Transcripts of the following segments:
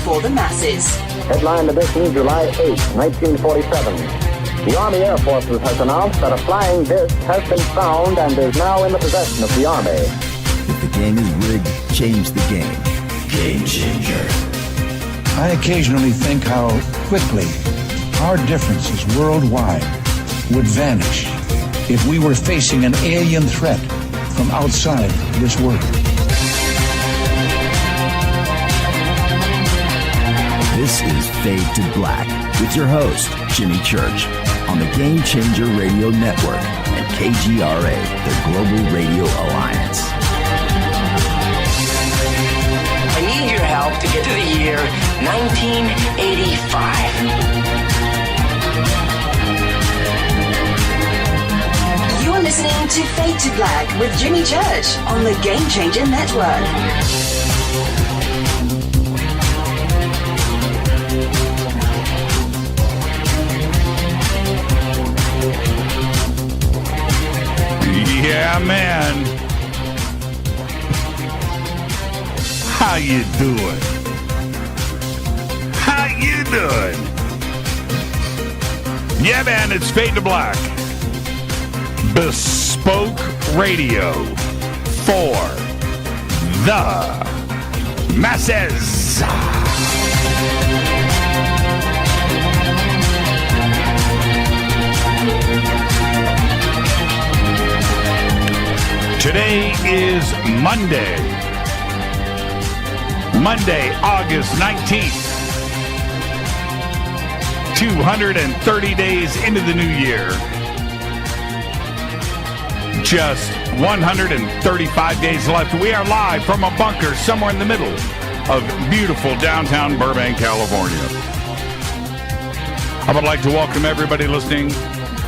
for the masses. Headline edition, July 8, 1947. The Army Air Forces has announced that a flying disc has been found and is now in the possession of the Army. If the game is rigged, change the game. Game changer. I occasionally think how quickly our differences worldwide would vanish if we were facing an alien threat from outside this world. This is Fade to Black with your host, Jimmy Church, on the Game Changer Radio Network and KGRA, the Global Radio Alliance. I need your help to get to the year 1985. You're listening to Fade to Black with Jimmy Church on the Game Changer Network. Yeah, man. How you doing? How you doing? Yeah, man, it's Fade to Black. Bespoke radio for the masses. Today is Monday, August 19th, 230 days into the new year, just 135 days left. We are live from a bunker somewhere in the middle of beautiful downtown Burbank, California. I would like to welcome everybody listening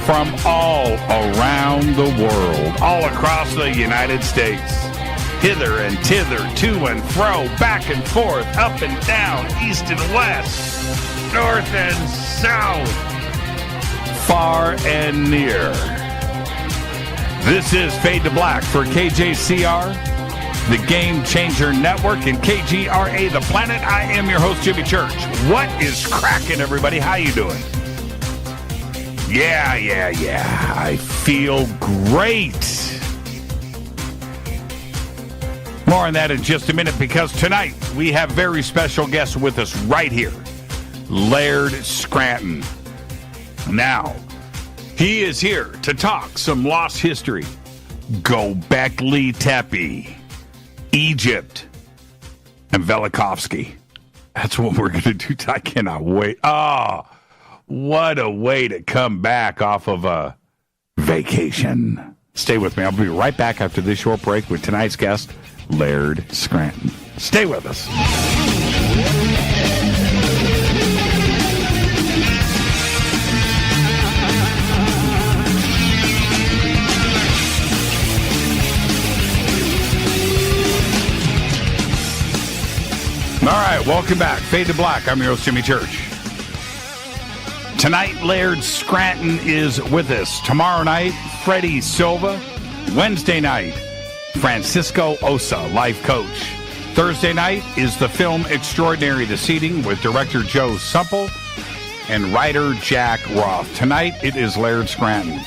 from all around the world, all across the United States, hither and thither, to and fro, back and forth, up and down, east and west, north and south, far and near. This is Fade to Black for KJCR, the Game Changer Network, and KGRA, The Planet. I am your host, Jimmy Church. What is cracking, everybody? How you doing? Yeah. I feel great. More on that in just a minute, because tonight we have very special guests with us right here. Laird Scranton. Now, he is here to talk some lost history. Gobekli Tepe, Egypt, and Velikovsky. That's what we're going to do. I cannot wait. Oh, what a way to come back off of a vacation. Stay with me. I'll be right back after this short break with tonight's guest, Laird Scranton. Stay with us. All right, welcome back. Fade to Black. I'm your host, Jimmy Church. Tonight, Laird Scranton is with us. Tomorrow night, Freddie Silva. Wednesday night, Francisco Osa, life coach. Thursday night is the film Extraordinary The Seating with director Joe Supple and writer Jack Roth. Tonight, it is Laird Scranton.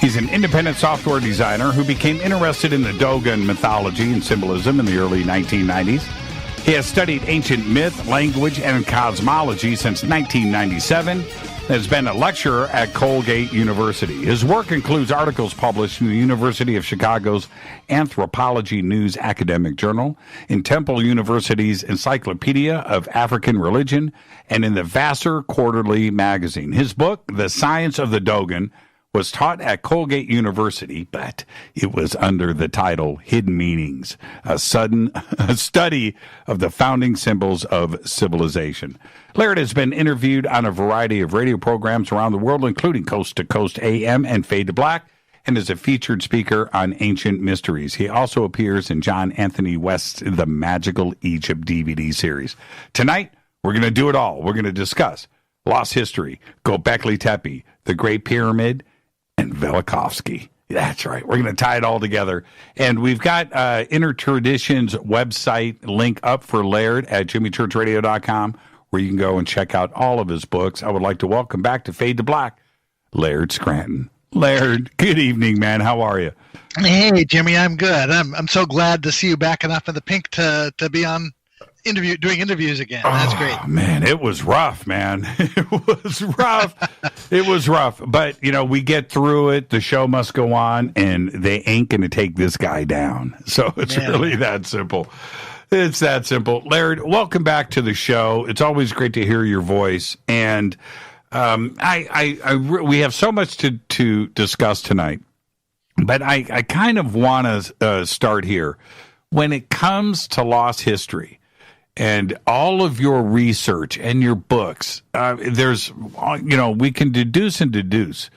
He's an independent software designer who became interested in the Dogon mythology and symbolism in the early 1990s. He has studied ancient myth, language, and cosmology since 1997 and has been a lecturer at Colgate University. His work includes articles published in the University of Chicago's Anthropology News Academic Journal, in Temple University's Encyclopedia of African Religion, and in the Vassar Quarterly magazine. His book, The Science of the Dogon, was taught at Colgate University, but it was under the title Hidden Meanings, a study of the founding symbols of civilization. Laird has been interviewed on a variety of radio programs around the world, including Coast to Coast AM and Fade to Black, and is a featured speaker on ancient mysteries. He also appears in John Anthony West's The Magical Egypt DVD series. Tonight, we're going to do it all. We're going to discuss lost history, Gobekli Tepe, the Great Pyramid, and Velikovsky. That's right. We're going to tie it all together. And we've got Intertraditions website link up for Laird at jimmychurchradio.com, where you can go and check out all of his books. I would like to welcome back to Fade to Black, Laird Scranton. Laird, good evening, man. How are you? Hey, Jimmy, I'm good. I'm so glad to see you back enough in the pink to be on doing interviews again. That's great. Man, it was rough, man. It was rough. It was rough. But, we get through it. The show must go on, and they ain't going to take this guy down. So it's really that simple. It's that simple. Laird, welcome back to the show. It's always great to hear your voice. And we have so much to discuss tonight. But I kind of want to start here. When it comes to lost history, and all of your research and your books, we can deduce.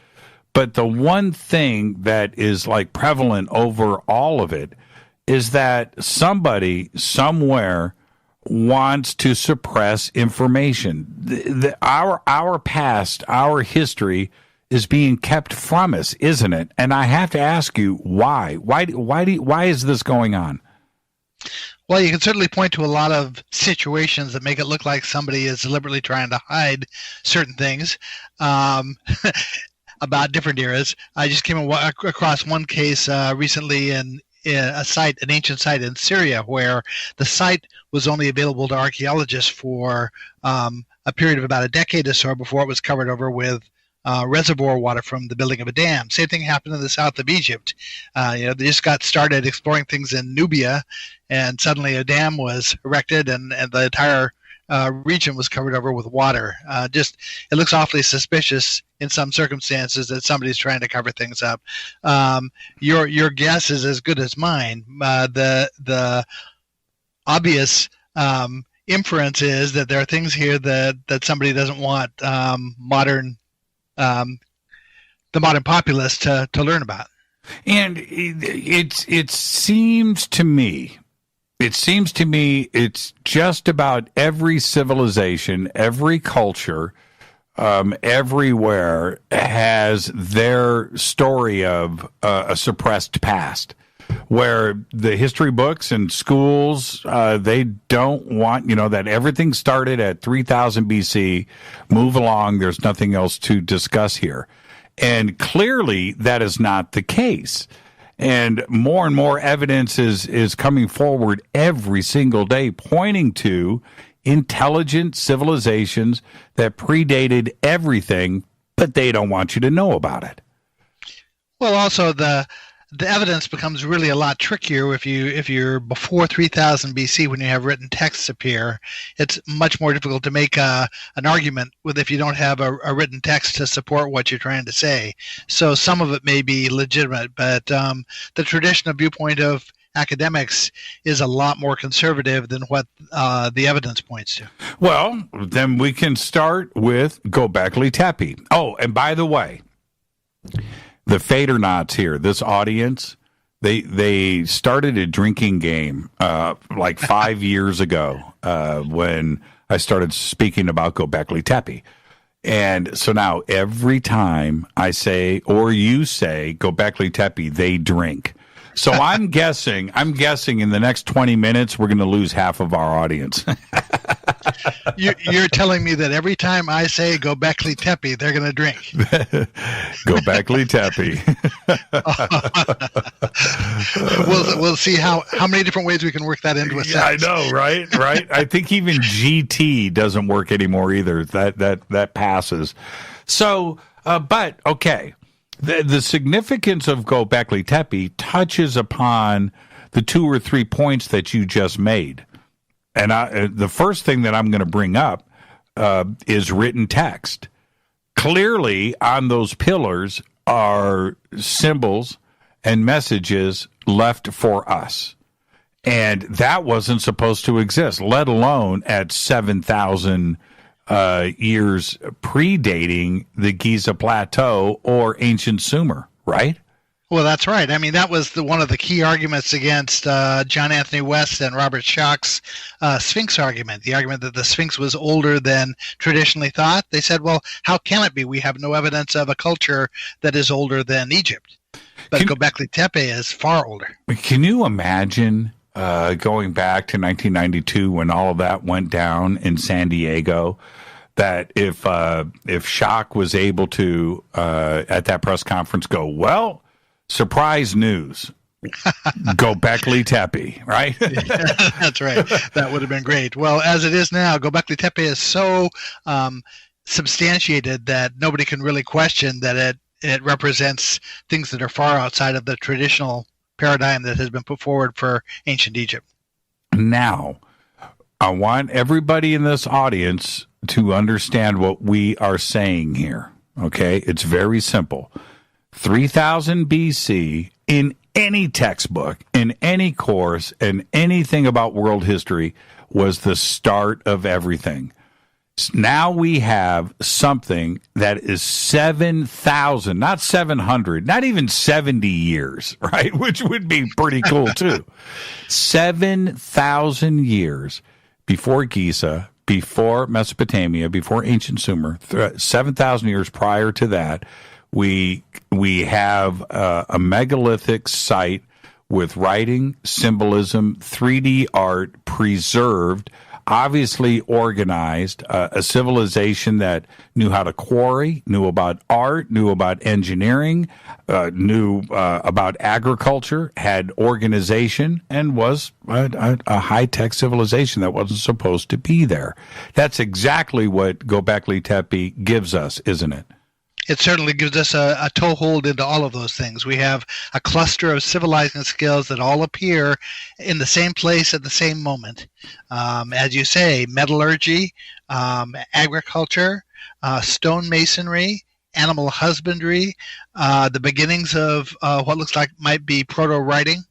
But the one thing that is like prevalent over all of it is that somebody somewhere wants to suppress information. Our past, our history is being kept from us, isn't it? And I have to ask you, why? Why is this going on? Well, you can certainly point to a lot of situations that make it look like somebody is deliberately trying to hide certain things about different eras. I just came across one case recently in an ancient site in Syria, where the site was only available to archaeologists for a period of about a decade or so before it was covered over with reservoir water from the building of a dam. Same thing happened in the south of Egypt. They just got started exploring things in Nubia, and suddenly a dam was erected, and the entire region was covered over with water. It looks awfully suspicious in some circumstances that somebody's trying to cover things up. Your guess is as good as mine. The obvious inference is that there are things here that somebody doesn't want the modern populace to learn about. And it seems to me it's just about every civilization, every culture, everywhere has their story of a suppressed past, where the history books and schools, they don't want, that everything started at 3000 BC, move along, there's nothing else to discuss here. And clearly that is not the case. And more evidence is coming forward every single day, pointing to intelligent civilizations that predated everything, but they don't want you to know about it. Well, also the evidence becomes really a lot trickier if you're before 3000 BC, when you have written texts appear. It's much more difficult to make an argument if you don't have a written text to support what you're trying to say. So some of it may be legitimate, but the traditional viewpoint of academics is a lot more conservative than what the evidence points to. Well, then we can start with Gobekli Tepe. Oh, and by the way, the Fadernauts here, this audience, they started a drinking game like 5 years ago when I started speaking about Gobekli Tepe. And so now every time I say, or you say, Gobekli Tepe, they drink. So I'm guessing in the next 20 minutes, we're going to lose half of our audience. You're telling me that every time I say Gobekli Tepe, they're going to drink. Gobekli Tepe. We'll see how many different ways we can work that into a sentence. I know, right? I think even GT doesn't work anymore either. That passes. So, but okay. The significance of Gobekli Tepe touches upon the 2 or 3 points that you just made. And the first thing that I'm going to bring up is written text. Clearly, on those pillars are symbols and messages left for us. And that wasn't supposed to exist, let alone at 7,000 years predating the Giza Plateau or ancient Sumer, right? Well, that's right. I mean, that was one of the key arguments against John Anthony West and Robert Schoch's Sphinx argument, the argument that the Sphinx was older than traditionally thought. They said, well, how can it be? We have no evidence of a culture that is older than Egypt. But Gobekli Tepe is far older. Can you imagine going back to 1992 when all of that went down in San Diego? That if Shock was able to at that press conference go, well, surprise news, Gobekli Tepe, right? Yeah, that's right. That would have been great. Well, as it is now, Gobekli Tepe is so substantiated that nobody can really question that it represents things that are far outside of the traditional paradigm that has been put forward for ancient Egypt. Now, I want everybody in this audience to understand what we are saying here, okay? It's very simple. 3000 BC, in any textbook, in any course, in anything about world history, was the start of everything. Now we have something that is 7,000, not 700, not even 70 years, right? Which would be pretty cool, too. 7,000 years before Giza, before Mesopotamia, before ancient Sumer, 7,000 years prior to that, we have a megalithic site with writing, symbolism, 3D art preserved, obviously organized, a civilization that knew how to quarry, knew about art, knew about engineering, knew about agriculture, had organization, and was a high-tech civilization that wasn't supposed to be there. That's exactly what Gobekli Tepe gives us, isn't it? It certainly gives us a toehold into all of those things. We have a cluster of civilizing skills that all appear in the same place at the same moment. As you say, metallurgy, agriculture, stonemasonry, animal husbandry, the beginnings of what looks like might be proto-writing.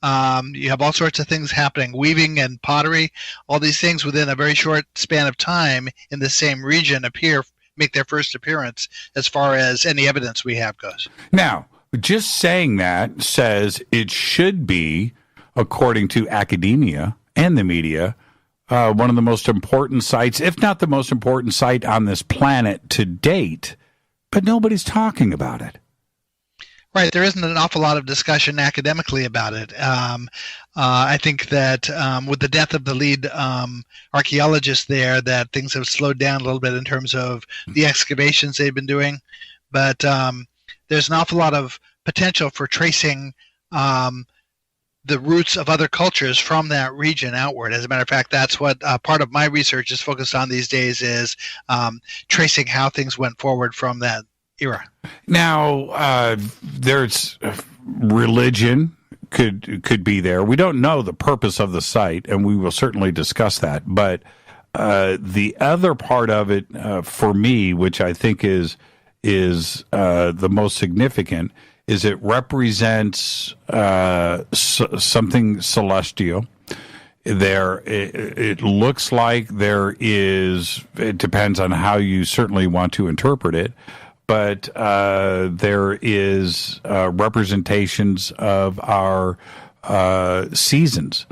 You have all sorts of things happening, weaving and pottery, all these things within a very short span of time in the same region make their first appearance as far as any evidence we have goes. Now, just saying that says it should be, according to academia and the media, one of the most important sites, if not the most important site on this planet to date, but nobody's talking about it. Right. There isn't an awful lot of discussion academically about it. I think that with the death of the lead archaeologist there, that things have slowed down a little bit in terms of the excavations they've been doing. But there's an awful lot of potential for tracing the roots of other cultures from that region outward. As a matter of fact, that's what part of my research is focused on these days, is tracing how things went forward from that era. Now, there's religion could be there. We don't know the purpose of the site, and we will certainly discuss that. But the other part of it, for me, which I think is the most significant, is it represents something celestial. It looks like there is. It depends on how you certainly want to interpret it. But there is representations of our seasons,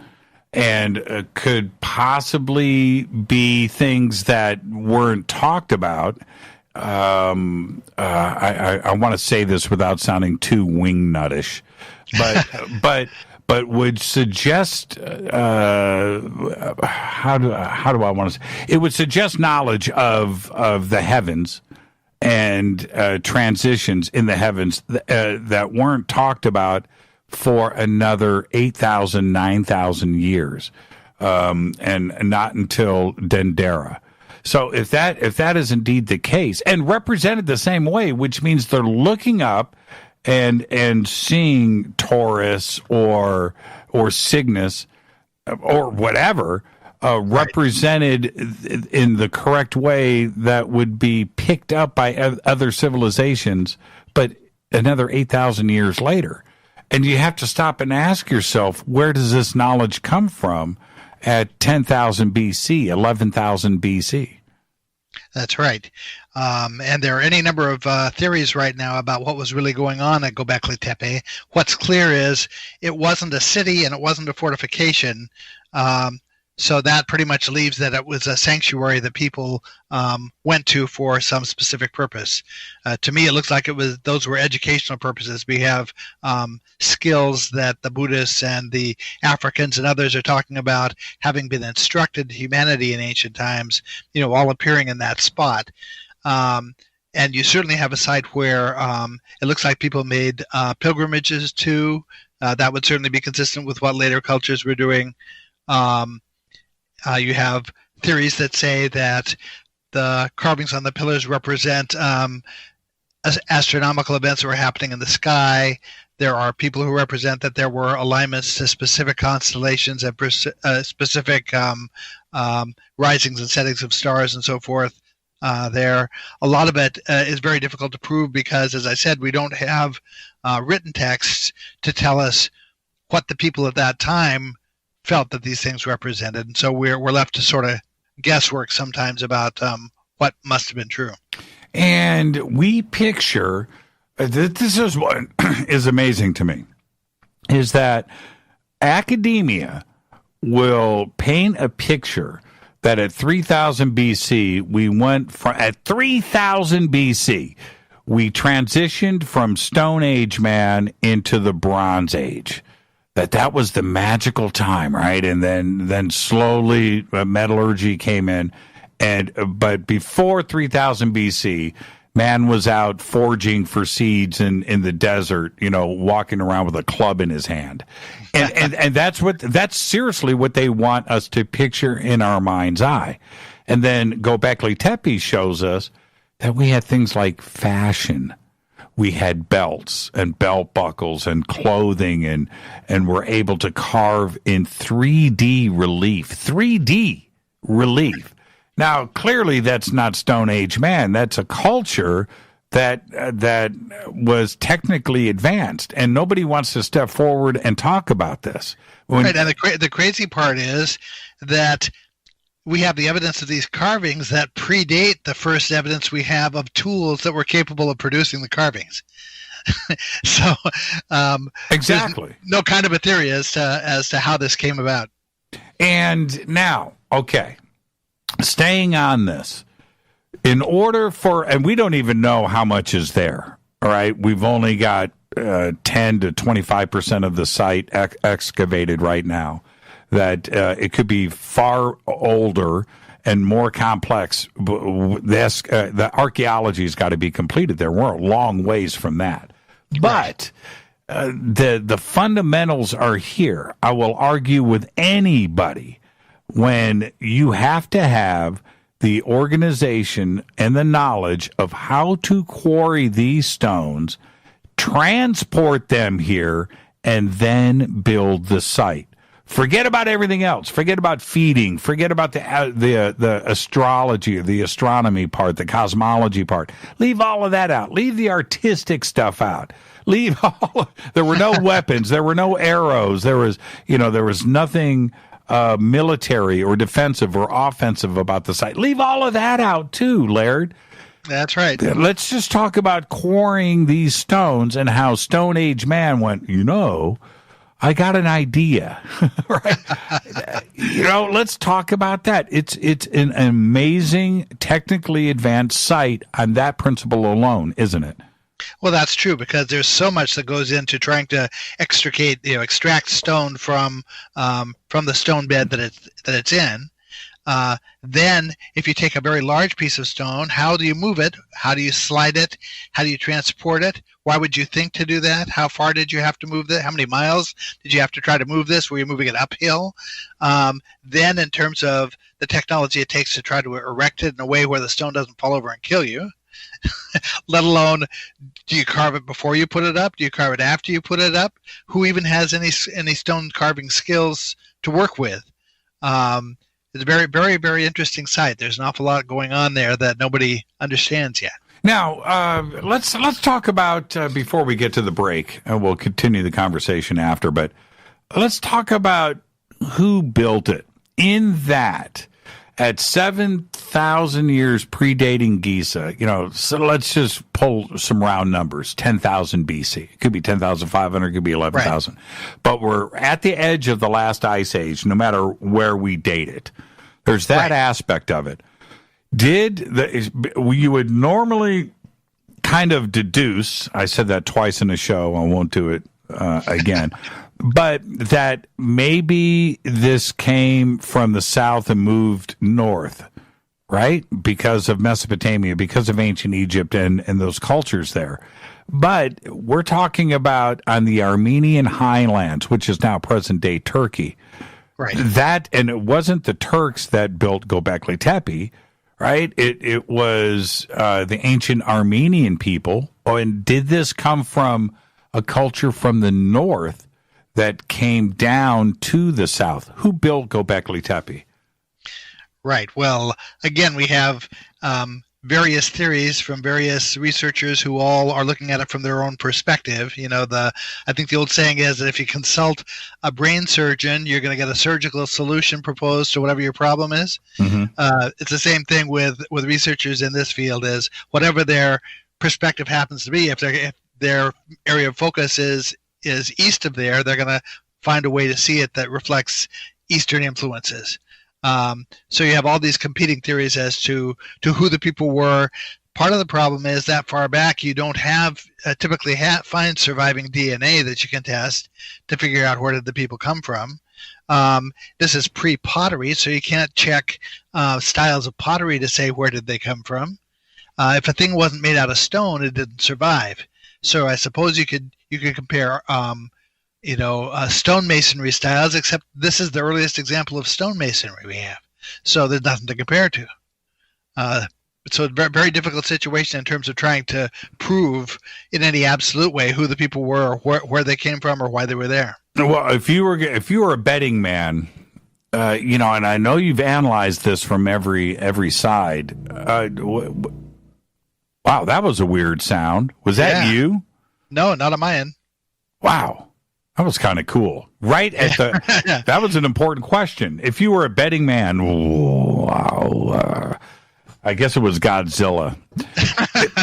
and could possibly be things that weren't talked about. I want to say this without sounding too wingnutish, but but would suggest how do I want to say? It would suggest knowledge of the heavens and transitions in the heavens that weren't talked about for another 8,000, 9,000 years, and not until Dendera. So if that is indeed the case, and represented the same way, which means they're looking up and seeing Taurus or Cygnus or whatever, represented in the correct way that would be picked up by other civilizations, but another 8,000 years later. And you have to stop and ask yourself, where does this knowledge come from at 10,000 BC, 11,000 BC? That's right. And there are any number of theories right now about what was really going on at Gobekli Tepe. What's clear is it wasn't a city and it wasn't a fortification. So that pretty much leaves that it was a sanctuary that people went to for some specific purpose. To me, it looks like those were educational purposes. We have skills that the Buddhists and the Africans and others are talking about, having been instructed humanity in ancient times, all appearing in that spot. And you certainly have a site where it looks like people made pilgrimages to. That would certainly be consistent with what later cultures were doing. You have theories that say that the carvings on the pillars represent astronomical events that were happening in the sky. There are people who represent that there were alignments to specific constellations and specific risings and settings of stars and so forth. A lot of it is very difficult to prove because, as I said, we don't have written texts to tell us what the people at that time felt that these things represented, and so we're left to sort of guesswork sometimes about what must have been true. And we picture this is what is amazing to me, is that academia will paint a picture that at 3000 BC at 3000 BC we transitioned from Stone Age man into the Bronze Age. That was the magical time, right? And then slowly metallurgy came in, but before 3000 BC, man was out foraging for seeds in the desert, walking around with a club in his hand, and that's seriously what they want us to picture in our mind's eye. And then Gobekli Tepe shows us that we had things like fashion. We had belts and belt buckles and clothing and were able to carve in 3D relief. 3D relief. Now, clearly that's not Stone Age man. That's a culture that was technically advanced, and nobody wants to step forward and talk about this. Right, and the crazy part is that we have the evidence of these carvings that predate the first evidence we have of tools that were capable of producing the carvings. So, exactly, no kind of a theory as to how this came about. And now, okay, staying on this, in order for, and we don't even know how much is there. All right, we've only got 10 to 25% of the site excavated right now. That it could be far older and more complex. The archaeology's got to be completed there. We're a long ways from that. But the fundamentals are here. I will argue with anybody when you have to have the organization and the knowledge of how to quarry these stones, transport them here, and then build the site. Forget about everything else. Forget about feeding. Forget about the astrology, the astronomy part, the cosmology part. Leave all of that out. Leave the artistic stuff out. Leave all. There were no weapons. There were no arrows. There was nothing military or defensive or offensive about the site. Leave all of that out too, Laird. That's right. Let's just talk about quarrying these stones and how Stone Age man went, I got an idea, right? Let's talk about that. It's an amazing, technically advanced site on that principle alone, isn't it? Well, that's true because there's so much that goes into trying to extract stone from the stone bed that it's in. Then, if you take a very large piece of stone, how do you move it? How do you slide it? How do you transport it? Why would you think to do that? How far did you have to move that? How many miles did you have to try to move this? Were you moving it uphill? Then, in terms of the technology it takes to try to erect it in a way where the stone doesn't fall over and kill you, let alone, do you carve it before you put it up? Do you carve it after you put it up? Who even has any stone carving skills to work with? It's a very, very, very interesting site. There's an awful lot going on there that nobody understands yet. Now, let's talk about, before we get to the break, and we'll continue the conversation after, but let's talk about who built it. In that, at 7,000 years predating Giza, so let's just pull some round numbers, 10,000 BC. It could be 10,500, it could be 11,000. Right. But we're at the edge of the last ice age, no matter where we date it. There's that aspect of it. You would normally kind of deduce, I said that twice in a show, I won't do it again, but that maybe this came from the south and moved north, right? Because of Mesopotamia, because of ancient Egypt and those cultures there. But we're talking about on the Armenian highlands, which is now present-day Turkey. Right. And it wasn't the Turks that built Gobekli Tepe, right? It was the ancient Armenian people. Oh, and did this come from a culture from the north that came down to the south? Who built Gobekli Tepe? Right. Well, again, we have various theories from various researchers who all are looking at it from their own perspective. I think the old saying is that if you consult a brain surgeon, you're going to get a surgical solution proposed to whatever your problem is. Mm-hmm. It's the same thing with researchers in this field. Is whatever their perspective happens to be, if their area of focus is east of there, they're going to find a way to see it that reflects Eastern influences. So you have all these competing theories as to who the people were. Part of the problem is that far back you don't have typically find surviving DNA that you can test to figure out where did the people come from. This is pre-pottery, so you can't check styles of pottery to say where did they come from. If a thing wasn't made out of stone, it didn't survive. So I suppose you could compare stonemasonry styles, except this is the earliest example of stonemasonry we have. So there's nothing to compare to. So it's a very, very difficult situation in terms of trying to prove in any absolute way who the people were, or where they came from, or why they were there. Well, if you were a betting man, and I know you've analyzed this from every side. Wow, that was a weird sound. Was that you? No, not on my end. Wow. That was kind of cool. Right at the that was an important question. If you were a betting man, wow, I guess it was Godzilla.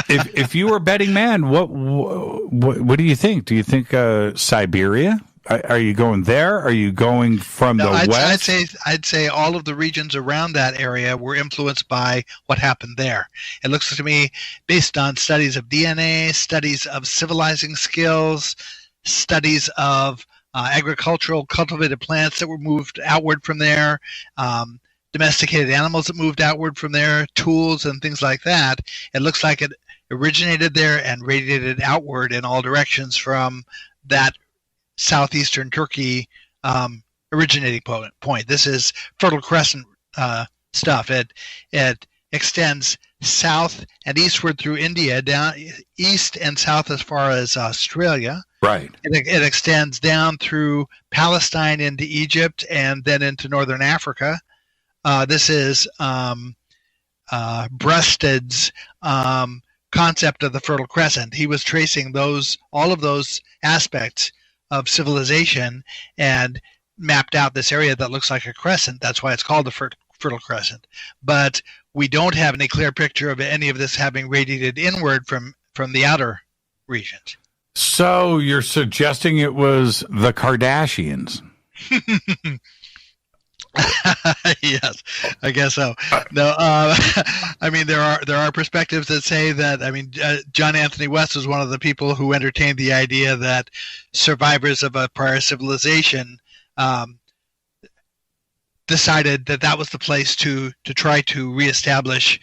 if you were a betting man, what do you think? Do you think Siberia? Are you going there? Are you going from the west? I'd say all of the regions around that area were influenced by what happened there. It looks to me, based on studies of DNA, studies of civilizing skills, studies of agricultural cultivated plants that were moved outward from there, domesticated animals that moved outward from there, tools and things like that. It looks like it originated there and radiated outward in all directions from that southeastern Turkey originating point. This is Fertile Crescent stuff. It extends south and eastward through India, down east and south as far as Australia. Right. It extends down through Palestine into Egypt and then into northern Africa. This is Breasted's concept of the Fertile Crescent. He was tracing all of those aspects of civilization and mapped out this area that looks like a crescent. That's why it's called the Fertile Crescent. But we don't have any clear picture of any of this having radiated inward from the outer regions. So you're suggesting it was the Kardashians? Yes, I guess so. No, I mean there are perspectives that say that. John Anthony West was one of the people who entertained the idea that survivors of a prior civilization decided that was the place to try to reestablish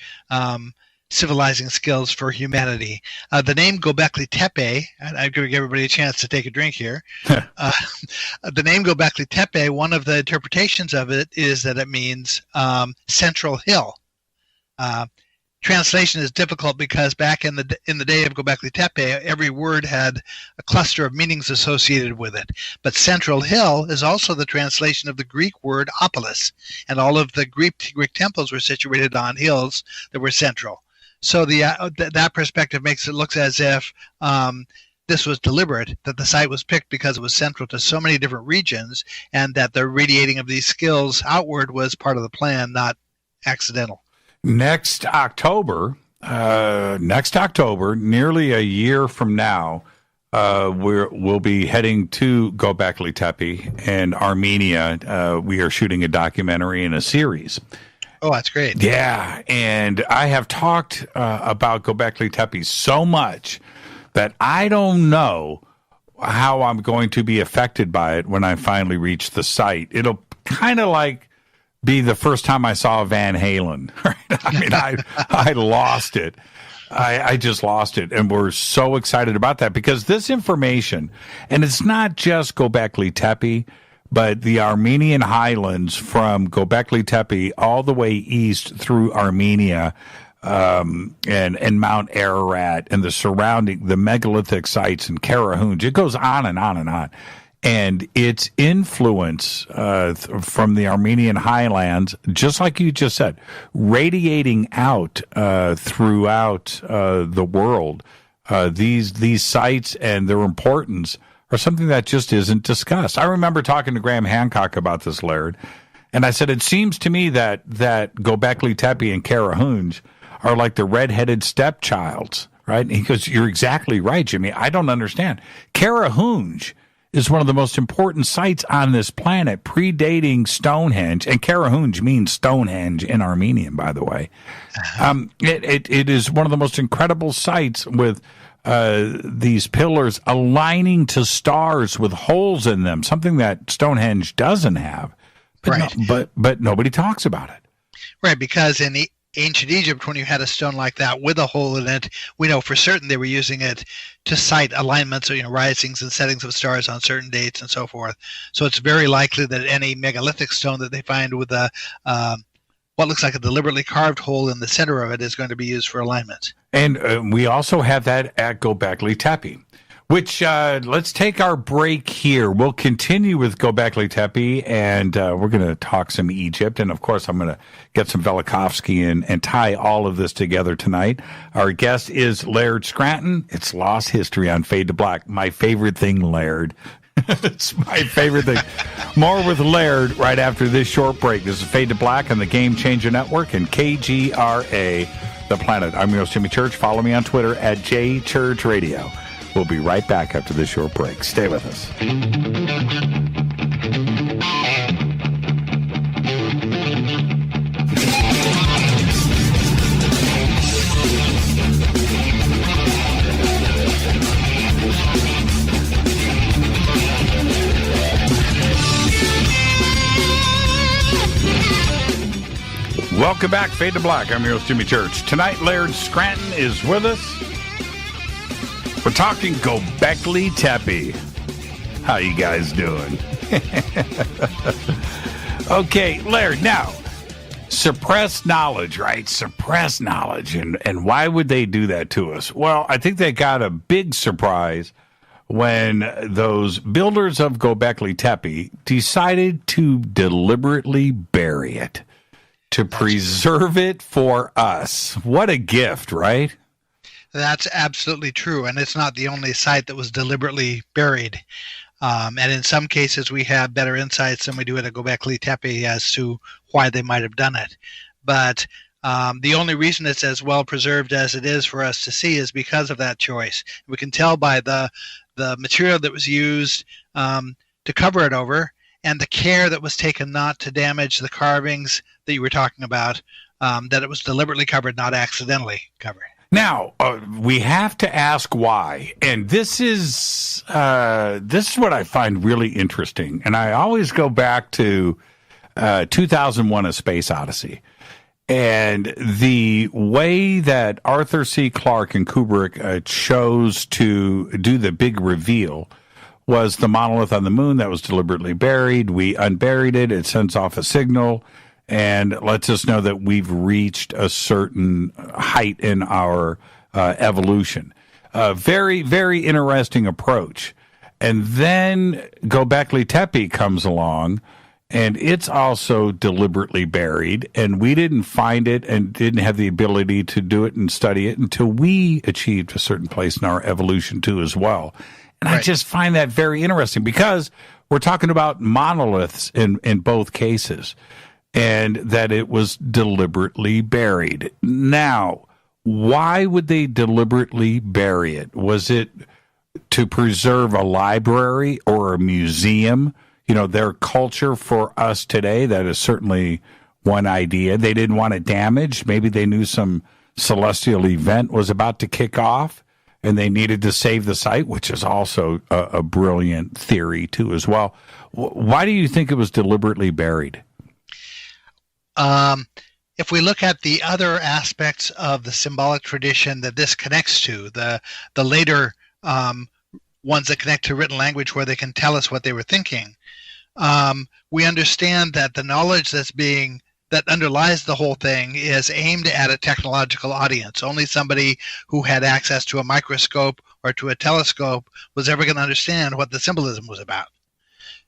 civilizing skills for humanity. The name Gobekli Tepe, and I'm going to give everybody a chance to take a drink here. The name Gobekli Tepe, one of the interpretations of it is that it means central hill. Translation is difficult because back in the day of Gobekli Tepe, every word had a cluster of meanings associated with it. But central hill is also the translation of the Greek word opolis, and all of the Greek temples were situated on hills that were central. So that perspective makes it look as if this was deliberate, that the site was picked because it was central to so many different regions, and that the radiating of these skills outward was part of the plan, not accidental. Next October, nearly a year from now, we'll be heading to Gobekli Tepe in Armenia. We are shooting a documentary and a series. Oh, that's great. Yeah, and I have talked about Gobekli Tepe so much that I don't know how I'm going to be affected by it when I finally reach the site. It'll kind of like be the first time I saw Van Halen. Right? I mean, I lost it. I just lost it. And we're so excited about that because this information, and it's not just Gobekli Tepe, but the Armenian highlands from Gobekli Tepe all the way east through Armenia, and Mount Ararat and the surrounding, the megalithic sites in Karahuj. It goes on and on and on. And its influence from the Armenian highlands, just like you just said, radiating out throughout the world. These sites and their importance are something that just isn't discussed. I remember talking to Graham Hancock about this, Laird, and I said, it seems to me that Gobekli Tepe and Karahuj are like the redheaded stepchilds, right? And he goes, you're exactly right, Jimmy. I don't understand. Karahuj is one of the most important sites on this planet, predating Stonehenge. And Karahuj means Stonehenge in Armenian, by the way. It is one of the most incredible sites with these pillars aligning to stars with holes in them, something that Stonehenge doesn't have. But, right. But nobody talks about it. Right, because in the ancient Egypt, when you had a stone like that with a hole in it, we know for certain they were using it to cite alignments, risings and settings of stars on certain dates and so forth. So it's very likely that any megalithic stone that they find with a what looks like a deliberately carved hole in the center of it is going to be used for alignment. And we also have that at Gobekli Tepe, which let's take our break here. We'll continue with Gobekli Tepe, and we're going to talk some Egypt. And, of course, I'm going to get some Velikovsky and tie all of this together tonight. Our guest is Laird Scranton. It's Lost History on Fade to Black. My favorite thing, Laird. It's my favorite thing. More with Laird right after this short break. This is Fade to Black on the Game Changer Network and KGRA, The Planet. I'm your host, Jimmy Church. Follow me on Twitter at JChurchRadio. We'll be right back after this short break. Stay with us. Welcome back, Fade to Black. I'm your host, Jimmy Church. Tonight, Laird Scranton is with us. We're talking Gobekli Tepe. How you guys doing? Okay, Laird, now, suppressed knowledge, right? Suppressed knowledge. And why would they do that to us? Well, I think they got a big surprise when those builders of Gobekli Tepe decided to deliberately bury it, to preserve it for us. What a gift, right? That's absolutely true, and it's not the only site that was deliberately buried. And in some cases, we have better insights than we do at a Gobekli Tepe as to why they might have done it. But the only reason it's as well preserved as it is for us to see is because of that choice. We can tell by the material that was used to cover it over, and the care that was taken not to damage the carvings that you were talking about, that it was deliberately covered, not accidentally covered. Now, we have to ask why, and this is what I find really interesting, and I always go back to 2001: A Space Odyssey, and the way that Arthur C. Clarke and Kubrick chose to do the big reveal was the monolith on the moon that was deliberately buried. We unburied it. It sends off a signal and lets us know that we've reached a certain height in our evolution. Very, very interesting approach. And then Gobekli Tepe comes along, and it's also deliberately buried, and we didn't find it and didn't have the ability to do it and study it until we achieved a certain place in our evolution too as well. And right. I just find that very interesting because we're talking about monoliths in both cases. and that it was deliberately buried. Now, why would they deliberately bury it? Was it to preserve a library or a museum? You know, their culture for us today, that is certainly one idea. They didn't want it damaged. Maybe they knew some celestial event was about to kick off and they needed to save the site, which is also a brilliant theory, too, as well. Why do you think it was deliberately buried? If we look at the other aspects of the symbolic tradition that this connects to, the later ones that connect to written language where they can tell us what they were thinking, we understand that the knowledge that underlies the whole thing is aimed at a technological audience. Only somebody who had access to a microscope or to a telescope was ever going to understand what the symbolism was about.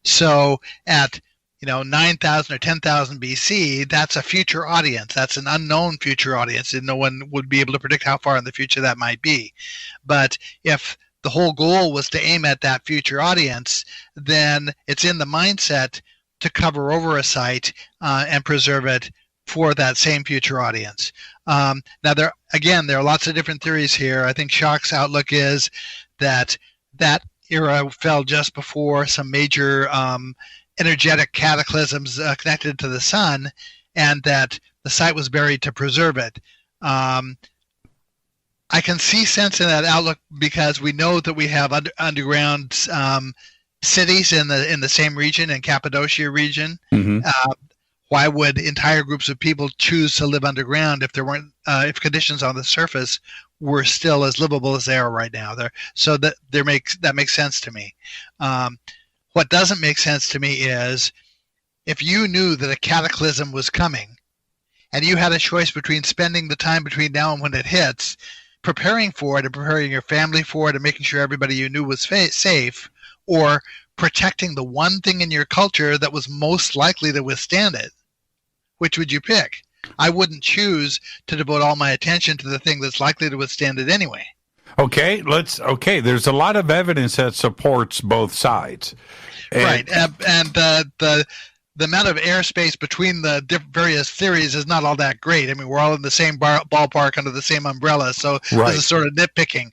So at 9,000 or 10,000 BC, that's a future audience. That's an unknown future audience, and no one would be able to predict how far in the future that might be. But if the whole goal was to aim at that future audience, then it's in the mindset to cover over a site and preserve it for that same future audience. Now, there are lots of different theories here. I think Schock's outlook is that era fell just before some major energetic cataclysms connected to the sun, and that the site was buried to preserve it. I can see sense in that outlook because we know that we have underground cities in the same region, in Cappadocia region. Mm-hmm. Why would entire groups of people choose to live underground if there weren't if conditions on the surface were still as livable as they are right now? That makes sense to me. What doesn't make sense to me is if you knew that a cataclysm was coming and you had a choice between spending the time between now and when it hits, preparing for it and preparing your family for it and making sure everybody you knew was safe, or protecting the one thing in your culture that was most likely to withstand it, which would you pick? I wouldn't choose to devote all my attention to the thing that's likely to withstand it anyway. Okay, there's a lot of evidence that supports both sides. Right, and the amount of airspace between the various theories is not all that great. I mean, we're all in the same ballpark under the same umbrella, so right. This is sort of nitpicking.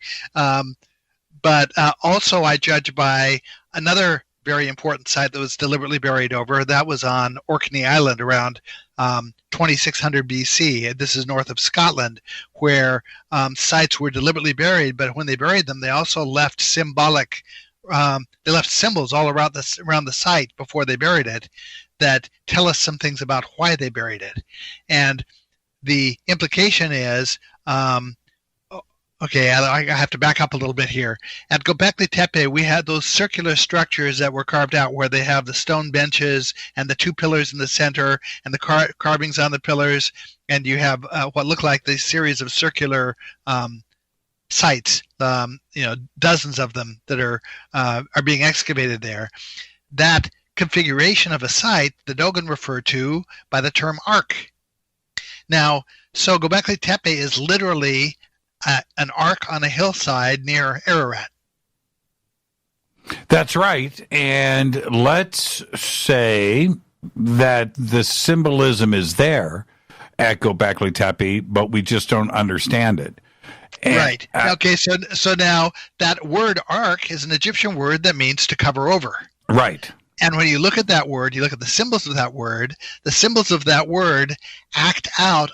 But also I judge by another very important site that was deliberately buried over. That was on Orkney Island around 2600 BC. This is north of Scotland, where sites were deliberately buried, but when they buried them, they also left symbols all around the site before they buried it that tell us some things about why they buried it. And the implication is, okay, I have to back up a little bit here. At Gobekli Tepe, we had those circular structures that were carved out where they have the stone benches and the two pillars in the center and the carvings on the pillars, and you have what look like this series of circular sites, dozens of them that are being excavated there. That configuration of a site, the Dogon refer to by the term arc. Now, so Gobekli Tepe is literally an arc on a hillside near Ararat. That's right. And let's say that the symbolism is there at Gobekli Tepe, but we just don't understand it. And, right. Okay, so now that word arc is an Egyptian word that means to cover over. Right. And when you look at that word, you look at the symbols of that word, the symbols of that word act out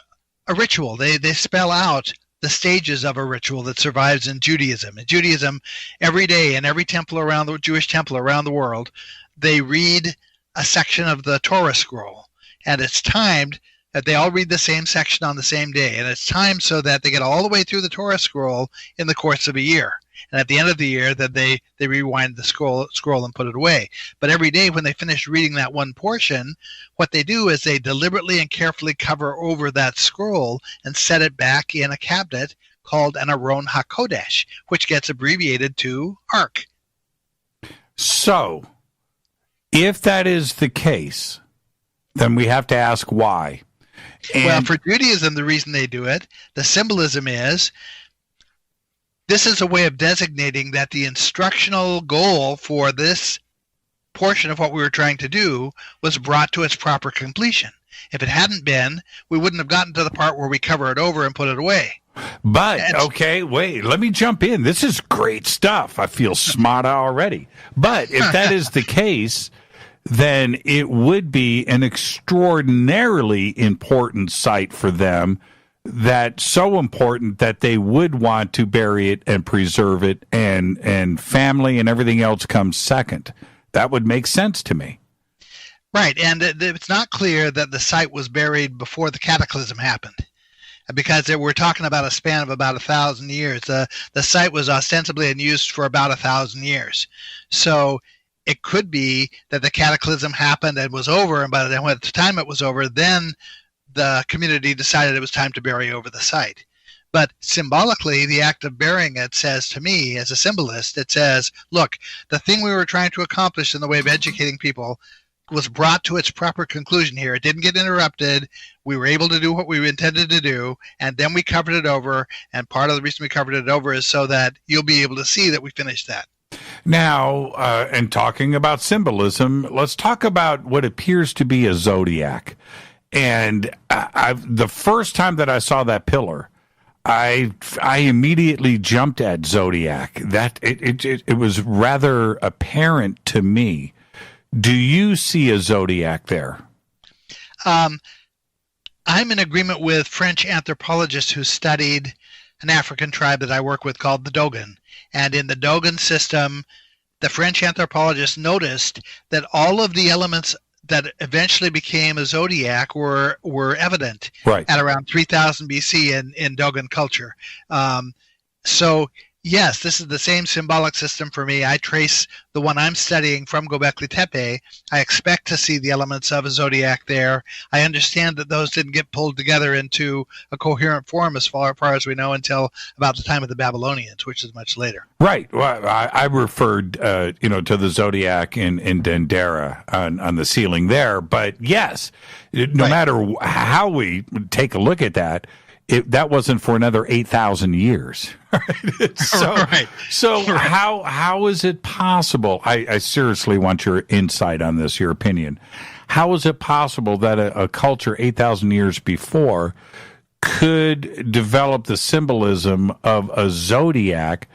a ritual. They spell out the stages of a ritual that survives in Judaism. In Judaism, every day in every temple around the Jewish temple around the world, they read a section of the Torah scroll, and it's timed that they all read the same section on the same day, and it's timed so that they get all the way through the Torah scroll in the course of a year. And at the end of the year, that they rewind the scroll and put it away. But every day when they finish reading that one portion, what they do is they deliberately and carefully cover over that scroll and set it back in a cabinet called an Aron HaKodesh, which gets abbreviated to Ark. So, if that is the case, then we have to ask why. Well, for Judaism, the reason they do it, the symbolism is, this is a way of designating that the instructional goal for this portion of what we were trying to do was brought to its proper completion. If it hadn't been, we wouldn't have gotten to the part where we cover it over and put it away. But, okay, wait, let me jump in. This is great stuff. I feel smart already. But if that is the case, then it would be an extraordinarily important site for them, that so important that they would want to bury it and preserve it, and family and everything else comes second. That would make sense to me. Right, and it's not clear that the site was buried before the cataclysm happened, because we're talking about a span of about 1,000 years. The site was ostensibly unused for about 1,000 years. So it could be that the cataclysm happened and was over, and by the time it was over, then the community decided it was time to bury over the site. But symbolically, the act of burying it says to me, as a symbolist, it says, look, the thing we were trying to accomplish in the way of educating people was brought to its proper conclusion here. It didn't get interrupted. We were able to do what we intended to do, and then we covered it over, and part of the reason we covered it over is so that you'll be able to see that we finished that. Now, and talking about symbolism, let's talk about what appears to be a zodiac. And the first time that I saw that pillar, I immediately jumped at zodiac. That it was rather apparent to me. Do you see a zodiac there? I'm in agreement with French anthropologists who studied an African tribe that I work with called the Dogon. And in the Dogon system, the French anthropologists noticed that all of the elements that eventually became a zodiac were evident at around 3000 BC in Dogon culture. So yes, this is the same symbolic system for me. I trace the one I'm studying from Gobekli Tepe. I expect to see the elements of a zodiac there. I understand that those didn't get pulled together into a coherent form as far as we know until about the time of the Babylonians, which is much later. Right. Well, I referred, to the zodiac in Dendera on the ceiling there. But yes, no matter how we take a look at that, that wasn't for another 8,000 years. So how is it possible? I seriously want your insight on this, your opinion. How is it possible that a culture 8,000 years before could develop the symbolism of a zodiac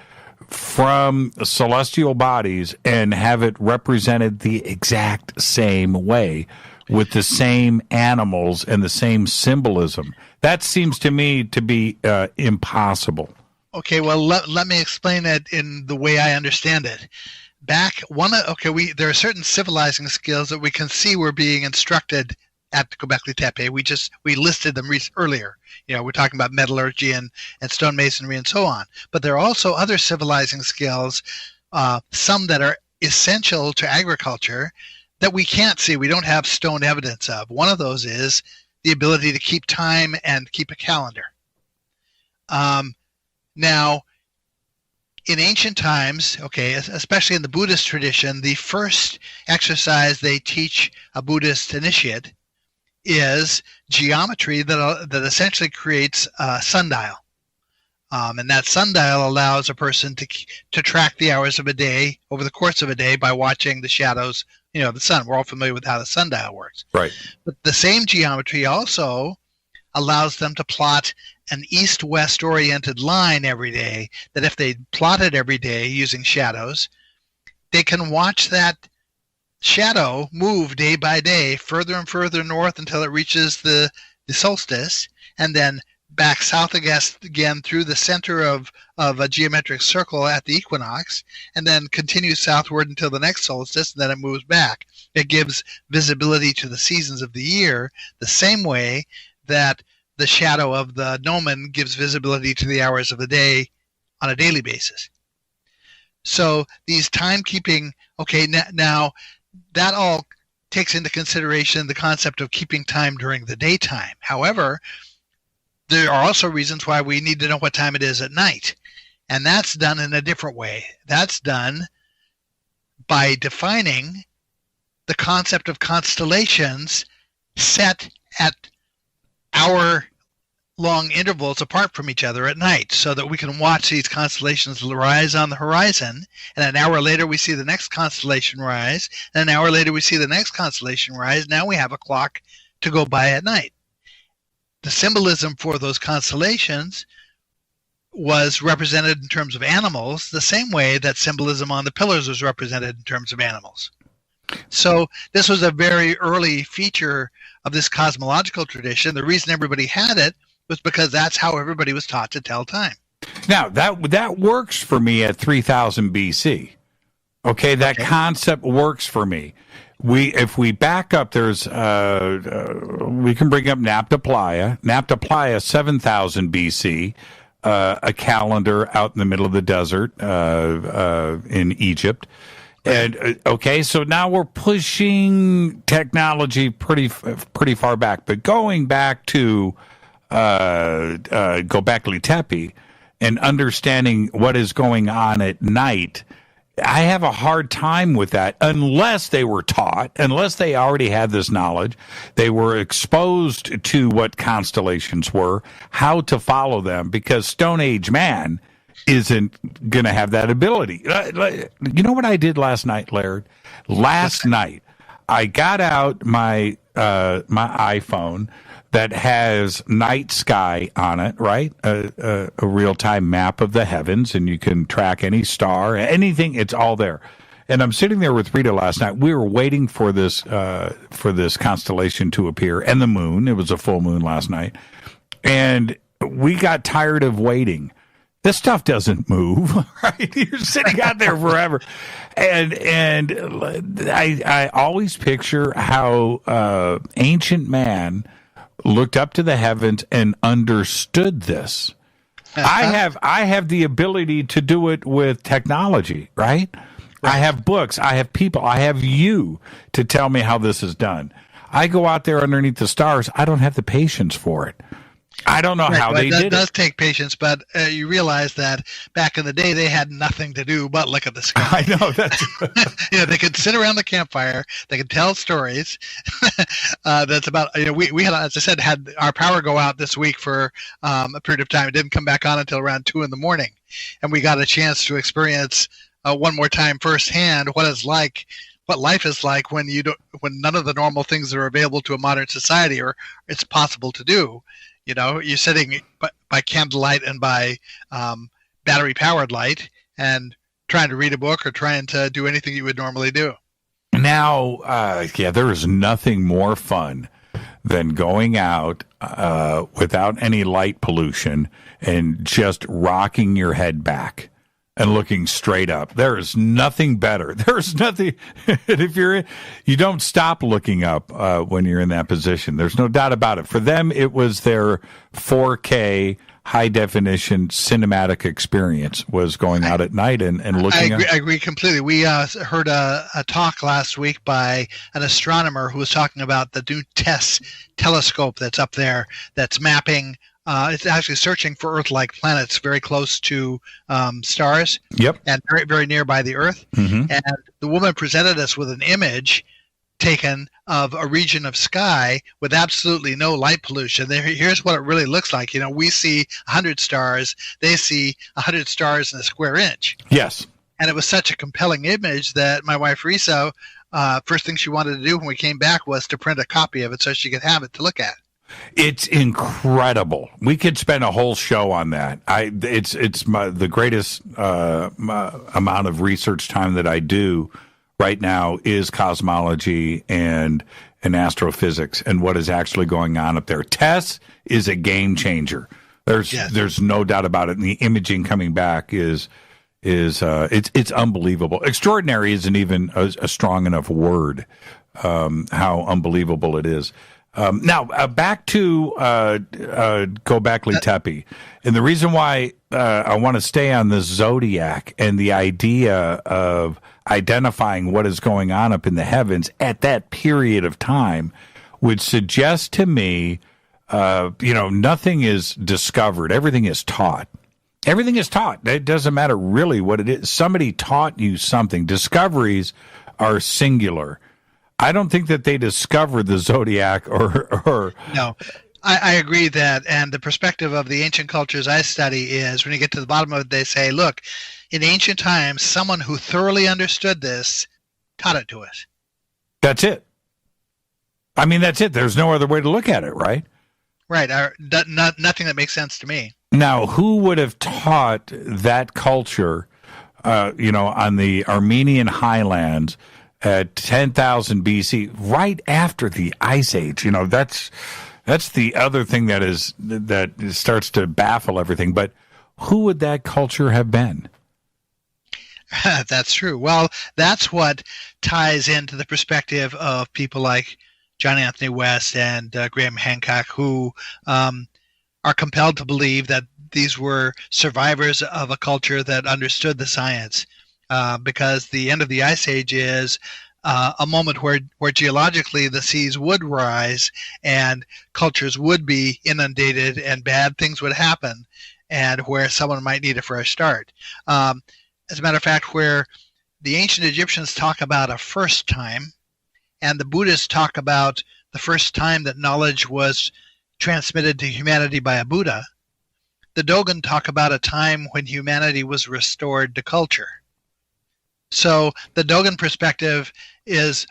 from celestial bodies and have it represented the exact same way, with the same animals and the same symbolism? That seems to me to be impossible. Okay, well, let me explain it in the way I understand it. There are certain civilizing skills that we can see were being instructed at Gobekli Tepe. We listed them earlier. We're talking about metallurgy and stonemasonry and so on. But there are also other civilizing skills, some that are essential to agriculture, that we can't see. We don't have stone evidence of. One of those is the ability to keep time and keep a calendar. Now, in ancient times, especially in the Buddhist tradition, the first exercise they teach a Buddhist initiate is geometry that essentially creates a sundial. And that sundial allows a person to track the hours of a day over the course of a day by watching the shadows, the sun. We're all familiar with how the sundial works. Right. But the same geometry also allows them to plot an east-west oriented line every day, that if they plot it every day using shadows, they can watch that shadow move day by day further and further north until it reaches the solstice, and then back south again through the center of a geometric circle at the equinox, and then continues southward until the next solstice, and then it moves back. It gives visibility to the seasons of the year the same way that the shadow of the gnomon gives visibility to the hours of the day on a daily basis. So these timekeeping, now that all takes into consideration the concept of keeping time during the daytime. However, there are also reasons why we need to know what time it is at night. And that's done in a different way. That's done by defining the concept of constellations set at hour-long intervals apart from each other at night, so that we can watch these constellations rise on the horizon, and an hour later we see the next constellation rise, and an hour later we see the next constellation rise. Now we have a clock to go by at night. The symbolism for those constellations was represented in terms of animals the same way that symbolism on the pillars was represented in terms of animals. So this was a very early feature of this cosmological tradition. The reason everybody had it was because that's how everybody was taught to tell time. Now, that works for me at 3000 BC. Okay, that concept works for me. If we back up, there's we can bring up Nabta Playa, 7000 BC, a calendar out in the middle of the desert in Egypt. And okay, so now we're pushing technology pretty far back. But going back to Gobekli Tepe and understanding what is going on at night, I have a hard time with that unless they were taught, unless they already had this knowledge, they were exposed to what constellations were, how to follow them, because Stone Age man isn't going to have that ability. You know what I did last night, Laird? Last night, I got out my iPhone that has night sky on it, right? A real-time map of the heavens, and you can track any star, anything. It's all there. And I'm sitting there with Rita last night. We were waiting for this constellation to appear, and the moon. It was a full moon last night, and we got tired of waiting. This stuff doesn't move, right? You're sitting out there forever. And I always picture how ancient man looked up to the heavens and understood this. I have the ability to do it with technology, right? I have books, I have people, I have you to tell me how this is done. I go out there underneath the stars. I don't have the patience for it. I don't know how they did it. It does take patience, but you realize that back in the day they had nothing to do but look at the sky. I know that's they could sit around the campfire, they could tell stories. That's about we had, as I said, had our power go out this week for a period of time. It didn't come back on until around 2 a.m, and we got a chance to experience one more time firsthand what life is like when none of the normal things that are available to a modern society or it's possible to do. You're sitting by candlelight and by battery-powered light and trying to read a book or trying to do anything you would normally do. Now, there is nothing more fun than going out without any light pollution and just rocking your head back and looking straight up. There is nothing better. There's nothing. If you don't stop looking up when you're in that position. There's no doubt about it. For them, it was their 4K high definition cinematic experience was going out at night and looking. I agree completely. We heard a talk last week by an astronomer who was talking about the new TESS telescope that's up there that's mapping. It's actually searching for Earth-like planets very close to stars. Yep. And very, very nearby the Earth. Mm-hmm. And the woman presented us with an image taken of a region of sky with absolutely no light pollution. Here's what it really looks like. We see 100 stars. They see 100 stars in a square inch. Yes. And it was such a compelling image that my wife, Risa, first thing she wanted to do when we came back was to print a copy of it so she could have it to look at. It's incredible. We could spend a whole show on that. It's the greatest amount of research time that I do right now is cosmology and astrophysics and what is actually going on up there. TESS is a game changer. There's no doubt about it. And the imaging coming back is it's unbelievable. Extraordinary isn't even a strong enough word. How unbelievable it is. Now, back to Gobekli Tepe. And the reason why I want to stay on the zodiac and the idea of identifying what is going on up in the heavens at that period of time would suggest to me, nothing is discovered. Everything is taught. Everything is taught. It doesn't matter really what it is. Somebody taught you something. Discoveries are singular. I don't think that they discovered the zodiac or No, I agree that, and the perspective of the ancient cultures I study is when you get to the bottom of it, they say, look, in ancient times, someone who thoroughly understood this taught it to us. That's it. I mean, that's it. There's no other way to look at it, right? Right. Nothing that makes sense to me. Now, who would have taught that culture, on the Armenian highlands at 10,000 BC, right after the Ice Age? That's the other thing that starts to baffle everything. But who would that culture have been? That's true. Well, that's what ties into the perspective of people like John Anthony West and Graham Hancock, who are compelled to believe that these were survivors of a culture that understood the science, because the end of the Ice Age is a moment where geologically the seas would rise and cultures would be inundated and bad things would happen, and where someone might need a fresh start. As a matter of fact, where the ancient Egyptians talk about a first time, and the Buddhists talk about the first time that knowledge was transmitted to humanity by a Buddha, the Dogon talk about a time when humanity was restored to culture. So the Dogon perspective is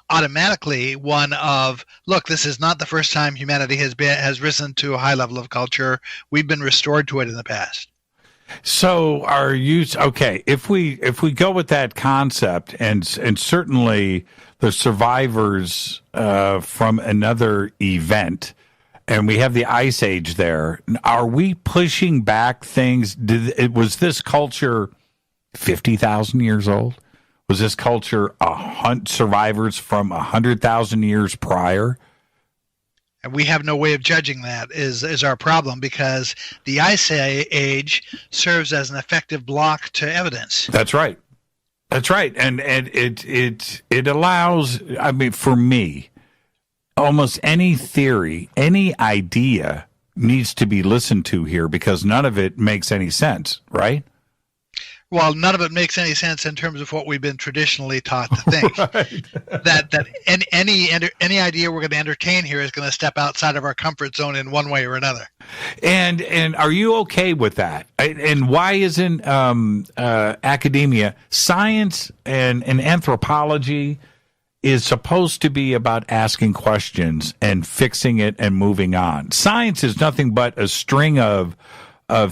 automatically one of, look, this is not the first time humanity has risen to a high level of culture. We've been restored to it in the past. So are you okay? If we go with that concept, and certainly the survivors from another event, and we have the Ice Age there, are we pushing back things? Was this culture 50,000 years old? Was this culture survivors from 100,000 years prior? And we have no way of judging that is our problem, because the Ice Age serves as an effective block to evidence. That's right. That's right. And it allows, I mean, for me, almost any theory, any idea needs to be listened to here, because none of it makes any sense, right? Well, none of it makes any sense in terms of what we've been traditionally taught to think. Right. that any idea we're going to entertain here is going to step outside of our comfort zone in one way or another. And are you okay with that? And why isn't academia, science and anthropology is supposed to be about asking questions and fixing it and moving on? Science is nothing but a string of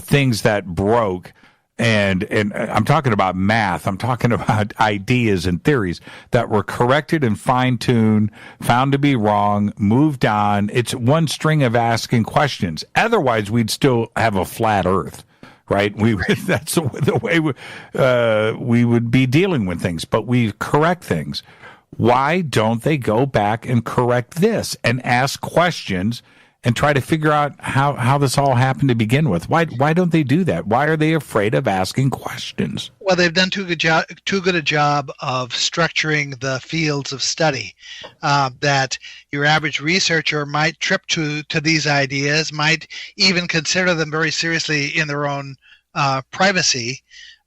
things that broke. And I'm talking about math. I'm talking about ideas and theories that were corrected and fine-tuned, found to be wrong, moved on. It's one string of asking questions. Otherwise, we'd still have a flat Earth, right? That's the way we would be dealing with things. But we correct things. Why don't they go back and correct this and ask questions and try to figure out how this all happened to begin with? Why don't they do that? Why are they afraid of asking questions? Well, they've done too good a job of structuring the fields of study, that your average researcher might trip to these ideas, might even consider them very seriously in their own privacy,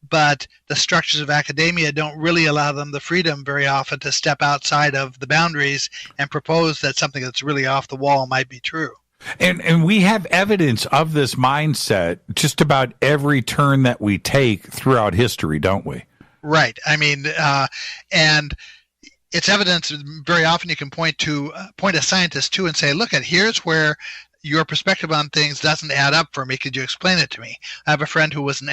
but the structures of academia don't really allow them the freedom very often to step outside of the boundaries and propose that something that's really off the wall might be true. And we have evidence of this mindset just about every turn that we take throughout history, don't we? Right. I mean, and it's evidence very often you can point a scientist to and say, look, here's where your perspective on things doesn't add up for me. Could you explain it to me? I have a friend who was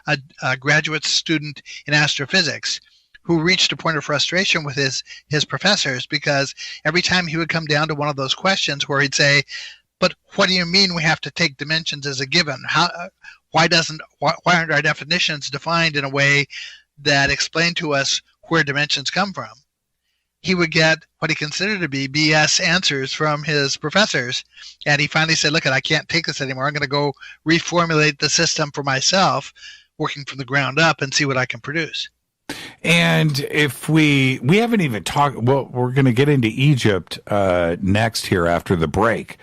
a graduate student in astrophysics who reached a point of frustration with his professors, because every time he would come down to one of those questions where he'd say, but what do you mean we have to take dimensions as a given? Why aren't our definitions defined in a way that explain to us where dimensions come from? He would get what he considered to be BS answers from his professors. And he finally said, look, I can't take this anymore. I'm going to go reformulate the system for myself, working from the ground up, and see what I can produce. And if we haven't even talked, well, we're going to get into Egypt next here after the break.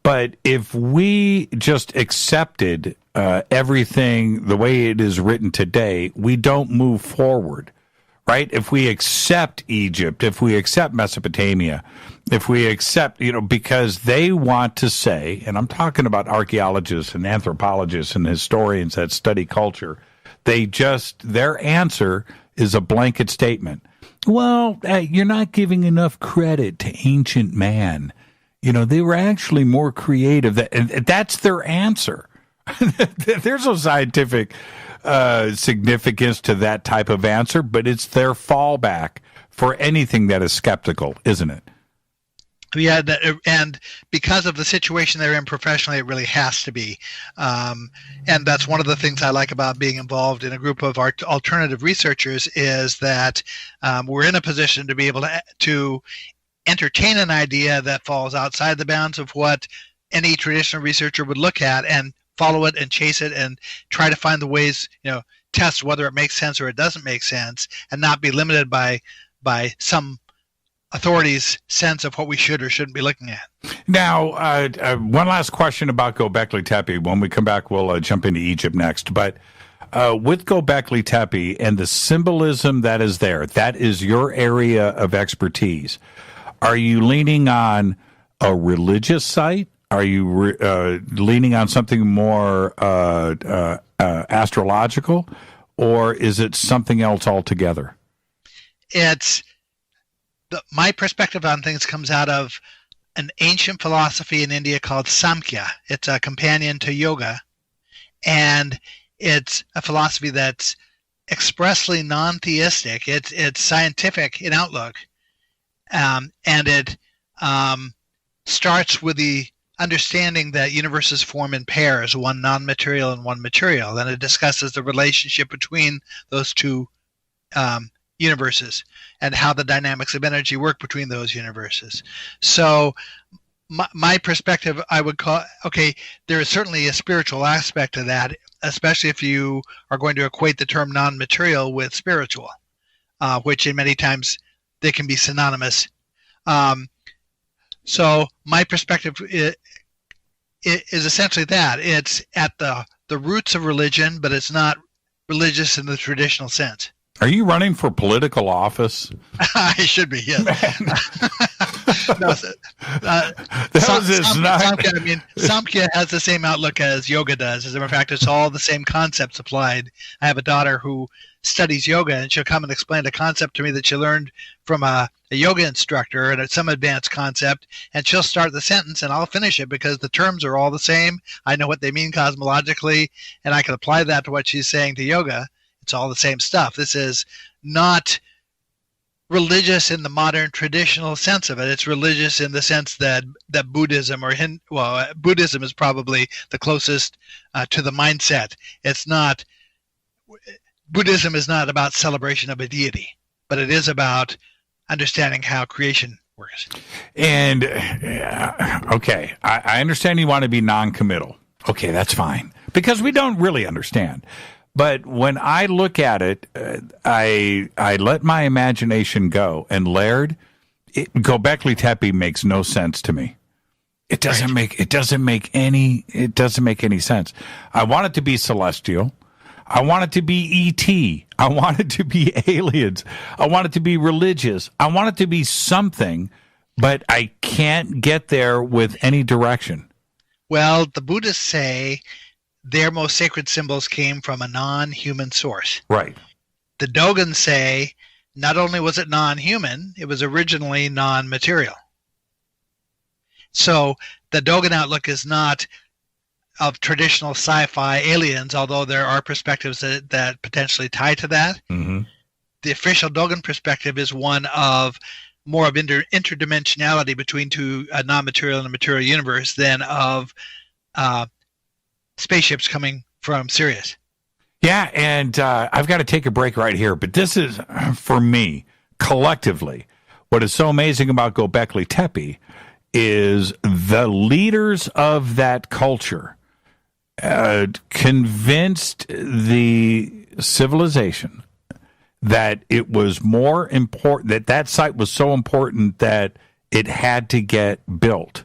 But if we just accepted everything the way it is written today, we don't move forward, right? If we accept Egypt, if we accept Mesopotamia, if we accept, because they want to say, and I'm talking about archaeologists and anthropologists and historians that study culture, their answer is a blanket statement. Well, you're not giving enough credit to ancient man. They were actually more creative. That's their answer. There's no scientific significance to that type of answer, but it's their fallback for anything that is skeptical, isn't it? Yeah, and because of the situation they're in professionally, it really has to be. And that's one of the things I like about being involved in a group of alternative researchers is that we're in a position to be able to entertain an idea that falls outside the bounds of what any traditional researcher would look at and follow it and chase it and try to find the ways, test whether it makes sense or it doesn't make sense, and not be limited by some authorities' sense of what we should or shouldn't be looking at. Now, one last question about Gobekli Tepe. When we come back, we'll jump into Egypt next. But with Gobekli Tepe and the symbolism that is there, that is your area of expertise. Are you leaning on a religious site? Are you leaning on something more astrological? Or is it something else altogether? My perspective on things comes out of an ancient philosophy in India called Samkhya. It's a companion to yoga, and it's a philosophy that's expressly non-theistic. It's scientific in outlook, and it starts with the understanding that universes form in pairs, one non-material and one material, and it discusses the relationship between those two universes and how the dynamics of energy work between those universes. So my perspective, I would call, there is certainly a spiritual aspect to that, especially if you are going to equate the term non-material with spiritual, which in many times they can be synonymous. So my perspective is essentially that. It's at the roots of religion, but it's not religious in the traditional sense. Are you running for political office? I should be, yes. Samkhya has the same outlook as yoga does. As a matter of fact, it's all the same concepts applied. I have a daughter who studies yoga, and she'll come and explain a concept to me that she learned from a yoga instructor, and it's some advanced concept, and she'll start the sentence, and I'll finish it because the terms are all the same. I know what they mean cosmologically, and I can apply that to what she's saying to yoga. It's all the same stuff. This is not religious in the modern traditional sense of it. It's religious in the sense that Buddhism or Buddhism is probably the closest to the mindset. Buddhism is not about celebration of a deity, but it is about understanding how creation works. And, okay, I understand you want to be non-committal. Okay, that's fine. Because we don't really understand. But when I look at it, I let my imagination go. And Laird, Gobekli Tepe makes no sense to me. It doesn't make any sense. I want it to be celestial. I want it to be E.T. I want it to be aliens. I want it to be religious. I want it to be something, but I can't get there with any direction. Well, the Buddhists say their most sacred symbols came from a non-human source. Right. The Dogons say not only was it non-human, it was originally non-material. So the Dogon outlook is not of traditional sci-fi aliens, although there are perspectives that potentially tie to that. Mm-hmm. The official Dogon perspective is one of more of interdimensionality between a non-material and a material universe than of spaceships coming from Sirius. Yeah, and I've got to take a break right here, but this is, for me, collectively, what is so amazing about Gobekli Tepe is the leaders of that culture convinced the civilization that it was more important, that site was so important that it had to get built.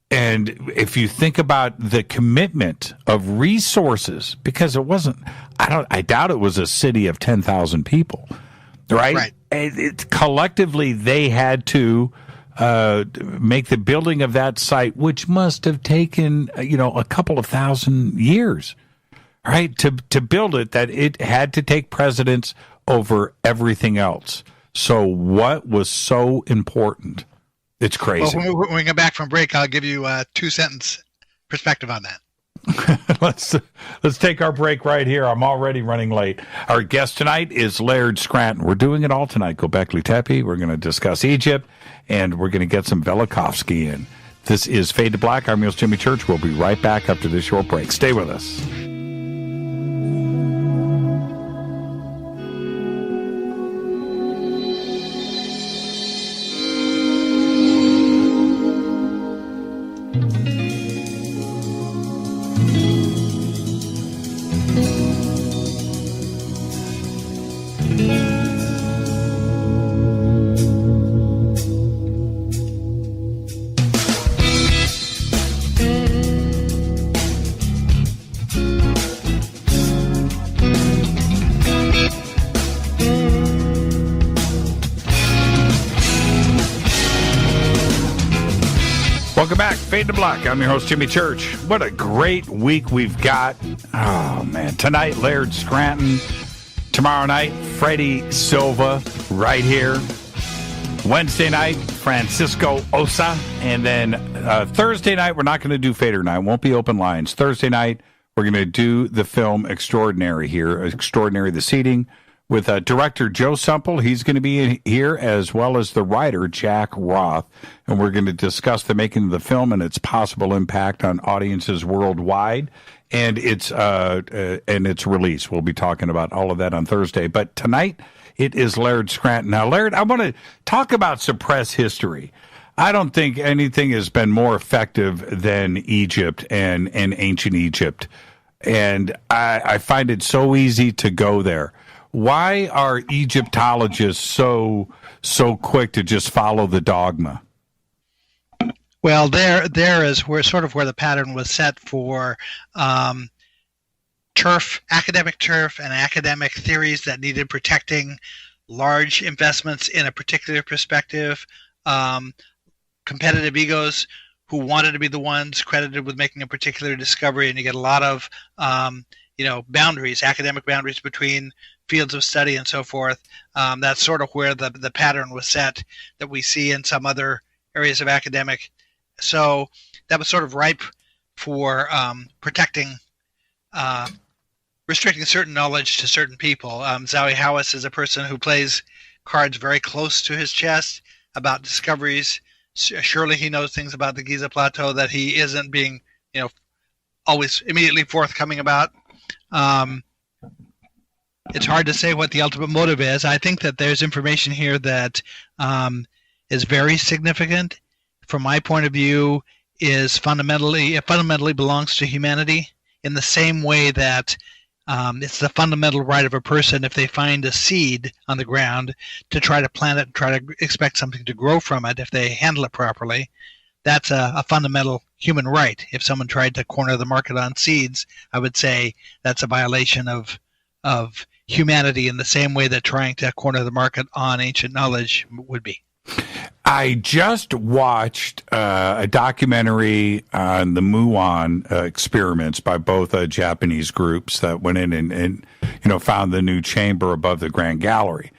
And if you think about the commitment of resources, because it wasn't, I doubt it was a city of 10,000 people, right? Collectively, they had to make the building of that site, which must have taken, a couple of thousand years, right? To build it, that it had to take precedence over everything else. So what was so important? It's crazy. Well, when we come back from break, I'll give you a 2-sentence perspective on that. Let's take our break right here. I'm already running late. Our guest tonight is Laird Scranton. We're doing it all tonight. Gobekli Tepe. We're going to discuss Egypt, and we're going to get some Velikovsky in. This is Fade to Black. I'm your host, Jimmy Church. We'll be right back after this short break. Stay with us. Welcome back, Fade to Black. I'm your host, Jimmy Church. What a great week we've got. Oh, man. Tonight, Laird Scranton. Tomorrow night, Freddie Silva right here. Wednesday night, Francisco Osa. And then Thursday night, we're not going to do Fader Night. Won't be open lines. Thursday night, we're going to do the film Extraordinary here. Extraordinary, the seating. With director Joe Semple. He's going to be here, as well as the writer Jack Roth, and we're going to discuss the making of the film and its possible impact on audiences worldwide and its release. We'll be talking about all of that on Thursday. But tonight it is Laird Scranton. Now, Laird, I want to talk about suppressed history. I don't think anything has been more effective than Egypt and ancient Egypt, and I find it so easy to go there. Why are Egyptologists so quick to just follow the dogma? Well, there is where the pattern was set for academic turf, and academic theories that needed protecting, large investments in a particular perspective, competitive egos who wanted to be the ones credited with making a particular discovery, and you get a lot of boundaries, academic boundaries between fields of study and so forth. That's sort of where the pattern was set that we see in some other areas of academic. So that was sort of ripe for restricting certain knowledge to certain people. Zawi Hawass is a person who plays cards very close to his chest about discoveries. Surely he knows things about the Giza Plateau that he isn't being, always immediately forthcoming about. It's hard to say what the ultimate motive is. I think that there's information here that is very significant. From my point of view, it fundamentally belongs to humanity in the same way that it's the fundamental right of a person, if they find a seed on the ground, to try to plant it and try to expect something to grow from it if they handle it properly. That's a fundamental human right. If someone tried to corner the market on seeds, I would say that's a violation of humanity in the same way that trying to corner the market on ancient knowledge would be. I just watched a documentary on the Muon experiments by both Japanese groups that went in and found the new chamber above the Grand Gallery.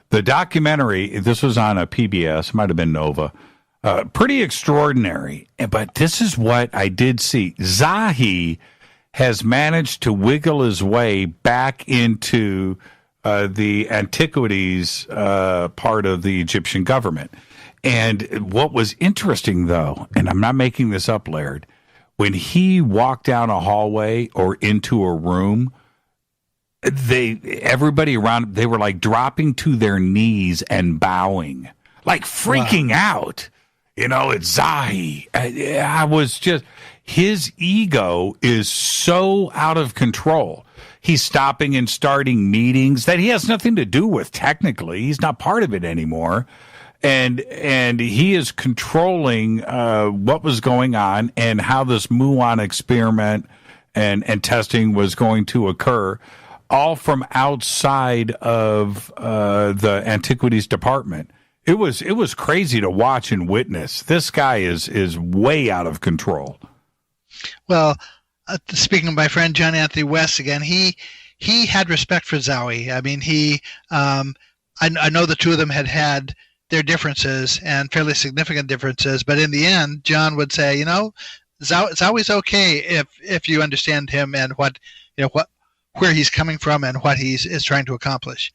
The documentary, this was on a PBS, might have been Nova, pretty extraordinary. But this is what I did see. Zahi has managed to wiggle his way back into the antiquities part of the Egyptian government. And what was interesting, though, and I'm not making this up, Laird, when he walked down a hallway or into a room, everybody around, they were like dropping to their knees and bowing, like freaking out. It's Zahi. I was just, his ego is so out of control. He's stopping and starting meetings that he has nothing to do with technically. He's not part of it anymore. And he is controlling what was going on and how this Muon experiment and testing was going to occur, all from outside of the antiquities department. It was crazy to watch and witness. This guy is way out of control. Well, speaking of my friend John Anthony West again, he had respect for Zawi. I mean, I know the two of them had their differences and fairly significant differences, but in the end, John would say, it's always okay if you understand him and what where he's coming from and what is trying to accomplish.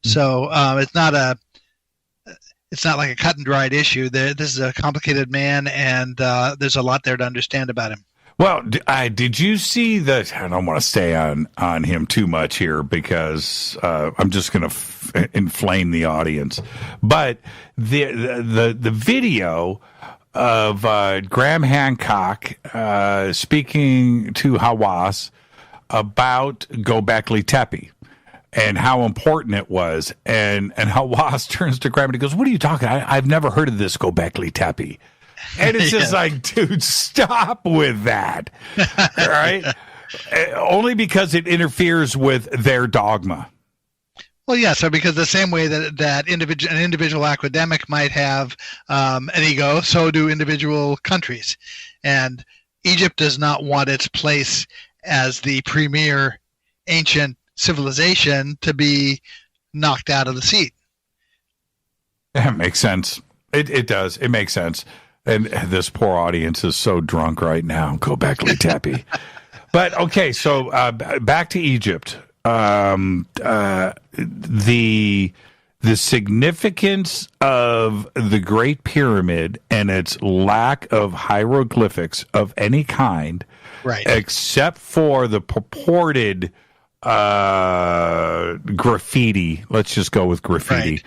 So it's not like a cut and dried issue. This is a complicated man, and there's a lot there to understand about him. Well, did you see that? I don't want to stay on him too much here because I'm just going to inflame the audience. But the video of Graham Hancock speaking to Hawass about Gobekli Tepe and how important it was, and Hawass turns to Graham and he goes, "What are you talking? I've never heard of this Gobekli Tepe." And it's just like, dude, stop with that. All right? Only because it interferes with their dogma. Well, yeah. So because the same way that an individual academic might have an ego, so do individual countries. And Egypt does not want its place as the premier ancient civilization to be knocked out of the seat. That makes sense. It does. It makes sense. And this poor audience is so drunk right now. Gobekli Tepe. But okay, so back to Egypt. The significance of the Great Pyramid and its lack of hieroglyphics of any kind, right, except for the purported graffiti. Let's just go with graffiti,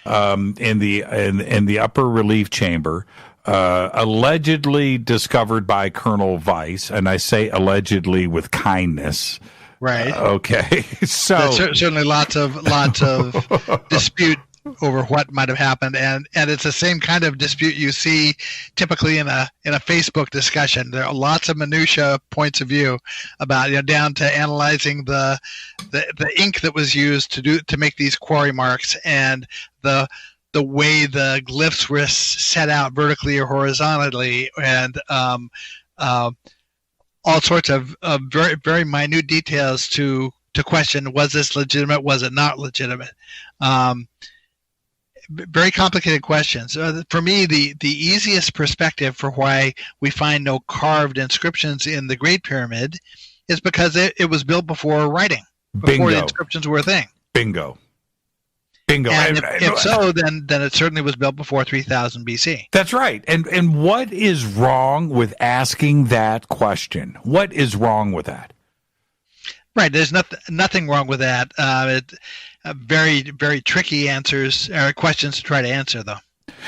right, in the upper relief chamber. Allegedly discovered by Colonel Weiss, and I say allegedly with kindness. Right. Okay. So there's certainly lots of dispute over what might have happened, and it's the same kind of dispute you see typically in a Facebook discussion. There are lots of minutia points of view about, down to analyzing the ink that was used to make these quarry marks and the way the glyphs were set out vertically or horizontally, and all sorts of very, very minute details to question, was this legitimate, was it not legitimate? Very complicated questions. For me, the easiest perspective for why we find no carved inscriptions in the Great Pyramid is because it was built before writing, before the inscriptions were a thing. Bingo. And if so, then it certainly was built before 3000 BC. That's right. And what is wrong with asking that question? What is wrong with that? Right. There's nothing wrong with that. Very, very tricky questions to try to answer, though.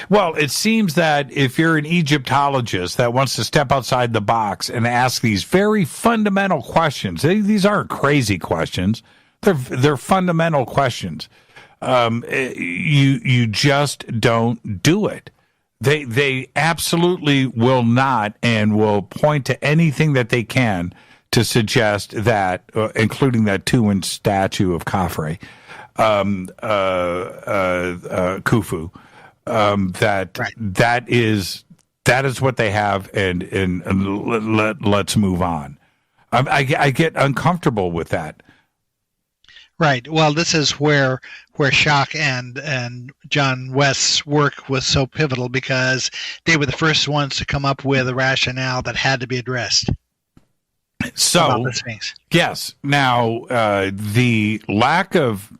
Well, it seems that if you're an Egyptologist that wants to step outside the box and ask these very fundamental questions, these aren't crazy questions. They're fundamental questions. You just don't do it. They absolutely will not, and will point to anything that they can to suggest that, including that 2-inch statue of Khafre, Khufu, that is what they have, and let's move on. I get uncomfortable with that. Right. Well, this is where Schock and John West's work was so pivotal, because they were the first ones to come up with a rationale that had to be addressed. So, yes. Now, the lack of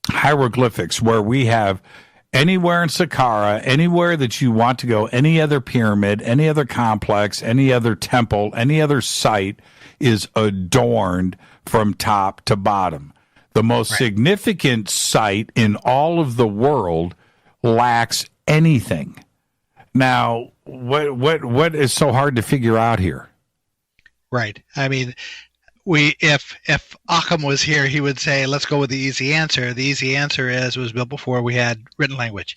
hieroglyphics, where we have anywhere in Saqqara, anywhere that you want to go, any other pyramid, any other complex, any other temple, any other site is adorned from top to bottom. The most significant site in all of the world lacks anything. Now, what is so hard to figure out here? Right. I mean, if Occam was here, he would say, let's go with the easy answer. The easy answer is it was built before we had written language.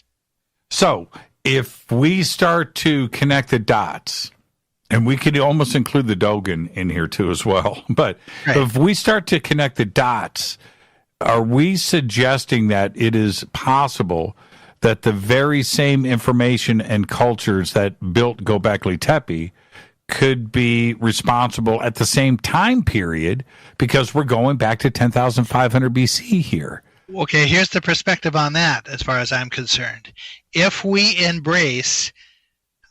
So if we start to connect the dots, and we could almost include the Dogon in here too as well, but if we start to connect the dots, are we suggesting that it is possible that the very same information and cultures that built Gobekli Tepe could be responsible at the same time period, because we're going back to 10,500 BC here? Okay, here's the perspective on that as far as I'm concerned. If we embrace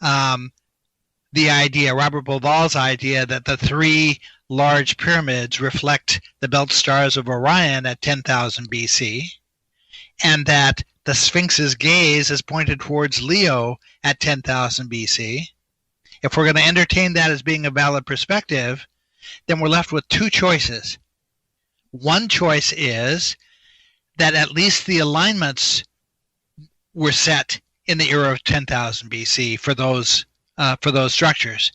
the idea, Robert Bauval's idea, that the three large pyramids reflect the belt stars of Orion at 10,000 BC, and that the Sphinx's gaze is pointed towards Leo at 10,000 BC, if we're going to entertain that as being a valid perspective, then we're left with two choices. One choice is that at least the alignments were set in the era of 10,000 BC for those structures.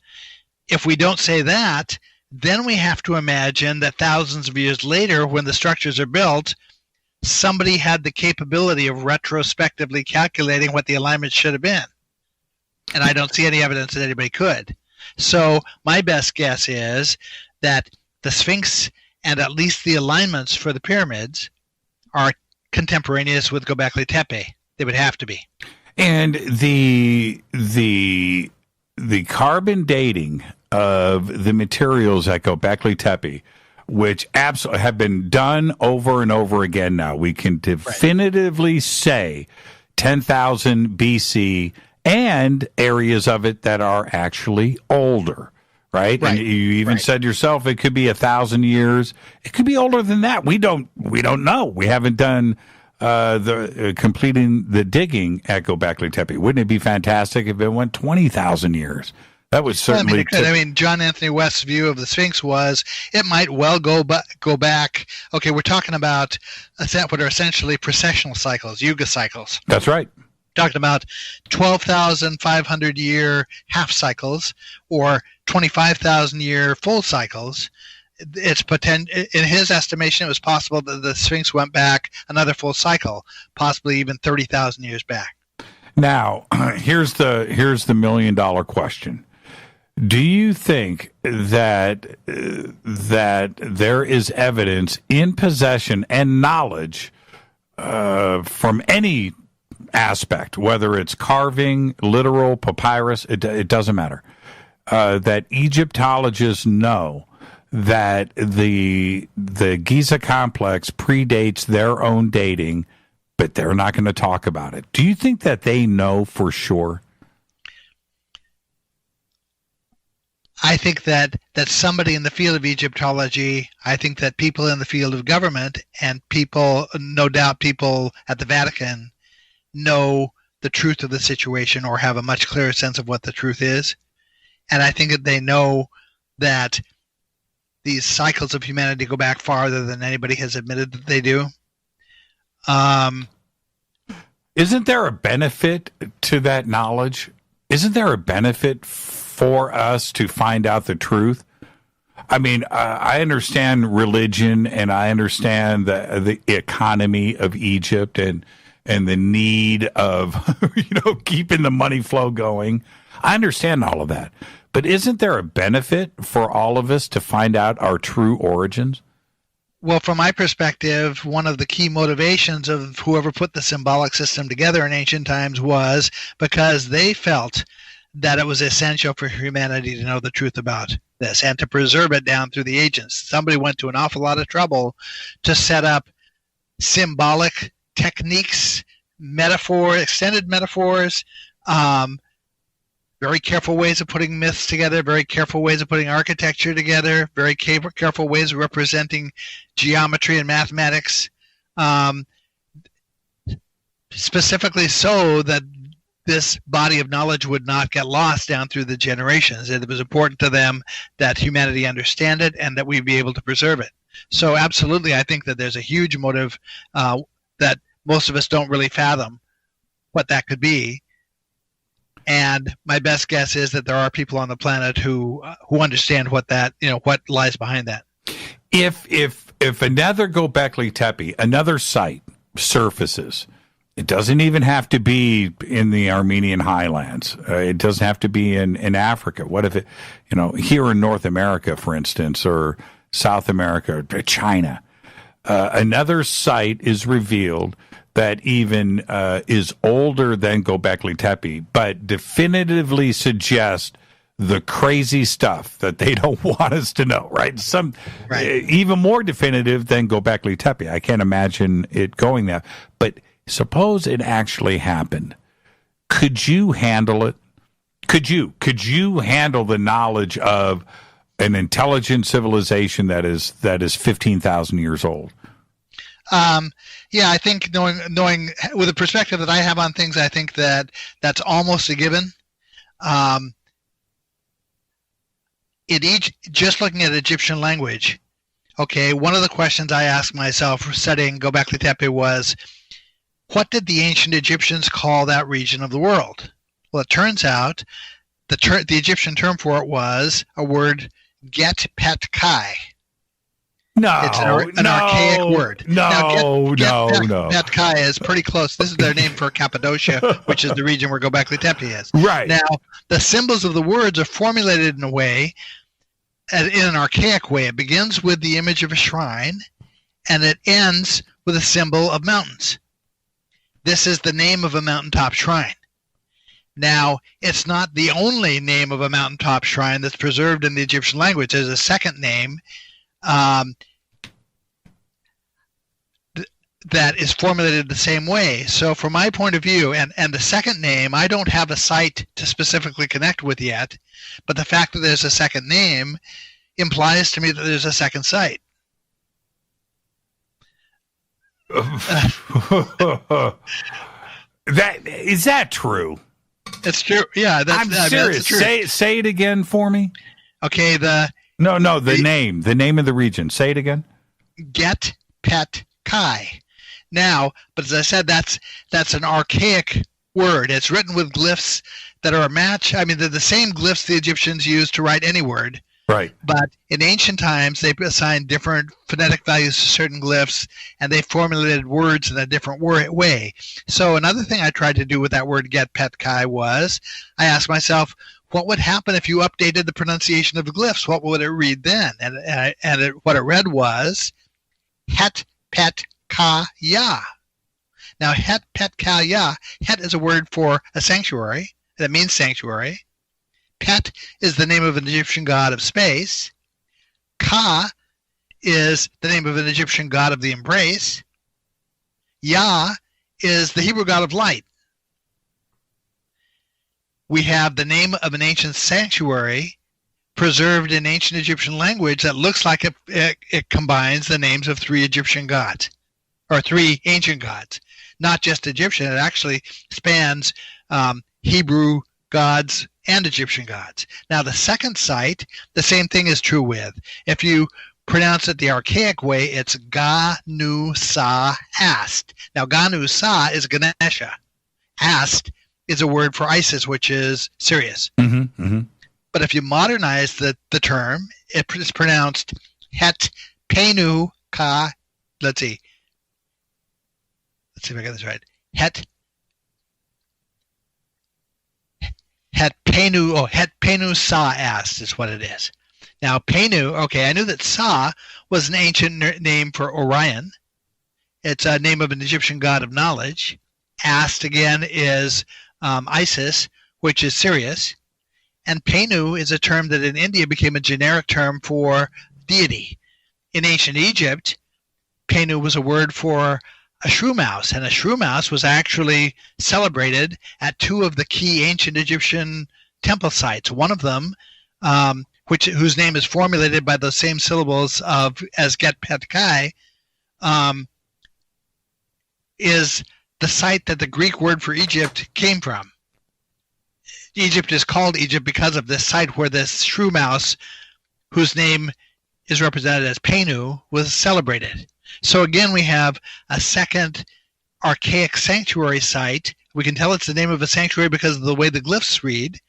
If we don't say that, then we have to imagine that thousands of years later, when the structures are built, somebody had the capability of retrospectively calculating what the alignment should have been. And I don't see any evidence that anybody could. So my best guess is that the Sphinx and at least the alignments for the pyramids are contemporaneous with Gobekli Tepe. They would have to be. And the carbon dating of the materials at Gobekli Tepe, which absolutely have been done over and over again now, we can definitively say 10,000 BC and areas of it that are actually older, right? And you even said yourself it could be 1,000 years. It could be older than that. We don't know. We haven't done completing the digging at Gobekli Tepe. Wouldn't it be fantastic if it went 20,000 years? That would certainly. John Anthony West's view of the Sphinx was it might well go back. Okay, we're talking about what are essentially precessional cycles, yuga cycles. That's right. Talking about 12,500 year half cycles or 25,000 year full cycles. It's in his estimation, it was possible that the Sphinx went back another full cycle, possibly even 30,000 years back. Now, here's the $1 million question. Do you think that there is evidence in possession and knowledge from any aspect, whether it's carving, literal, papyrus, it doesn't matter, that Egyptologists know that the Giza complex predates their own dating, but they're not going to talk about it? Do you think that they know for sure? I think that somebody in the field of Egyptology, I think that people in the field of government and people, no doubt people at the Vatican, know the truth of the situation or have a much clearer sense of what the truth is. And I think that they know that these cycles of humanity go back farther than anybody has admitted that they do. Isn't there a benefit to that knowledge? Isn't there a benefit for us to find out the truth? I mean, I understand religion and I understand the economy of Egypt and the need of, keeping the money flow going. I understand all of that. But isn't there a benefit for all of us to find out our true origins? Well, from my perspective, one of the key motivations of whoever put the symbolic system together in ancient times was because they felt that it was essential for humanity to know the truth about this and to preserve it down through the ages. Somebody went to an awful lot of trouble to set up symbolic techniques, extended metaphors, very careful ways of putting myths together, very careful ways of putting architecture together, very careful ways of representing geometry and mathematics, specifically so that this body of knowledge would not get lost down through the generations. It was important to them that humanity understand it and that we be able to preserve it. So absolutely, I think that there's a huge motive that most of us don't really fathom what that could be. And my best guess is that there are people on the planet who understand what lies behind that. If another Gobekli Tepe, another site surfaces, it doesn't even have to be in the Armenian highlands. It doesn't have to be in Africa. What if it, here in North America, for instance, or South America, or China, another site is revealed that even is older than Gobekli Tepe, but definitively suggests the crazy stuff that they don't want us to know, right? Even more definitive than Gobekli Tepe. I can't imagine it going there. But suppose it actually happened. Could you handle it? Could you handle the knowledge of an intelligent civilization that is 15,000 years old? Yeah, I think knowing with the perspective that I have on things, I think that's almost a given. Just looking at Egyptian language, okay, one of the questions I asked myself studying Gobekli Tepe was, what did the ancient Egyptians call that region of the world? Well, it turns out the Egyptian term for it was a word, get pet kai. No, it's an archaic word. No. Pet kai is pretty close. This is their name for Cappadocia, which is the region where Gobekli Tepe is. Right. Now, the symbols of the words are formulated in a way, in an archaic way. It begins with the image of a shrine, and it ends with a symbol of mountains. This is the name of a mountaintop shrine. Now, it's not the only name of a mountaintop shrine that's preserved in the Egyptian language. There's a second name that is formulated the same way. So from my point of view, and the second name, I don't have a site to specifically connect with yet, but the fact that there's a second name implies to me that there's a second site. Is that true? It's true. Yeah, I'm serious. Say it again for me. Okay, the name of the region. Say it again. Get Pet Kai. Now, but as I said, that's an archaic word. It's written with glyphs that are a match. I mean, they're the same glyphs the Egyptians used to write any word. Right. But in ancient times, they assigned different phonetic values to certain glyphs, and they formulated words in a different way. So another thing I tried to do with that word get pet kai was I asked myself, what would happen if you updated the pronunciation of the glyphs? What would it read then? What it read was het pet ka ya. Now, het pet ka ya, het is a word for a sanctuary. That means sanctuary. Pet is the name of an Egyptian god of space. Ka is the name of an Egyptian god of the embrace. Ya is the Hebrew god of light. We have the name of an ancient sanctuary preserved in ancient Egyptian language that looks like it combines the names of three Egyptian gods, or three ancient gods. Not just Egyptian, it actually spans Hebrew gods and Egyptian gods. Now, the second site, the same thing is true with. If you pronounce it the archaic way, it's Ga-Nu Sa Ast. Now, Ga-Nu Sa is Ganesha. Ast is a word for Isis, which is Sirius. Mm-hmm, mm-hmm. But if you modernize the term, it is pronounced Het Penu Ka. Let's see if I got this right. Het Penu Sa Ast is what it is. Now, Penu, okay, I knew that Sa was an ancient name for Orion. It's a name of an Egyptian god of knowledge. Ast, again, is Isis, which is Sirius. And Penu is a term that in India became a generic term for deity. In ancient Egypt, Penu was a word for a shrew mouse, and a shrew mouse was actually celebrated at two of the key ancient Egyptian temple sites. One of them, whose name is formulated by the same syllables as Get Pet Kai, is the site that the Greek word for Egypt came from. Egypt is called Egypt because of this site where this shrew mouse, whose name is represented as Penu, was celebrated. So again, we have a second archaic sanctuary site. We can tell it's the name of a sanctuary because of the way the glyphs read,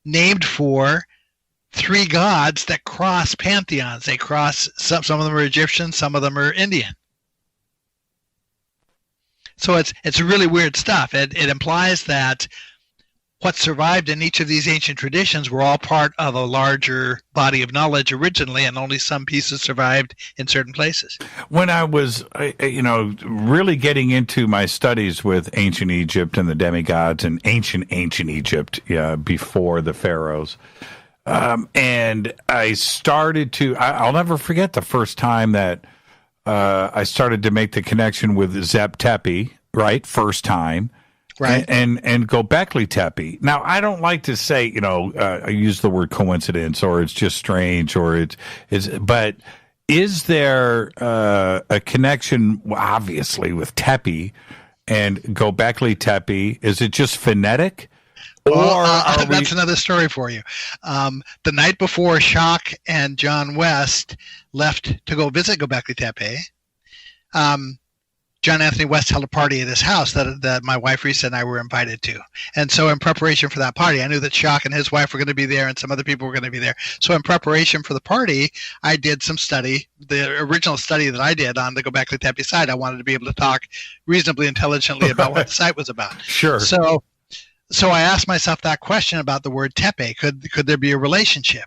named for three gods that cross pantheons. They cross, some of them are Egyptian, some of them are Indian. So it's really weird stuff. It implies that what survived in each of these ancient traditions were all part of a larger body of knowledge originally, and only some pieces survived in certain places. When I was, really getting into my studies with ancient Egypt and the demigods and ancient Egypt before the pharaohs, and I started to, I'll never forget the first time that I started to make the connection with Zeb Tepe, right? First time. Right. And Gobekli Tepe. Now, I don't like to say, I use the word coincidence or it's just strange but is there a connection, obviously, with Tepe and Gobekli Tepe? Is it just phonetic? That's another story for you. The night before Schock and John West left to go visit Gobekli Tepe, John Anthony West held a party at his house that my wife Risa and I were invited to. And so in preparation for that party, I knew that Schock and his wife were going to be there and some other people were going to be there. So in preparation for the party, I did some study, the original study that I did on the Gobekli Tepe site. I wanted to be able to talk reasonably intelligently about what the site was about. Sure. So I asked myself that question about the word tepe. Could there be a relationship?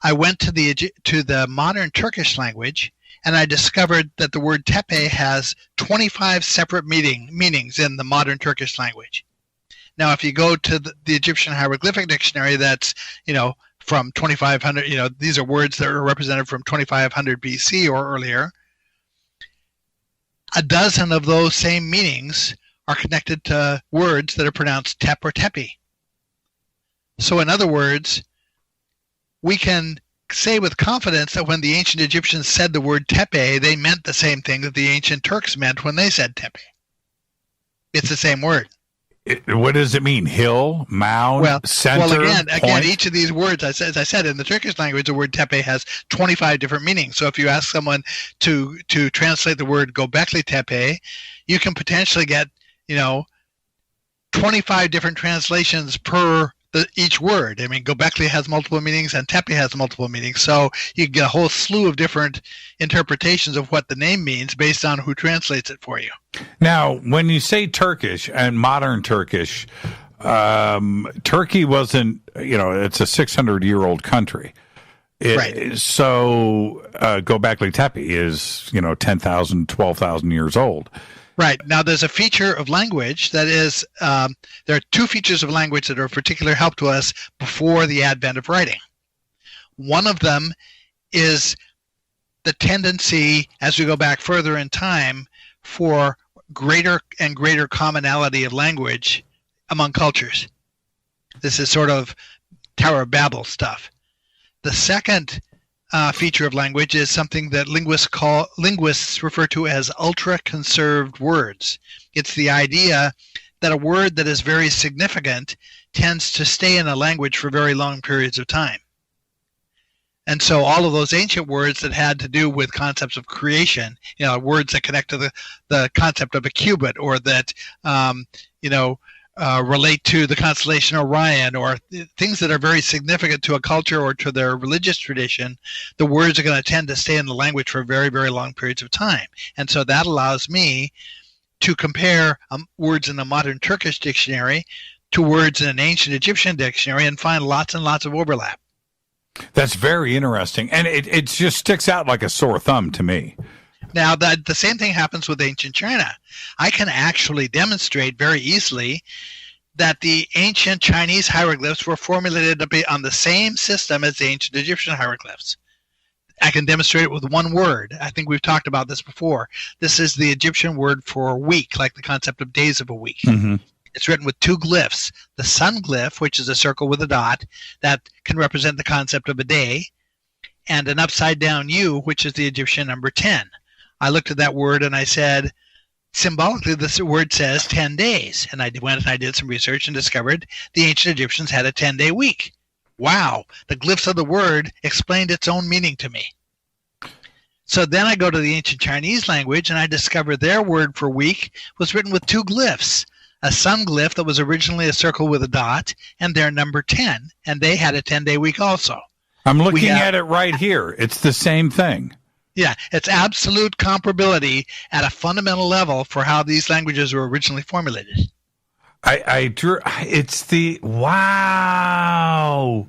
I went to the modern Turkish language, and I discovered that the word tepe has 25 separate meanings in the modern Turkish language. Now, if you go to the Egyptian hieroglyphic dictionary, that's, from 2500, these are words that are represented from 2500 BC or earlier. A dozen of those same meanings are connected to words that are pronounced tep or tepe. So in other words, we can say with confidence that when the ancient Egyptians said the word tepe, they meant the same thing that the ancient Turks meant when they said tepe. It's the same word. What does it mean? Hill, mound, center, again, each of these words, as I said, in the Turkish language, the word tepe has 25 different meanings. So if you ask someone to translate the word Gobekli Tepe, you can potentially get 25 different translations per each word. I mean, Gobekli has multiple meanings and Tepe has multiple meanings. So you get a whole slew of different interpretations of what the name means based on who translates it for you. Now, when you say Turkish and modern Turkish, Turkey wasn't, it's a 600-year-old country. Right. So Gobekli Tepe is, 10,000, 12,000 years old. Right. Now, there's a feature of language that is, there are two features of language that are of particular help to us before the advent of writing. One of them is the tendency, as we go back further in time, for greater and greater commonality of language among cultures. This is sort of Tower of Babel stuff. The second feature of language is something that linguists refer to as ultra-conserved words. It's the idea that a word that is very significant tends to stay in a language for very long periods of time. And so all of those ancient words that had to do with concepts of creation, words that connect to the concept of a cubit, or that, relate to the constellation Orion, or things that are very significant to a culture or to their religious tradition, the words are going to tend to stay in the language for very, very long periods of time. And so that allows me to compare words in a modern Turkish dictionary to words in an ancient Egyptian dictionary and find lots and lots of overlap. That's very interesting. And it just sticks out like a sore thumb to me. Now, the same thing happens with ancient China. I can actually demonstrate very easily that the ancient Chinese hieroglyphs were formulated to be on the same system as the ancient Egyptian hieroglyphs. I can demonstrate it with one word. I think we've talked about this before. This is the Egyptian word for week, like the concept of days of a week. Mm-hmm. It's written with two glyphs. The sun glyph, which is a circle with a dot, that can represent the concept of a day, and an upside-down U, which is the Egyptian number 10. I looked at that word and I said, symbolically, this word says 10 days. And I went and I did some research and discovered the ancient Egyptians had a 10-day week. Wow, the glyphs of the word explained its own meaning to me. So then I go to the ancient Chinese language and I discovered their word for week was written with two glyphs. A sun glyph that was originally a circle with a dot, and their number 10, and they had a 10-day week also. I'm looking at it right here. It's the same thing. Yeah, it's absolute comparability at a fundamental level for how these languages were originally formulated. I drew. It's the wow.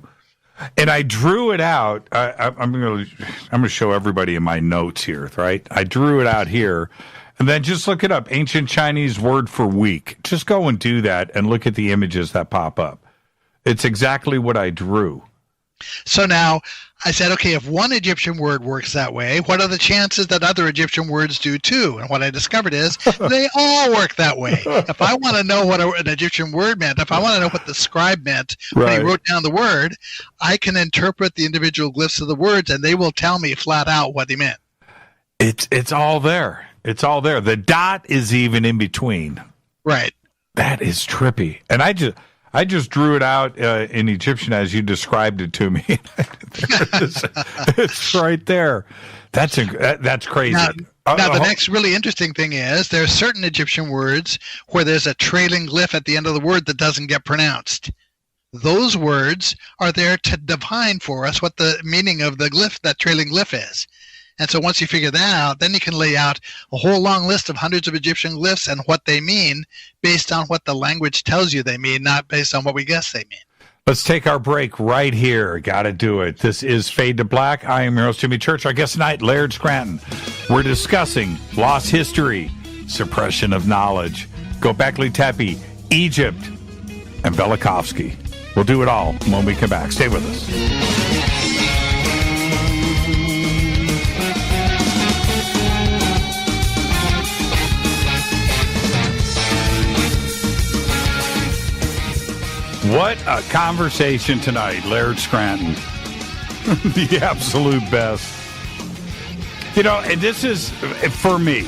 And I drew it out. I'm going to show everybody in my notes here, right? I drew it out here. And then just look it up. Ancient Chinese word for week. Just go and do that and look at the images that pop up. It's exactly what I drew. So now I said, okay, if one Egyptian word works that way, what are the chances that other Egyptian words do too? And what I discovered is they all work that way. If I want to know what an Egyptian word meant, if I want to know what the scribe meant when he wrote down the word, I can interpret the individual glyphs of the words, and they will tell me flat out what he meant. It's all there. It's all there. The dot is even in between. Right. That is trippy. And I just drew it out in Egyptian as you described it to me. It's right there. That's crazy. Now the next really interesting thing is there are certain Egyptian words where there's a trailing glyph at the end of the word that doesn't get pronounced. Those words are there to define for us what the meaning of the glyph, that trailing glyph, is. And so once you figure that out, then you can lay out a whole long list of hundreds of Egyptian glyphs and what they mean based on what the language tells you they mean, not based on what we guess they mean. Let's take our break right here. Got to do it. This is Fade to Black. I am your host, Jimmy Church. Our guest tonight, Laird Scranton. We're discussing lost history, suppression of knowledge, Gobekli Tepe, Egypt, and Velikovsky. We'll do it all when we come back. Stay with us. What a conversation tonight, Laird Scranton. The absolute best. You know, and this is, for me,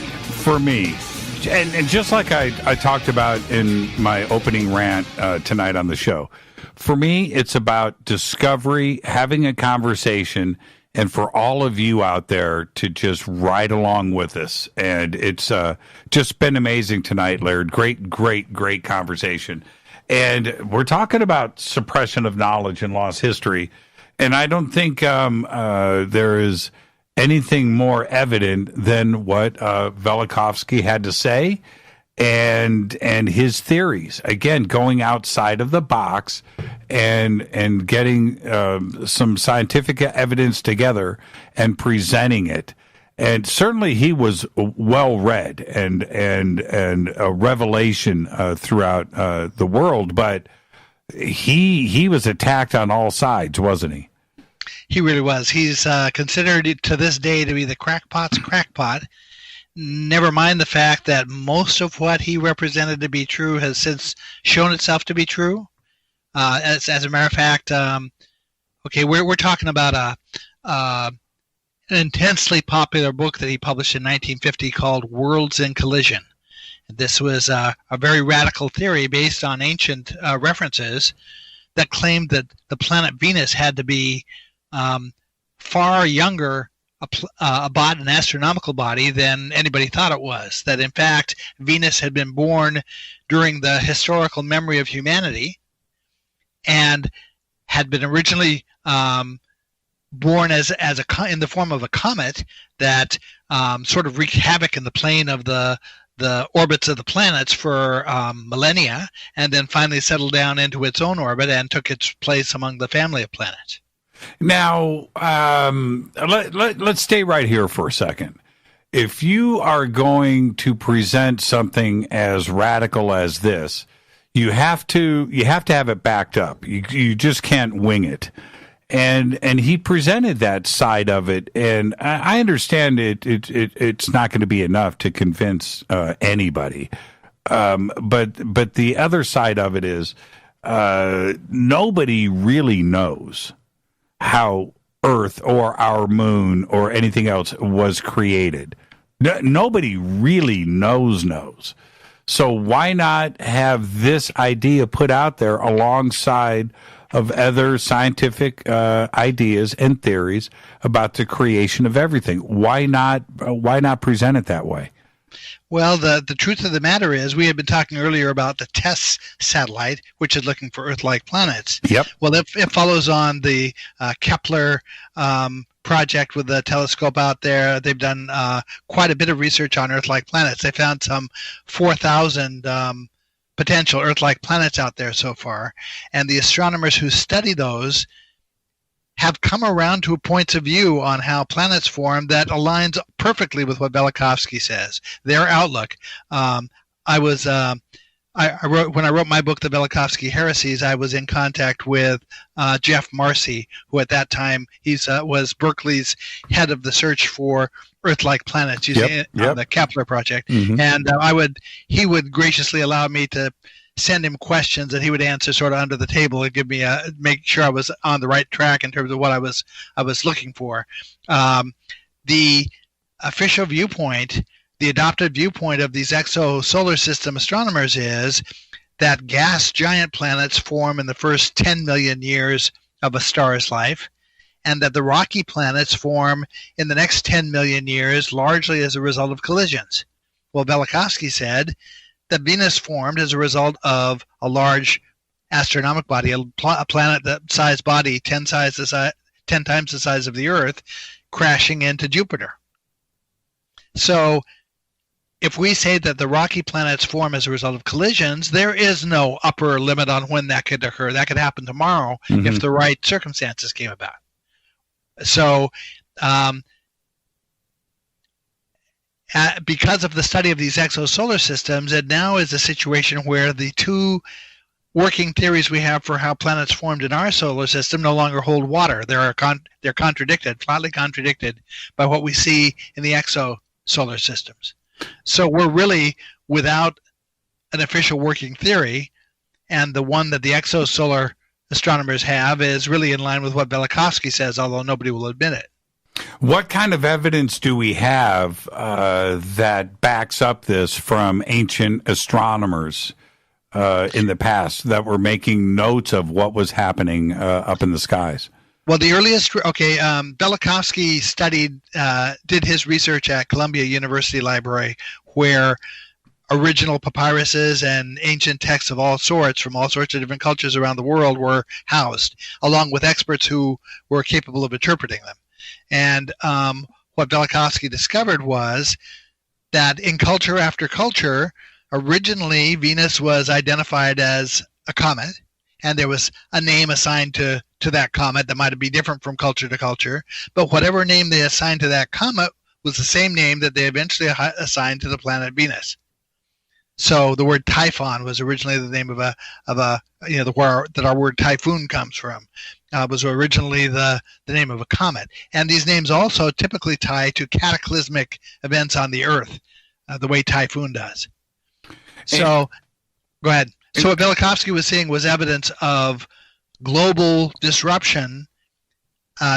and just like I talked about in my opening rant tonight on the show, for me, it's about discovery, having a conversation, and for all of you out there to just ride along with us. And it's just been amazing tonight, Laird. Great conversation. And we're talking about suppression of knowledge and lost history. And I don't think there is anything more evident than what Velikovsky had to say and his theories. Again, going outside of the box and getting some scientific evidence together and presenting it. And certainly he was well read and a revelation throughout the world, but he was attacked on all sides, wasn't he? He really was. He's considered to this day to be the crackpot's crackpot. Never mind the fact that most of what he represented to be true has since shown itself to be true. As a matter of fact, we're talking about an intensely popular book that he published in 1950 called Worlds in Collision. This was a very radical theory based on ancient references that claimed that the planet Venus had to be far younger an astronomical body than anybody thought it was. That in fact, Venus had been born during the historical memory of humanity and had been originally born in the form of a comet that sort of wreaked havoc in the plane of the orbits of the planets for millennia, and then finally settled down into its own orbit and took its place among the family of planets. Now, let's stay right here for a second. If you are going to present something as radical as this, you have to have it backed up. You just can't wing it. And he presented that side of it, and I understand it's not going to be enough to convince anybody. But the other side of it is nobody really knows how Earth or our moon or anything else was created. Nobody really knows. So why not have this idea put out there alongside of other scientific ideas and theories about the creation of everything? Why not present it that way? Well, the truth of the matter is we had been talking earlier about the TESS satellite, which is looking for Earth-like planets. Yep. Well, it follows on the Kepler project with the telescope out there. They've done quite a bit of research on Earth-like planets. They found some 4,000 potential Earth-like planets out there so far, and the astronomers who study those have come around to points of view on how planets form that aligns perfectly with what Velikovsky says, their outlook. I wrote, when I wrote my book, The Velikovsky Heresies, I was in contact with Jeff Marcy, who at that time was Berkeley's head of the search for Earth-like planets using the Kepler project. Mm-hmm. And he would graciously allow me to send him questions that he would answer sort of under the table and give me make sure I was on the right track in terms of what I was looking for. The official viewpoint, the adopted viewpoint of these exosolar system astronomers is that gas giant planets form in the first 10 million years of a star's life, and that the rocky planets form in the next 10 million years largely as a result of collisions. Well, Velikovsky said that Venus formed as a result of a large astronomical body, a planet that size body 10 times the size of the Earth, crashing into Jupiter. So if we say that the rocky planets form as a result of collisions, there is no upper limit on when that could occur. That could happen tomorrow if the right circumstances came about. So because of the study of these exosolar systems, it now is a situation where the two working theories we have for how planets formed in our solar system no longer hold water. They're contradicted, flatly contradicted by what we see in the exosolar systems. So we're really without an official working theory, and the one that the exosolar astronomers have is really in line with what Velikovsky says, although nobody will admit it. What kind of evidence do we have that backs up this from ancient astronomers in the past that were making notes of what was happening up in the skies? Well, the earliest, Velikovsky did his research at Columbia University Library, where original papyruses and ancient texts of all sorts from all sorts of different cultures around the world were housed, along with experts who were capable of interpreting them. And what Velikovsky discovered was that in culture after culture, originally Venus was identified as a comet, and there was a name assigned to that comet that might be different from culture to culture, but whatever name they assigned to that comet was the same name that they eventually assigned to the planet Venus. So the word typhon was originally the name of that our word typhoon comes from. Was originally the name of a comet, and these names also typically tie to cataclysmic events on the Earth, the way typhoon does. So, go ahead. So what Velikovsky was seeing was evidence of global disruption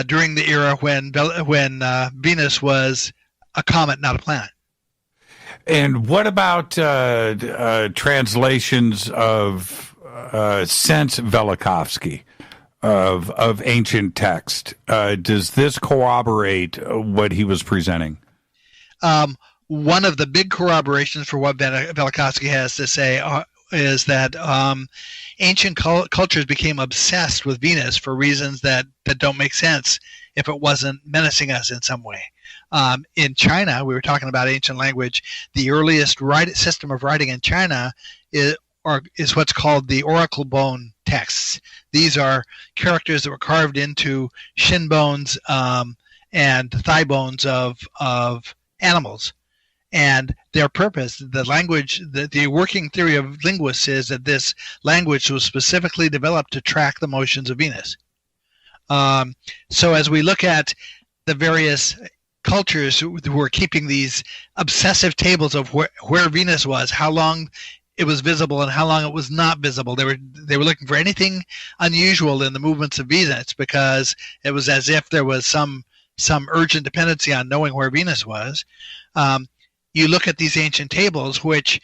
during the era when Venus was a comet, not a planet. And what about translations of since Velikovsky of ancient text? Does this corroborate what he was presenting? One of the big corroborations for what Velikovsky has to say is that ancient cultures became obsessed with Venus for reasons that don't make sense if it wasn't menacing us in some way. In China, we were talking about ancient language. The earliest system of writing in China is what's called the oracle bone texts. These are characters that were carved into shin bones and thigh bones of animals. And their purpose, the language, the working theory of linguists is that this language was specifically developed to track the motions of Venus. So as we look at the various cultures who were keeping these obsessive tables of where Venus was, how long it was visible and how long it was not visible, they were looking for anything unusual in the movements of Venus, because it was as if there was some urgent dependency on knowing where Venus was. You look at these ancient tables, which,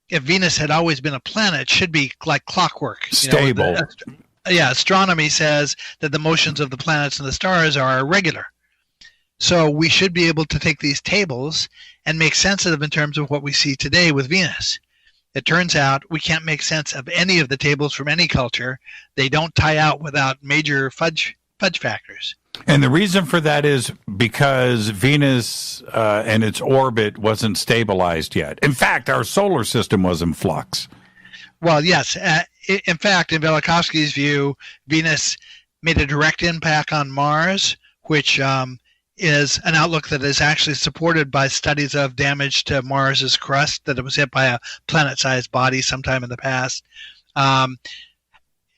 if Venus had always been a planet, should be like clockwork. Stable. Astronomy says that the motions of the planets and the stars are irregular. So we should be able to take these tables and make sense of them in terms of what we see today with Venus. It turns out we can't make sense of any of the tables from any culture. They don't tie out without major fudge factors. And the reason for that is because Venus and its orbit wasn't stabilized yet. In fact, our solar system was in flux. Well, yes. In fact, in Velikovsky's view, Venus made a direct impact on Mars, which is an outlook that is actually supported by studies of damage to Mars's crust, that it was hit by a planet-sized body sometime in the past.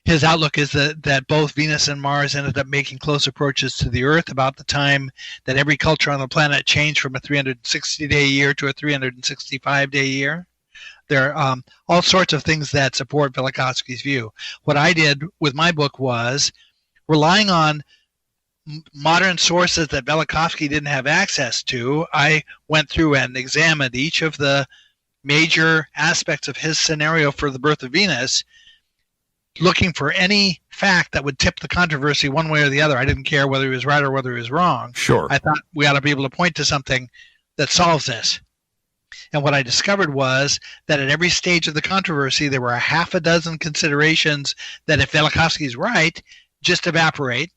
His outlook is that both Venus and Mars ended up making close approaches to the Earth about the time that every culture on the planet changed from a 360-day year to a 365-day year. There are all sorts of things that support Velikovsky's view. What I did with my book was, relying on modern sources that Velikovsky didn't have access to, I went through and examined each of the major aspects of his scenario for the birth of Venus, looking for any fact that would tip the controversy one way or the other. I didn't care whether he was right or whether he was wrong. Sure. I thought we ought to be able to point to something that solves this. And what I discovered was that at every stage of the controversy, there were a half a dozen considerations that, if Velikovsky's right, just evaporate.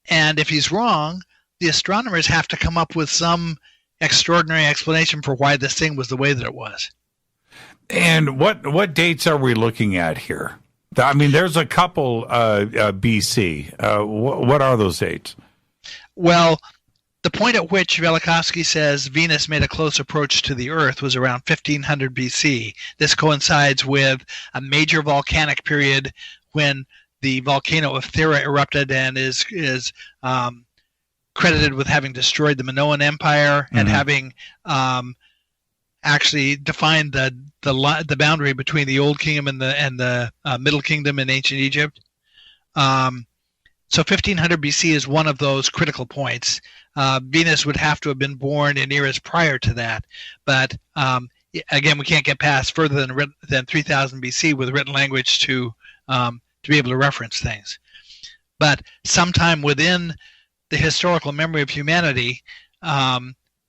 And if he's wrong, the astronomers have to come up with some extraordinary explanation for why this thing was the way that it was. And what dates are we looking at here? I mean, there's a couple BC. What are those dates? Well, the point at which Velikovsky says Venus made a close approach to the Earth was around 1500 BC. This coincides with a major volcanic period when the volcano of Thera erupted and is credited with having destroyed the Minoan Empire and having actually defined the boundary between the Old Kingdom and the Middle Kingdom in ancient Egypt. So 1500 BC is one of those critical points. Venus would have to have been born in eras prior to that, but again, we can't get past further than 3000 BC with written language to be able to reference things. But sometime within the historical memory of humanity,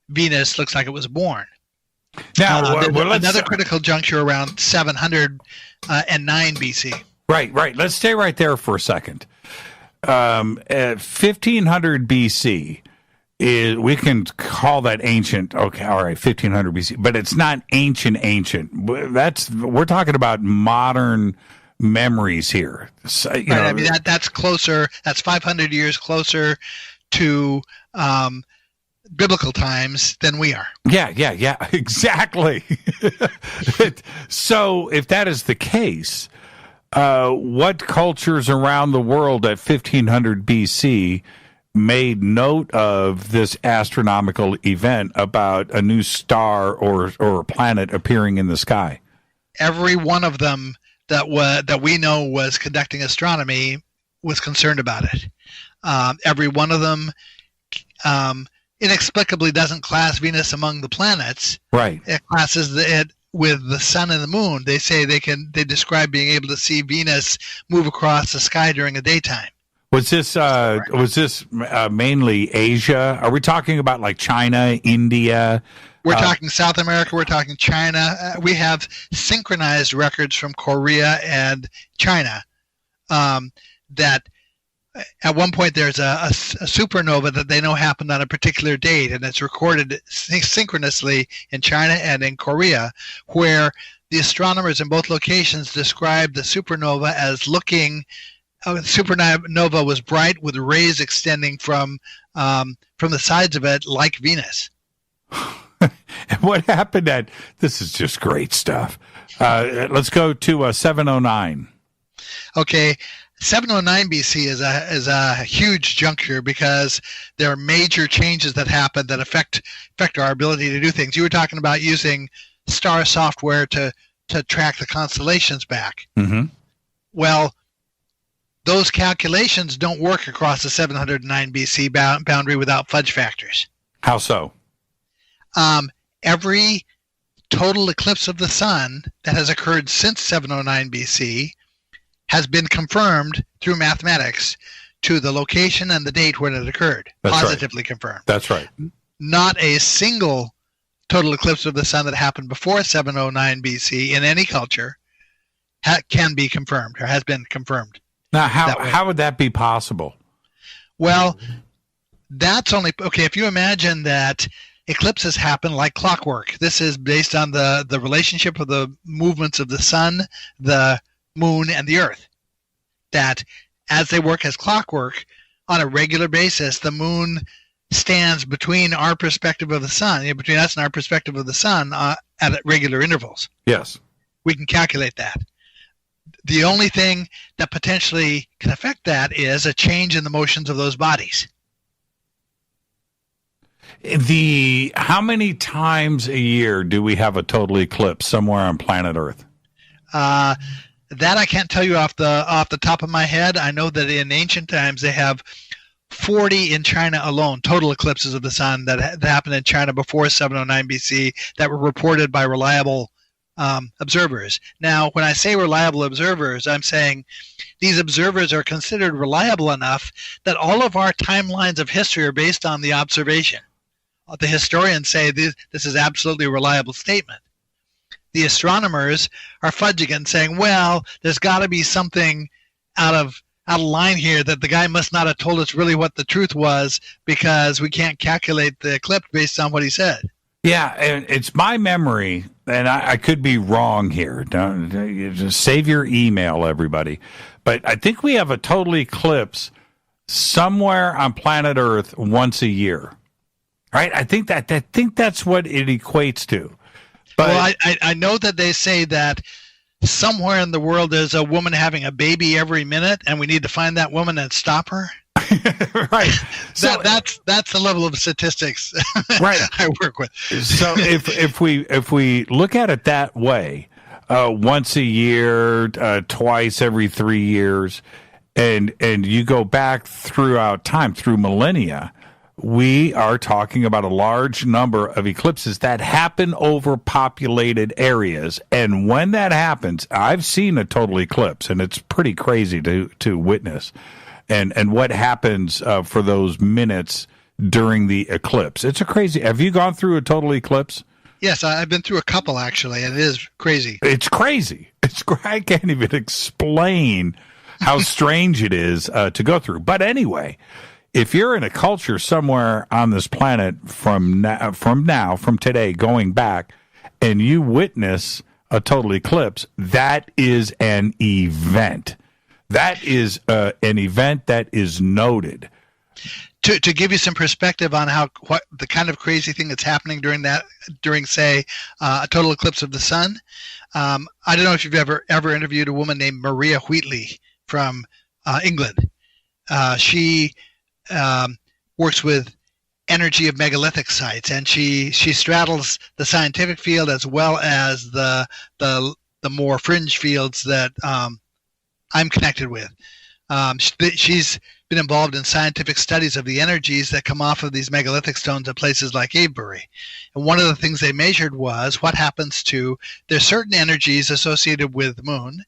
Venus looks like it was born. Now, another critical juncture around 709 BC. Right. Let's stay right there for a second. At 1500 BC, we can call that ancient. Okay, all right, 1500 BC, but it's not ancient. We're talking about modern memories here. So, I mean, that's closer. That's 500 years closer to biblical times than we are. Yeah, exactly. So if that is the case, what cultures around the world at 1500 BC made note of this astronomical event about a new star or a planet appearing in the sky? Every one of them that we know was conducting astronomy was concerned about it. Every one of them inexplicably doesn't class Venus among the planets. Right. It classes it with the sun and the moon. They say they describe being able to see Venus move across the sky during the daytime. Was this mainly Asia? Are we talking about like China, India? We're talking South America. We're talking China. We have synchronized records from Korea and China that at one point there's a supernova that they know happened on a particular date, and it's recorded synchronously in China and in Korea, where the astronomers in both locations describe the supernova as looking. Supernova was bright with rays extending from the sides of it like Venus. And what happened at, this is just great stuff. Let's go to 709. Okay. 709 BC is a huge juncture because there are major changes that happen that affect our ability to do things. You were talking about using star software to track the constellations back. Mm-hmm. Well, those calculations don't work across the 709 BC boundary without fudge factors. How so? Every total eclipse of the sun that has occurred since 709 BC has been confirmed through mathematics to the location and the date when it occurred. That's positively right. Confirmed. That's right. Not a single total eclipse of the sun that happened before 709 BC in any culture can be confirmed or has been confirmed. Now, how would that be possible? Well, that's only okay. If you imagine that eclipses happen like clockwork. This is based on the relationship of the movements of the sun, the moon, and the earth. That as they work as clockwork, on a regular basis, the moon stands between our perspective of the sun, between us and our perspective of the sun at regular intervals. Yes. We can calculate that. The only thing that potentially can affect that is a change in the motions of those bodies. How many times a year do we have a total eclipse somewhere on planet Earth? That I can't tell you off the top of my head. I know that in ancient times they have 40 in China alone, total eclipses of the sun that happened in China before 709 BC that were reported by reliable observers. Now, when I say reliable observers, I'm saying these observers are considered reliable enough that all of our timelines of history are based on the observation. The historians say this is absolutely a reliable statement. The astronomers are fudging and saying, well, there's got to be something out of line here, that the guy must not have told us really what the truth was because we can't calculate the eclipse based on what he said. Yeah, and it's my memory, and I could be wrong here. Just save your email, everybody. But I think we have a total eclipse somewhere on planet Earth once a year, right? I think that's what it equates to. But well, I know that they say that somewhere in the world there's a woman having a baby every minute, and we need to find that woman and stop her. Right. So that's the level of statistics right. I work with. So if we look at it that way, once a year, twice every 3 years, and you go back throughout time, through millennia, we are talking about a large number of eclipses that happen over populated areas. And when that happens, I've seen a total eclipse, and it's pretty crazy to witness. And what happens for those minutes during the eclipse. It's a crazy. Have you gone through a total eclipse? Yes, I've been through a couple, actually, and it is crazy. It's crazy. I can't even explain how strange it is to go through. But anyway, if you're in a culture somewhere on this planet from today, going back, and you witness a total eclipse, that is an event. That is an event that is noted. To give you some perspective on what the kind of crazy thing that's happening during say a total eclipse of the sun, I don't know if you've ever interviewed a woman named Maria Wheatley from England. She works with energy of megalithic sites, and she straddles the scientific field as well as the more fringe fields that I'm connected with. She's been involved in scientific studies of the energies that come off of these megalithic stones at places like Avebury. And one of the things they measured was what happens to, there's certain energies associated with the moon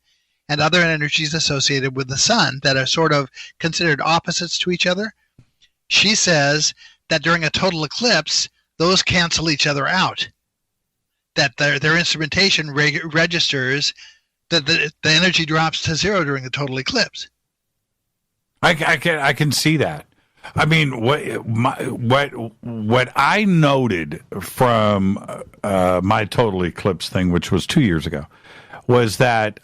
and other energies associated with the sun that are sort of considered opposites to each other. She says that during a total eclipse, those cancel each other out. That their instrumentation registers that the energy drops to zero during the total eclipse. I can see that. I mean, what I noted from my total eclipse thing, which was 2 years ago, was that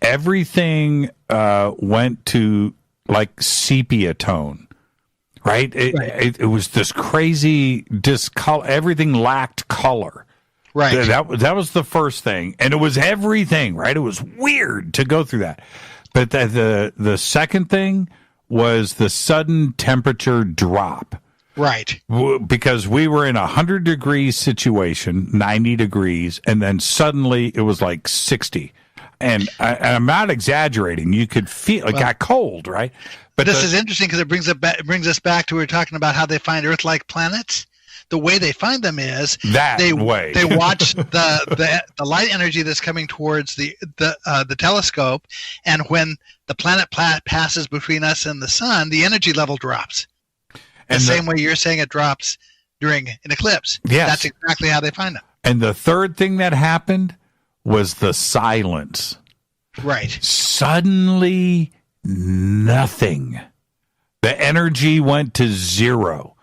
everything went to like sepia tone, right? It was this crazy discolor. Everything lacked color. Right. That was the first thing, and it was everything, right? It was weird to go through that. But the second thing was the sudden temperature drop. Right. Because we were in a 100-degree situation, 90 degrees, and then suddenly it was like 60. And I'm not exaggerating. You could feel it got cold, right? But this is interesting because it brings us back to we were talking about how they find Earth-like planets. The way they find them is they watch the light energy that's coming towards the telescope, and when the planet passes between us and the sun, the energy level drops. The same way you're saying it drops during an eclipse. Yes. That's exactly how they find them. And the third thing that happened was the silence. Right. Suddenly, nothing. The energy went to zero.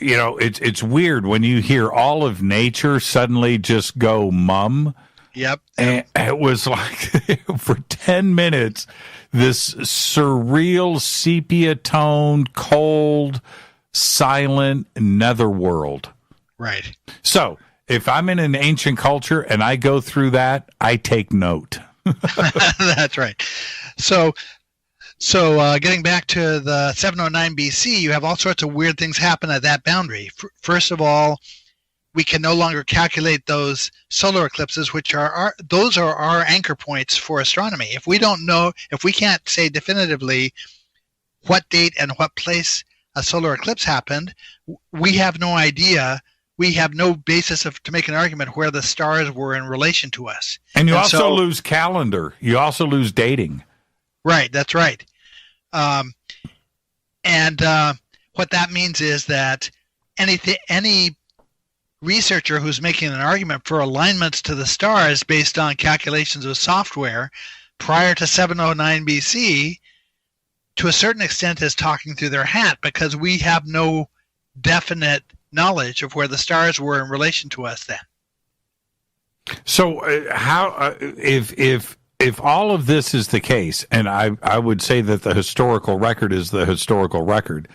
it's weird when you hear all of nature suddenly just go mum. Yep. And it was like for 10 minutes, this surreal sepia toned, cold, silent netherworld. Right. So if I'm in an ancient culture and I go through that, I take note. That's right. So getting back to the 709 BC, you have all sorts of weird things happen at that boundary. First of all, we can no longer calculate those solar eclipses, which are our anchor points for astronomy. If we can't say definitively what date and what place a solar eclipse happened, we have no idea. We have no basis to make an argument where the stars were in relation to us. And you also lose calendar. You also lose dating. Right, that's right. What that means is that any researcher who's making an argument for alignments to the stars based on calculations of software prior to 709 BC, to a certain extent, is talking through their hat, because we have no definite knowledge of where the stars were in relation to us then. So how if all of this is the case, and I would say that the historical record is the historical record,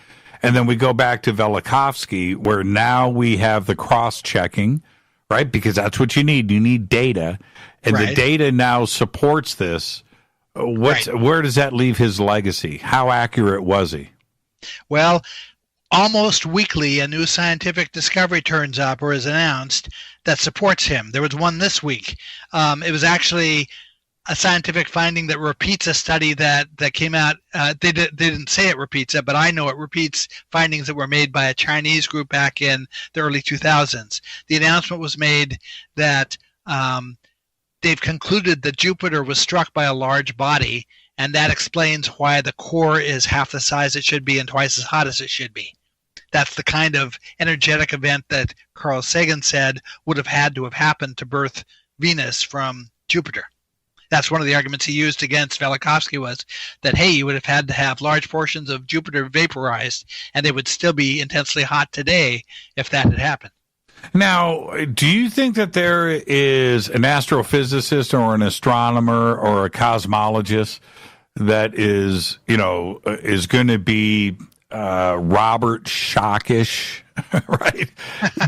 and then we go back to Velikovsky, where now we have the cross-checking, right? Because that's what you need. You need data, and right. The data now supports this. Where does that leave his legacy? How accurate was he? Well, almost weekly, a new scientific discovery turns up or is announced that supports him. There was one this week. It was actually a scientific finding that repeats a study that came out. They didn't say it repeats it, but I know it repeats findings that were made by a Chinese group back in the early 2000s. The announcement was made that they've concluded that Jupiter was struck by a large body, and that explains why the core is half the size it should be and twice as hot as it should be. That's the kind of energetic event that Carl Sagan said would have had to have happened to birth Venus from Jupiter. That's one of the arguments he used against Velikovsky, was that, hey, you would have had to have large portions of Jupiter vaporized, and they would still be intensely hot today if that had happened. Now, do you think that there is an astrophysicist or an astronomer or a cosmologist that is going to be Robert Schockish, right?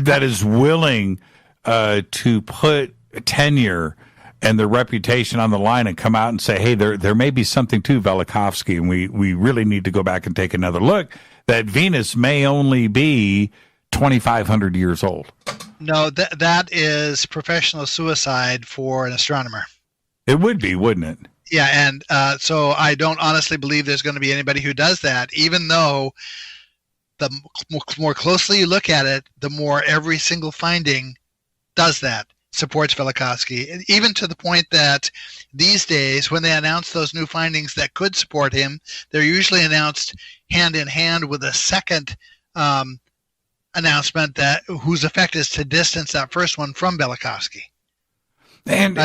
That is willing to put tenure and their reputation on the line and come out and say, hey, there may be something to Velikovsky, and we really need to go back and take another look, that Venus may only be 2,500 years old. No, that is professional suicide for an astronomer. It would be, wouldn't it? Yeah, and so I don't honestly believe there's going to be anybody who does that, even though the more closely you look at it, the more every single finding does that, supports Velikovsky, even to the point that these days, when they announce those new findings that could support him, they're usually announced hand in hand with a second announcement whose effect is to distance that first one from Velikovsky. And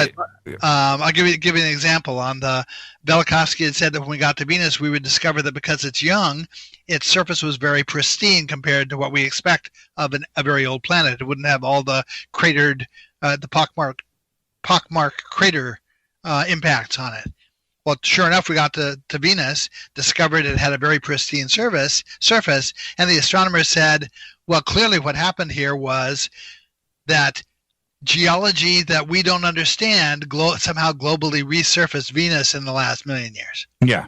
I'll give you an example. On the Velikovsky had said that when we got to Venus, we would discover that because it's young, its surface was very pristine compared to what we expect of a very old planet. It wouldn't have all the cratered, the pockmark crater impacts on it. Well, sure enough, we got to Venus, discovered it had a very pristine surface, and the astronomers said, well, clearly what happened here was that geology that we don't understand somehow globally resurfaced Venus in the last million years. Yeah.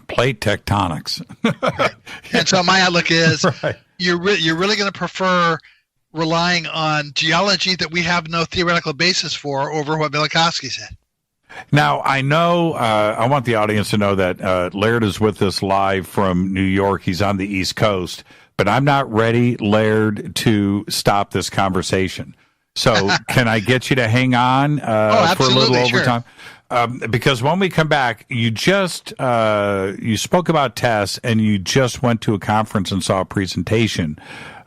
Plate tectonics. Right. And so my outlook is, right. You're really going to prefer relying on geology that we have no theoretical basis for over what Velikovsky said. Now, I know, I want the audience to know that Laird is with us live from New York. He's on the East Coast, but I'm not ready, Laird, to stop this conversation. So can I get you to hang on for a little overtime? Sure. Because when we come back, you spoke about TESS, and you just went to a conference and saw a presentation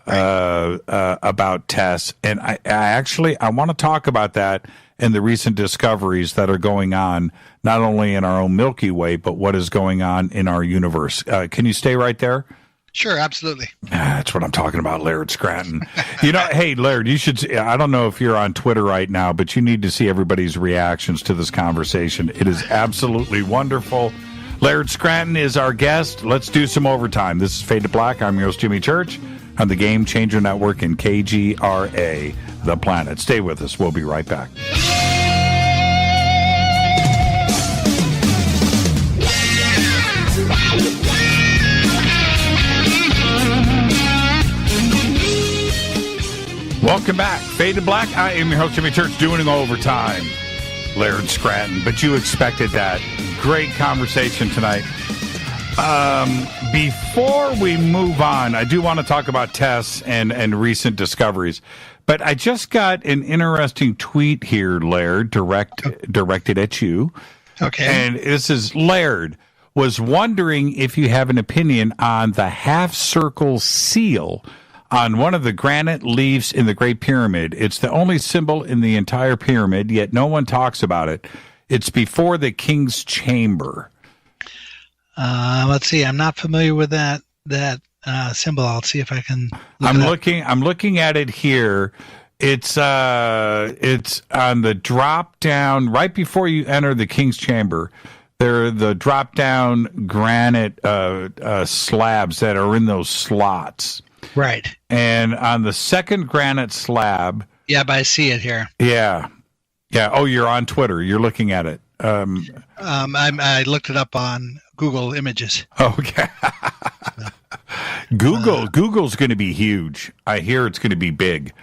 about TESS. And I want to talk about that and the recent discoveries that are going on, not only in our own Milky Way, but what is going on in our universe. Can you stay right there? Sure, absolutely. That's what I'm talking about, Laird Scranton. Hey, Laird, you should. I don't know if you're on Twitter right now, but you need to see everybody's reactions to this conversation. It is absolutely wonderful. Laird Scranton is our guest. Let's do some overtime. This is Fade to Black. I'm your host, Jimmy Church, on the Game Changer Network and KGRA, The Planet. Stay with us. We'll be right back. Welcome back. Fade to Black. I am your host, Jimmy Church, doing overtime. Laird Scranton. But you expected that. Great conversation tonight. Before we move on, I do want to talk about tests and recent discoveries. But I just got an interesting tweet here, Laird, directed at you. Okay. And this is Laird was wondering if you have an opinion on the half-circle seal on one of the granite leaves in the Great Pyramid. It's the only symbol in the entire pyramid, yet no one talks about it. It's before the king's chamber. Let's see. I'm not familiar with that symbol. I'll see if I can. I'm looking at it here. It's on the drop down right before you enter the king's chamber. There are the drop down granite slabs that are in those slots. Right. And on the second granite slab. Yeah, but I see it here. Yeah. Yeah. Oh, you're on Twitter. You're looking at it. I looked it up on Google Images. Okay. Google's going to be huge. I hear it's going to be big.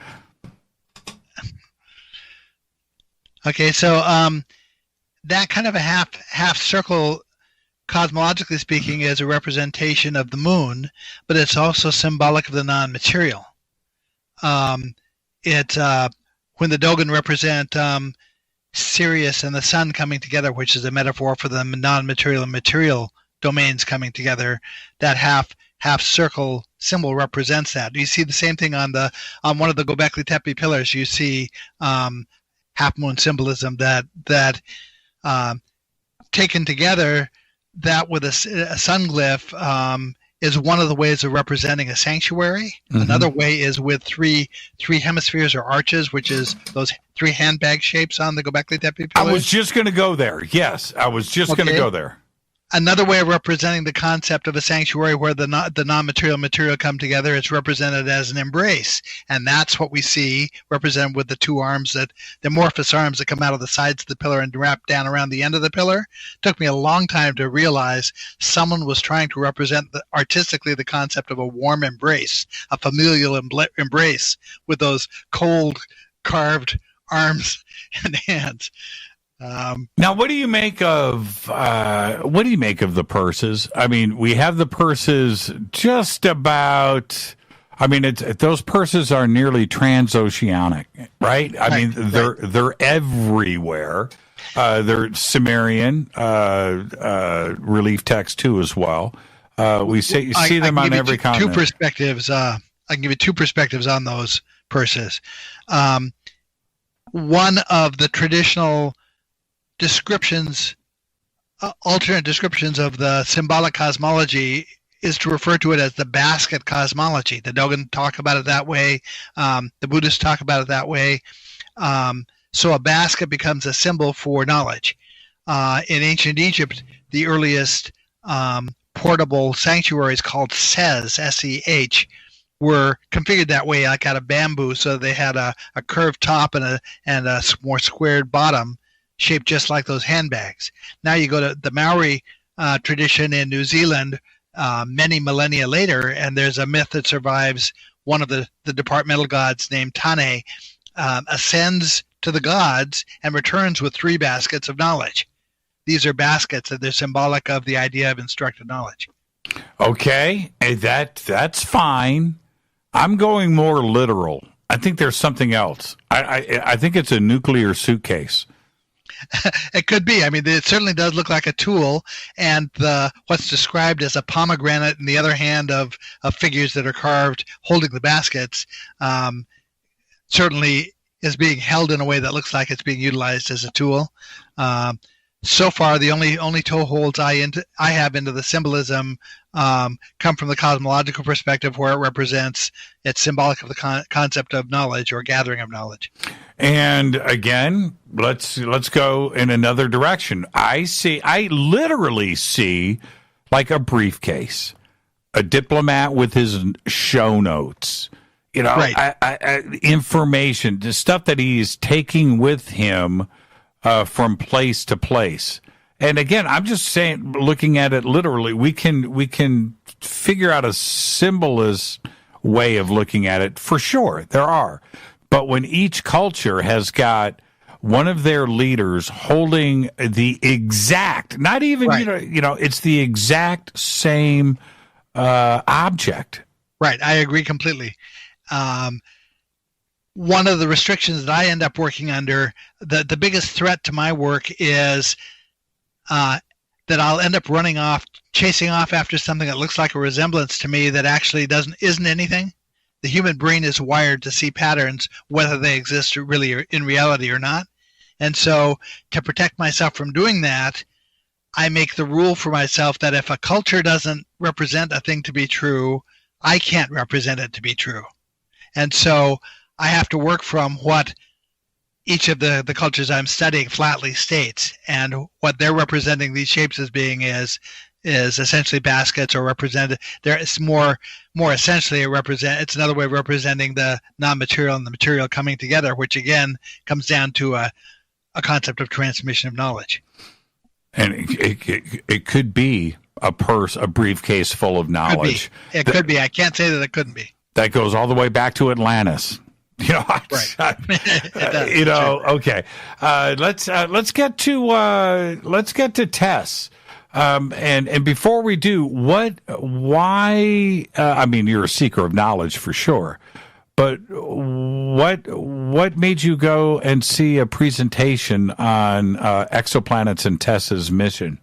Okay, so that kind of a half circle, cosmologically speaking, is a representation of the moon, but it's also symbolic of the non-material. It's when the Dogon represent Sirius and the sun coming together, which is a metaphor for the non-material and material domains coming together. That half circle symbol represents that. You see the same thing on one of the Gobekli Tepe pillars. You see half moon symbolism that taken together, that with a sun glyph is one of the ways of representing a sanctuary. Mm-hmm. Another way is with three hemispheres or arches, which is those three handbag shapes on the Gobekli Tepe pillars. I was just going to go there. Yes, I was just going to go there. Another way of representing the concept of a sanctuary where the non-material and material come together is represented as an embrace. And that's what we see represented with the two arms, the amorphous arms that come out of the sides of the pillar and wrap down around the end of the pillar. It took me a long time to realize someone was trying to represent artistically the concept of a warm embrace, a familial embrace with those cold carved arms and hands. Now, what do you make of the purses? I mean, we have the purses just about. I mean, those purses are nearly transoceanic, right? I mean, they're everywhere. They're Sumerian relief text too, as well. You see them on every continent. Two perspectives. I can give you two perspectives on those purses. One of the traditional descriptions, alternate descriptions of the symbolic cosmology is to refer to it as the basket cosmology. The Dogon talk about it that way. The Buddhists talk about it that way. So a basket becomes a symbol for knowledge. In ancient Egypt, the earliest portable sanctuaries called Seh, S-E-H, were configured that way, like out of bamboo. So they had a curved top and a more squared bottom, shaped just like those handbags. Now you go to the Maori tradition in New Zealand many millennia later, and there's a myth that survives. One of the departmental gods named Tane ascends to the gods and returns with 3 baskets of knowledge. These are baskets that they're symbolic of the idea of instructed knowledge. Okay, that's fine. I'm going more literal. I think there's something else. I think it's a nuclear suitcase. It could be. I mean, it certainly does look like a tool, and what's described as a pomegranate in the other hand of figures that are carved holding the baskets certainly is being held in a way that looks like it's being utilized as a tool. So far, the only toeholds I have into the symbolism come from the cosmological perspective, where it's symbolic of the concept of knowledge or gathering of knowledge. And again, let's go in another direction. I literally see like a briefcase, a diplomat with his show notes, right. Information, the stuff that he's taking with him from place to place. And again, I'm just saying, looking at it literally, we can figure out a symbolist way of looking at it for sure. There are. But when each culture has got one of their leaders holding the exact, not even, right. It's the exact same object. Right. I agree completely. One of the restrictions that I end up working under, the biggest threat to my work is that I'll end up chasing off after something that looks like a resemblance to me that actually isn't anything. The human brain is wired to see patterns, whether they exist really in reality or not. And so to protect myself from doing that, I make the rule for myself that if a culture doesn't represent a thing to be true, I can't represent it to be true. And so I have to work from what each of the cultures I'm studying flatly states, and what they're representing these shapes as being is essentially baskets, or represented there. It's more essentially it's another way of representing the non-material and the material coming together, which again comes down to a concept of transmission of knowledge. And it could be a briefcase full of knowledge. It could be. I can't say that it couldn't be. That goes all the way back to Atlantis. Right. Okay. Let's get to Tess. And before we do, why? I mean, you're a seeker of knowledge for sure, but what made you go and see a presentation on exoplanets and Tess's mission?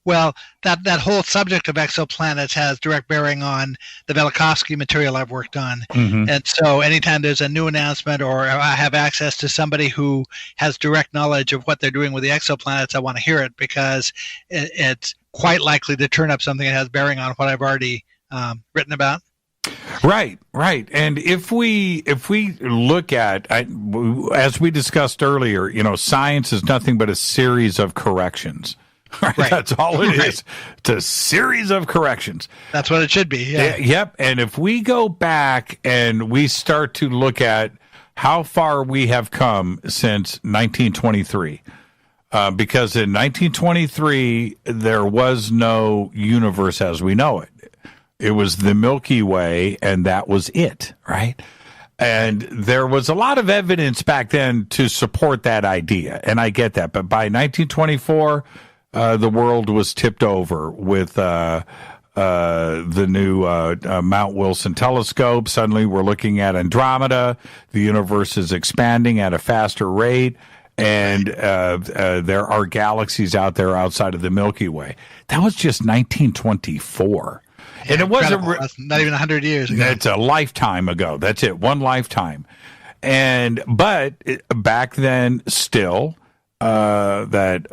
Well, that whole subject of exoplanets has direct bearing on the Velikovsky material I've worked on. Mm-hmm. And so anytime there's a new announcement, or I have access to somebody who has direct knowledge of what they're doing with the exoplanets, I want to hear it, because it's quite likely to turn up something that has bearing on what I've already written about. Right. And if we look at, as we discussed earlier, science is nothing but a series of corrections. Right. That's all it is. It's a series of corrections. That's what it should be. Yeah. Yep. And if we go back and we start to look at how far we have come since 1923, because in 1923, there was no universe as we know it. It was the Milky Way, and that was it, right? And there was a lot of evidence back then to support that idea, and I get that. But by 1924, the world was tipped over with the new Mount Wilson telescope. Suddenly we're looking at Andromeda. The universe is expanding at a faster rate, and there are galaxies out there outside of the Milky Way. That was just 1924. Yeah, and it wasn't not even 100 years ago. It's a lifetime ago. That's it, one lifetime. But back then, still, that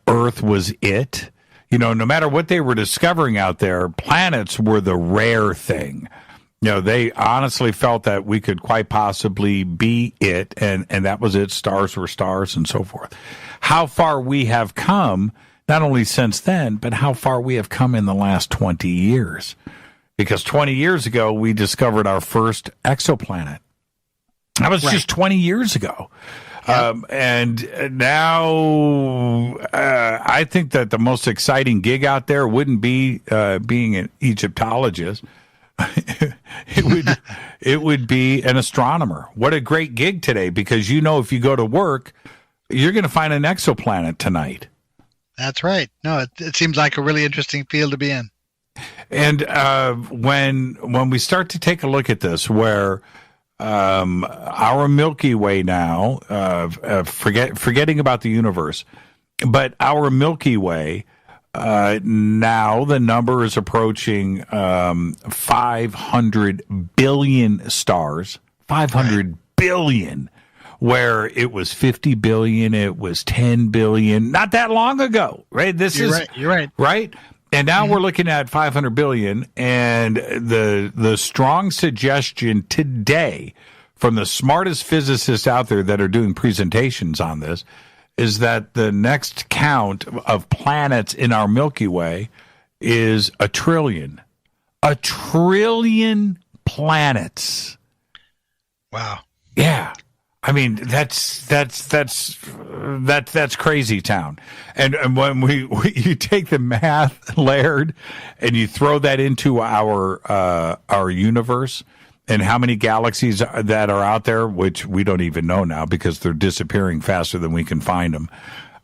Earth was it. No matter what they were discovering out there, planets were the rare thing. They honestly felt that we could quite possibly be it, and that was it. Stars were stars, and so forth. How far we have come, not only since then, but how far we have come in the last 20 years. Because 20 years ago, we discovered our first exoplanet. That was just 20 years ago. Yep. And now I think that the most exciting gig out there wouldn't be being an Egyptologist. It would be an astronomer. What a great gig today, because if you go to work, you're going to find an exoplanet tonight. That's right. No, it seems like a really interesting field to be in. And when we start to take a look at this, where our Milky Way now, forgetting about the universe, but our Milky Way, now the number is approaching 500 billion stars, 500 billion. where it was 50 billion, it was 10 billion, not that long ago, right? You're right. Right? And now we're looking at 500 billion, and the strong suggestion today from the smartest physicists out there that are doing presentations on this is that the next count of planets in our Milky Way is 1 trillion. 1 trillion planets. Wow. Yeah. I mean, that's crazy town. And when you take the math, Laird, and you throw that into our universe and how many galaxies that are out there, which we don't even know now because they're disappearing faster than we can find them.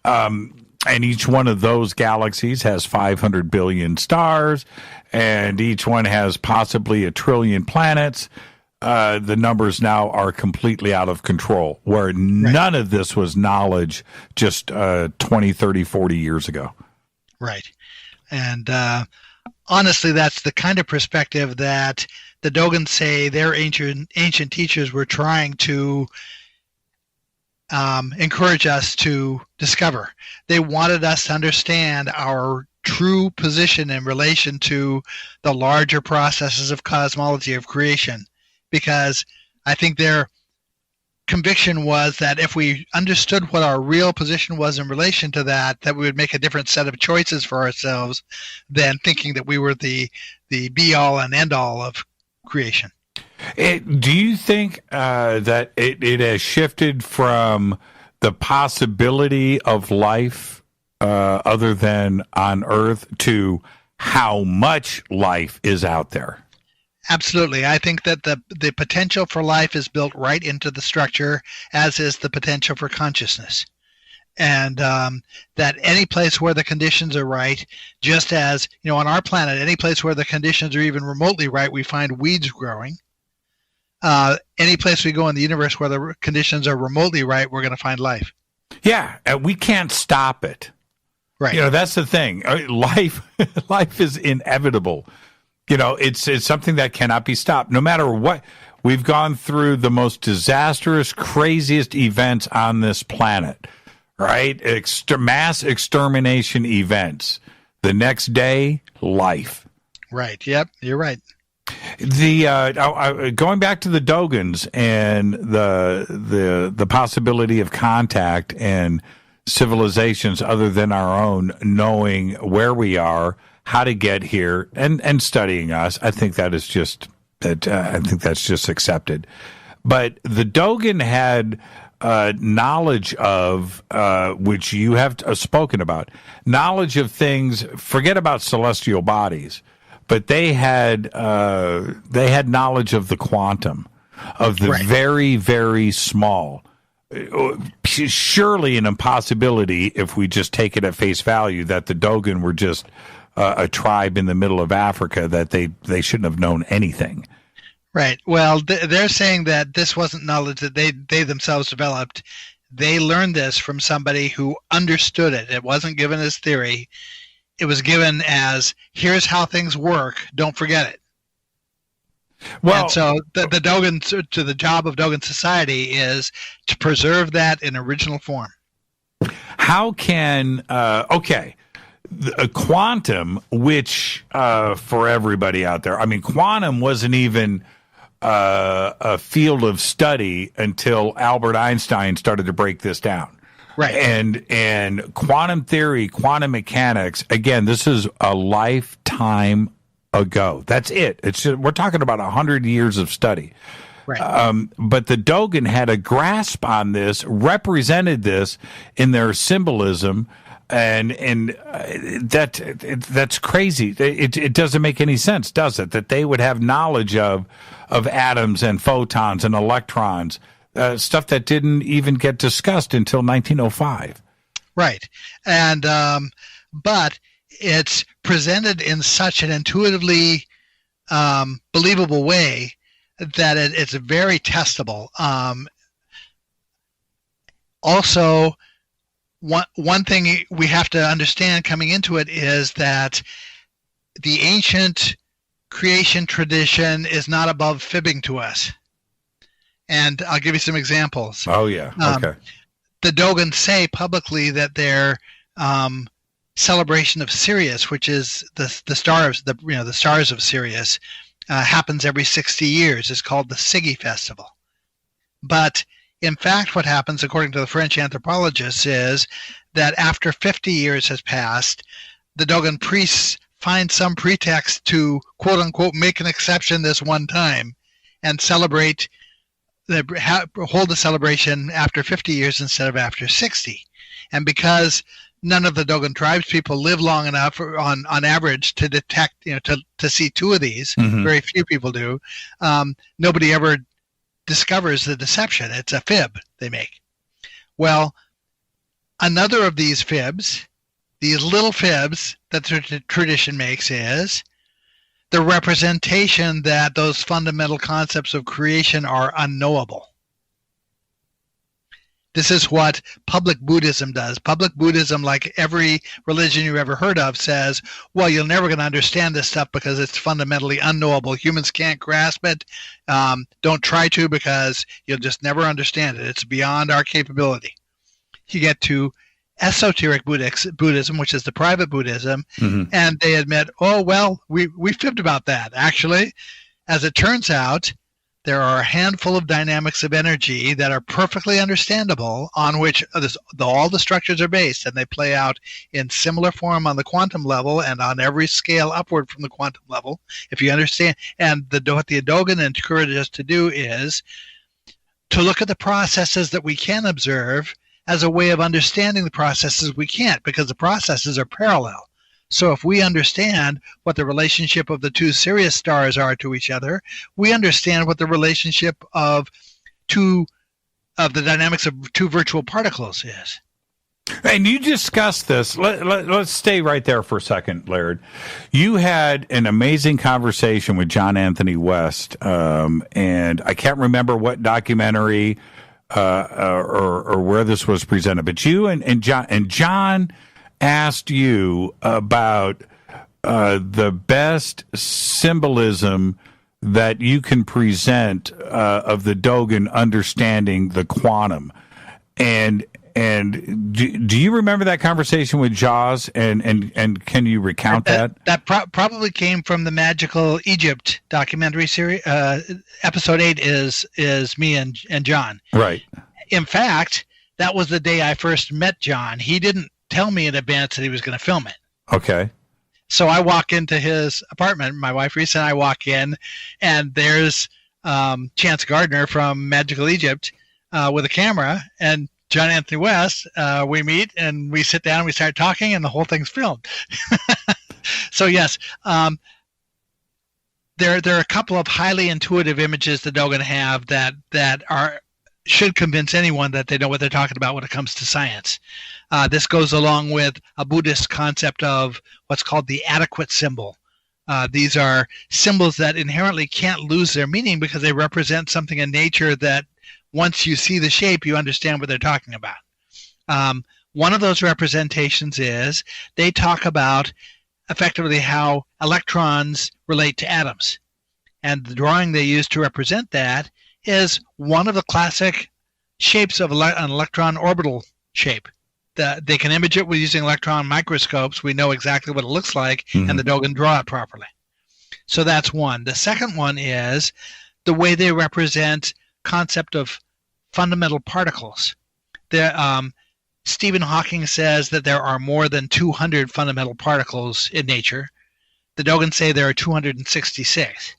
And each one of those galaxies has 500 billion stars, and each one has possibly 1 trillion planets. The numbers now are completely out of control, where none of this was knowledge just 20, 30, 40 years ago. Right. And honestly, that's the kind of perspective that the Dogons say their ancient teachers were trying to encourage us to discover. They wanted us to understand our true position in relation to the larger processes of cosmology, of creation. Because I think their conviction was that if we understood what our real position was in relation to that we would make a different set of choices for ourselves than thinking that we were the be-all and end-all of creation. Do you think that it has shifted from the possibility of life other than on Earth to how much life is out there? Absolutely. I think that the potential for life is built right into the structure, as is the potential for consciousness. And that any place where the conditions are right, just as, on our planet, any place where the conditions are even remotely right, we find weeds growing. Any place we go in the universe where the conditions are remotely right, we're going to find life. Yeah, we can't stop it. Right. That's the thing. Life is inevitable. It's something that cannot be stopped. No matter what, we've gone through the most disastrous, craziest events on this planet, right? Mass extermination events. The next day, life. Right. Yep. You're right. Going back to the Dogons and the possibility of contact and civilizations other than our own knowing where we are, how to get here, and studying us, I think that is just I think that's just accepted. But the Dogon had knowledge of which you have spoken about, knowledge of things. Forget about celestial bodies, but they had knowledge of the quantum, of the very, very small. Surely an impossibility if we just take it at face value that the Dogon were just a tribe in the middle of Africa, that they shouldn't have known anything. Right. Well, they're saying that this wasn't knowledge that they themselves developed. They learned this from somebody who understood it. It wasn't given as theory. It was given as, here's how things work. Don't forget it. Well, and so the Dogon, to the job of Dogon society is to preserve that in original form. How can quantum, which for everybody out there, I mean, quantum wasn't even a field of study until Albert Einstein started to break this down. Right. And quantum theory, quantum mechanics, again, this is a lifetime ago. That's it. We're talking about 100 years of study. Right. But the Dogon had a grasp on this, represented this in their symbolism, and that's crazy. It doesn't make any sense, does it? That they would have knowledge of atoms and photons and electrons, stuff that didn't even get discussed until 1905. Right. And but it's presented in such an intuitively believable way that it's very testable. Also, one thing we have to understand coming into it is that the ancient creation tradition is not above fibbing to us. And I'll give you some examples. Oh, yeah. Okay. The Dogon say publicly that their celebration of Sirius, which is the stars, the stars of Sirius, happens every 60 years. It's called the Sigi Festival. But in fact, what happens, according to the French anthropologists, is that after 50 years has passed, the Dogon priests find some pretext to, quote unquote, make an exception this one time and celebrate, hold the celebration after 50 years instead of after 60. And because none of the Dogon tribes people live long enough on average to detect, to see two of these, very few people do, nobody ever discovers the deception. It's a fib they make. Well, another of these fibs, these little fibs that the tradition makes, is the representation that those fundamental concepts of creation are unknowable. This is what public Buddhism does. Public Buddhism, like every religion you've ever heard of, says, well, you're never going to understand this stuff because it's fundamentally unknowable. Humans can't grasp it. Don't try to, because you'll just never understand it. It's beyond our capability. You get to esoteric Buddhism, which is the private Buddhism, and they admit, oh, well, we fibbed about that. Actually, as it turns out, there are a handful of dynamics of energy that are perfectly understandable, on which all the structures are based, and they play out in similar form on the quantum level and on every scale upward from the quantum level, if you understand. And what the Dogon encourages us to do is to look at the processes that we can observe as a way of understanding the processes we can't, because the processes are parallel. So if we understand what the relationship of the two Sirius stars are to each other, we understand what the relationship of the dynamics of two virtual particles is. And you discussed this. Let's stay right there for a second, Laird. You had an amazing conversation with John Anthony West, and I can't remember what documentary or where this was presented, but you and John asked you about the best symbolism that you can present of the Dogon understanding the quantum. And do you remember that conversation with Jaws? And can you recount that? That probably came from the Magical Egypt documentary series. Episode 8 is me and John. Right. In fact, that was the day I first met John. He didn't tell me in advance that he was going to film it. Okay. So I walk into his apartment. My wife, Risa, and I walk in, and there's Chance Gardner from Magical Egypt with a camera, and John Anthony West. We meet, and we sit down, we start talking, and the whole thing's filmed. So, yes, there are a couple of highly intuitive images the Dogon have that should convince anyone that they know what they're talking about when it comes to science. This goes along with a Buddhist concept of what's called the adequate symbol. These are symbols that inherently can't lose their meaning because they represent something in nature that once you see the shape, you understand what they're talking about. One of those representations is they talk about effectively how electrons relate to atoms. And the drawing they use to represent that is one of the classic shapes of an electron orbital shape. They can image it with using electron microscopes. We know exactly what it looks like, and the Dogon draw it properly. So that's one. The second one is the way they represent concept of fundamental particles. Stephen Hawking says that there are more than 200 fundamental particles in nature. The Dogon say there are 266.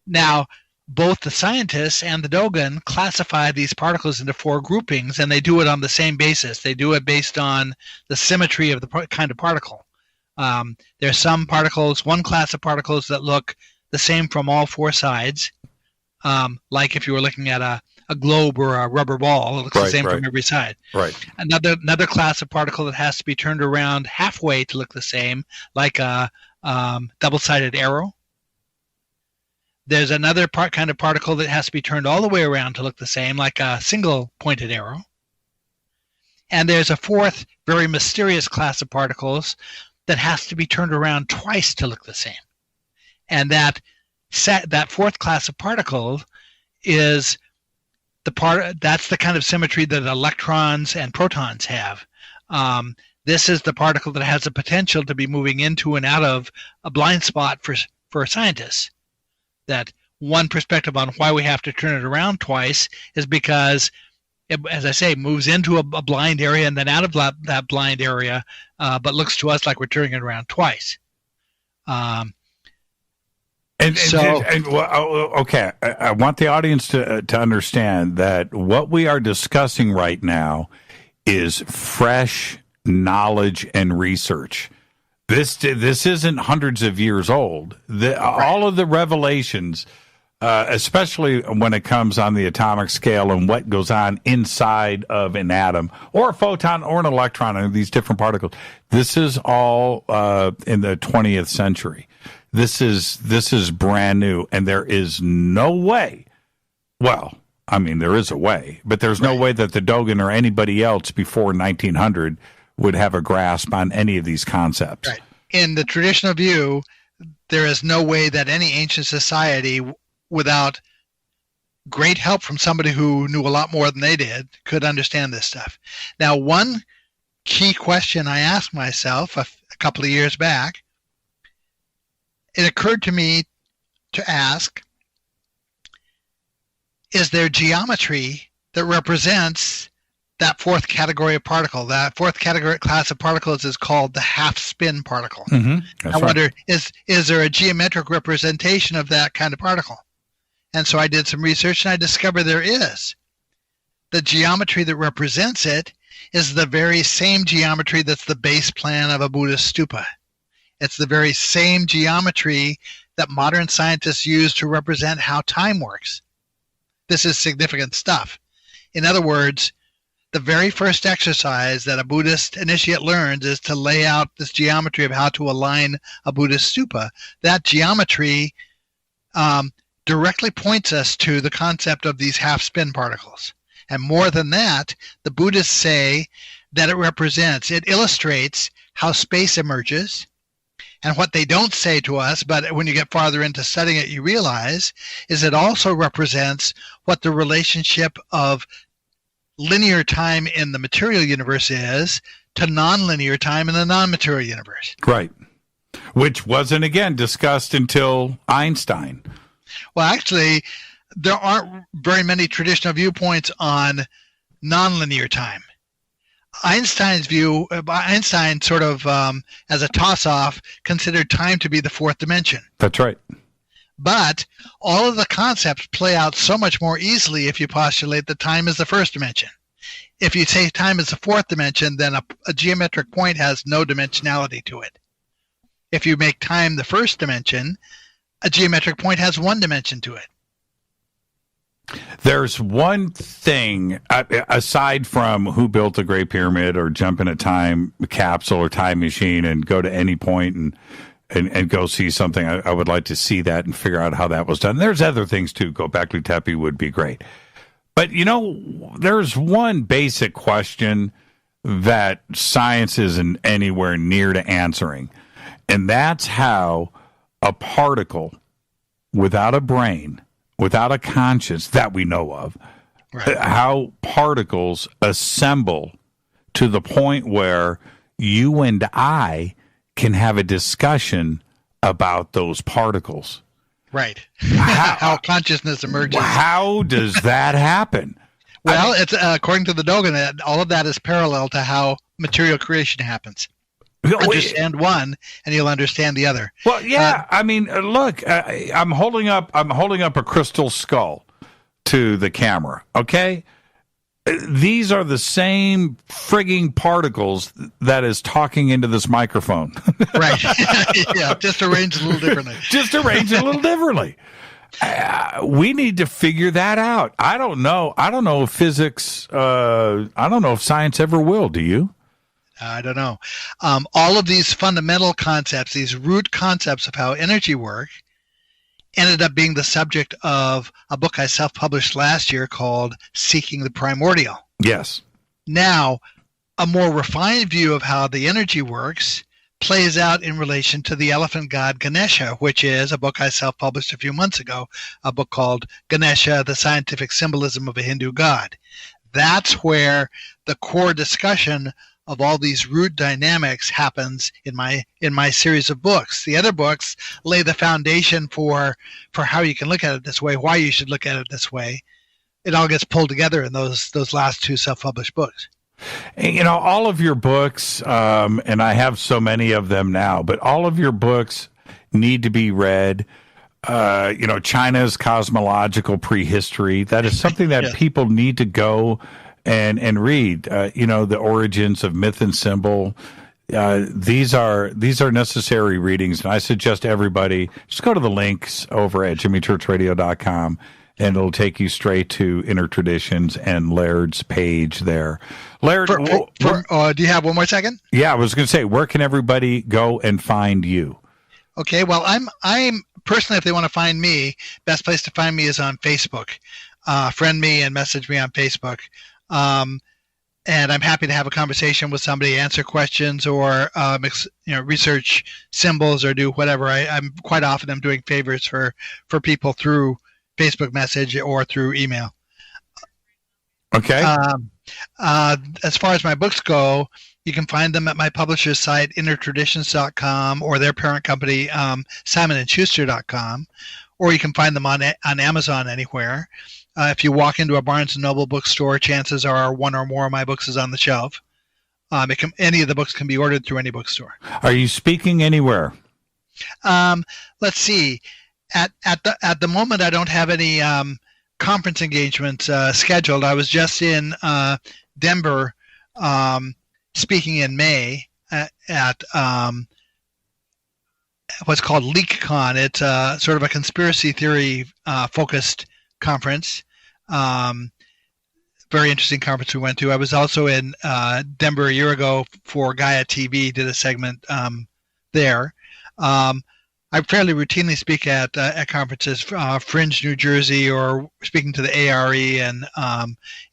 Now, both the scientists and the Dogon classify these particles into 4 groupings, and they do it on the same basis. They do it based on the symmetry of the kind of particle. There's some particles, one class of particles that look the same from all 4 sides, like if you were looking at a globe or a rubber ball, it looks the same from every side. Right. Another class of particle that has to be turned around halfway to look the same, like a double-sided arrow. There's another kind of particle that has to be turned all the way around to look the same, like a single-pointed arrow. And there's a 4th, very mysterious class of particles that has to be turned around twice to look the same. And that 4th class of particles is that's the kind of symmetry that electrons and protons have. This is the particle that has the potential to be moving into and out of a blind spot for scientists. That one perspective on why we have to turn it around twice is because it, as I say, moves into a blind area and then out of that blind area, but looks to us like we're turning it around twice. Okay, I want the audience to understand that what we are discussing right now is fresh knowledge and research. This isn't hundreds of years old. All of the revelations, especially when it comes on the atomic scale and what goes on inside of an atom or a photon or an electron and these different particles, this is all in the 20th century. This is brand new, and there is no way. Well, I mean, there is a way, but there's no way that the Dogen or anybody else before 1900 would have a grasp on any of these concepts. Right. In the traditional view, there is no way that any ancient society, without great help from somebody who knew a lot more than they did, could understand this stuff. Now, one key question I asked myself a couple of years back, it occurred to me to ask, is there geometry that represents that fourth category of particle? That fourth category class of particles is called the half-spin particle. Mm-hmm. I wonder, is there a geometric representation of that kind of particle? And so I did some research, and I discovered there is. The geometry that represents it is the very same geometry that's the base plan of a Buddhist stupa. It's the very same geometry that modern scientists use to represent how time works. This is significant stuff. In other words, the very first exercise that a Buddhist initiate learns is to lay out this geometry of how to align a Buddhist stupa. That geometry directly points us to the concept of these half-spin particles. And more than that, the Buddhists say that it illustrates how space emerges. And what they don't say to us, but when you get farther into studying it, you realize, is it also represents what the relationship of linear time in the material universe is to nonlinear time in the non-material universe. Right. Which wasn't, again, discussed until Einstein. Well, actually, there aren't very many traditional viewpoints on nonlinear time. Einstein sort of, as a toss-off, considered time to be the fourth dimension. That's right. But all of the concepts play out so much more easily if you postulate that time is the first dimension. If you say time is the fourth dimension, then a geometric point has no dimensionality to it. If you make time the first dimension, a geometric point has one dimension to it. There's one thing, aside from who built the Great Pyramid or jump in a time capsule or time machine and go to any point and go see something. I would like to see that and figure out how that was done. There's other things too. Gobekli Tepe would be great. But, there's one basic question that science isn't anywhere near to answering. And that's how a particle without a brain, without a conscience that we know of, right, how particles assemble to the point where you and I can have a discussion about those particles. Right. How consciousness emerges. How does that happen? Well, it's according to the Dogen, all of that is parallel to how material creation happens. Understand one, and you'll understand the other. Well, yeah. Look, I'm holding up a crystal skull to the camera. Okay, these are the same frigging particles that is talking into this microphone. Right. Yeah, just arranged a little differently. We need to figure that out. I don't know if physics. I don't know if science ever will. Do you? I don't know. All of these fundamental concepts, these root concepts of how energy works, ended up being the subject of a book I self-published last year called Seeking the Primordial. Yes. Now, a more refined view of how the energy works plays out in relation to the elephant god Ganesha, which is a book I self-published a few months ago, a book called Ganesha, The Scientific Symbolism of a Hindu God. That's where the core discussion of all these root dynamics happens in my series of books. The other books lay the foundation for how you can look at it this way, why you should look at it this way. It all gets pulled together in those last two self-published books. You know, all of your books, and I have so many of them now, but all of your books need to be read. China's cosmological prehistory, that is something that people need to go and read. The origins of myth and symbol. These are necessary readings, and I suggest everybody just go to the links over at jimmychurchradio.com, and it'll take you straight to Inner Traditions and Laird's page there. Laird, do you have one more second? Yeah, I was going to say, where can everybody go and find you? Okay, well, I'm personally, if they want to find me, best place to find me is on Facebook. Friend me and message me on Facebook. And I'm happy to have a conversation with somebody, answer questions, or research symbols, or do whatever. I'm quite often I'm doing favors for people through Facebook message or through email. Okay. As far as my books go, you can find them at my publisher's site, innertraditions.com, or their parent company, simonandschuster.com, or you can find them on Amazon anywhere. If you walk into a Barnes & Noble bookstore, chances are one or more of my books is on the shelf. Any of the books can be ordered through any bookstore. Are you speaking anywhere? Let's see. At the moment, I don't have any conference engagements scheduled. I was just in Denver speaking in May at what's called LeakCon. It's sort of a conspiracy theory focused conference. Very interesting conference we went to. I was also in Denver a year ago for Gaia TV, did a segment there. I fairly routinely speak at conferences, Fringe, New Jersey, or speaking to the ARE and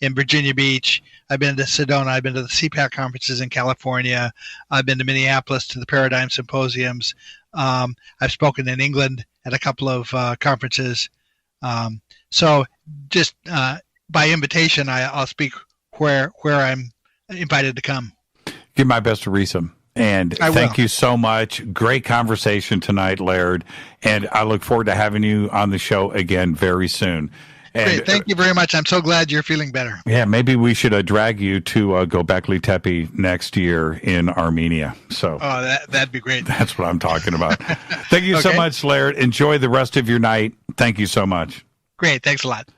in Virginia Beach. I've been to Sedona. I've been to the CPAC conferences in California. I've been to Minneapolis to the Paradigm Symposiums. I've spoken in England at a couple of conferences. So just by invitation, I'll speak where I'm invited to come. Give my best to Reesum. And thank you so much. Great conversation tonight, Laird. And I look forward to having you on the show again very soon. And, great. Thank you very much. I'm so glad you're feeling better. Yeah, maybe we should drag you to Gobekli Tepe next year in Armenia. So that'd be great. That's what I'm talking about. Thank you so much, Laird. Enjoy the rest of your night. Thank you so much. Great. Thanks a lot.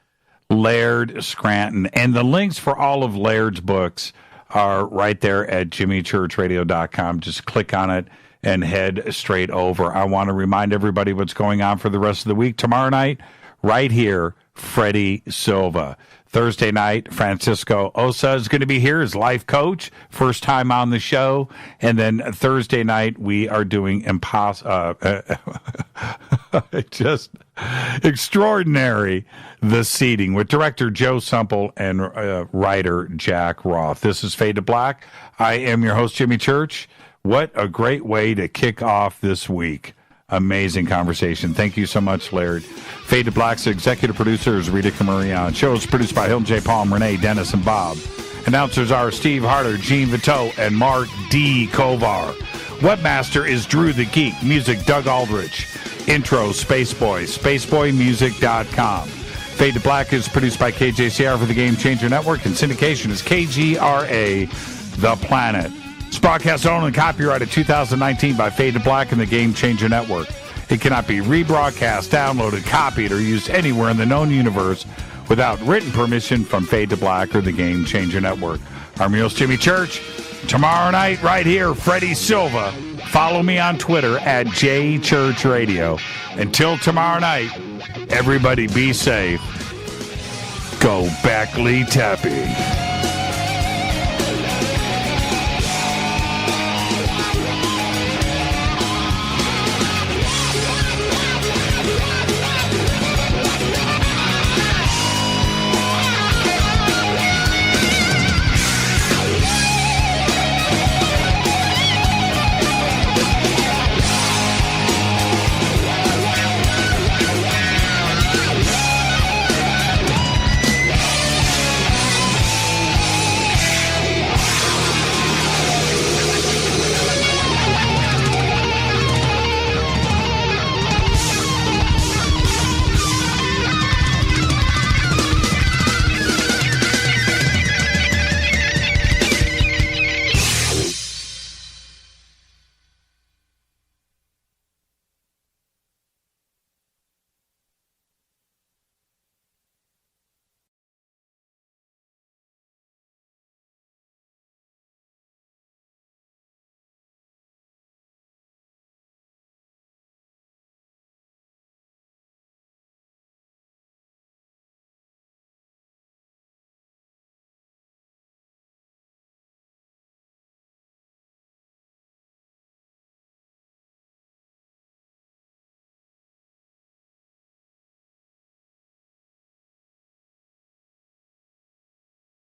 Laird Scranton. And the links for all of Laird's books are right there at jimmychurchradio.com. Just click on it and head straight over. I want to remind everybody what's going on for the rest of the week. Tomorrow night, right here, Freddie Silva. Thursday night, Francisco Osa is going to be here as life coach, first time on the show. And then Thursday night, we are doing just extraordinary, The Seating, with director Joe Semple and writer Jack Roth. This is Fade to Black. I am your host, Jimmy Church. What a great way to kick off this week. Amazing conversation. Thank you so much, Laird. Fade to Black's executive producer is Rita Camurian. Show is produced by Hilton J. Palm, Renee, Dennis, and Bob. Announcers are Steve Harder, Gene Vito, and Mark D. Kovar. Webmaster is Drew the Geek. Music, Doug Aldrich. Intro, Spaceboy. SpaceboyMusic.com. Fade to Black is produced by KJCR for the Game Changer Network, and syndication is KGRA, The Planet. It's broadcast owned and copyrighted 2019 by Fade to Black and the Game Changer Network. It cannot be rebroadcast, downloaded, copied, or used anywhere in the known universe without written permission from Fade to Black or the Game Changer Network. I'm your host, Jimmy Church. Tomorrow night, right here, Freddie Silva. Follow me on Twitter at JChurchRadio. Until tomorrow night, everybody be safe. Gobekli Tepe.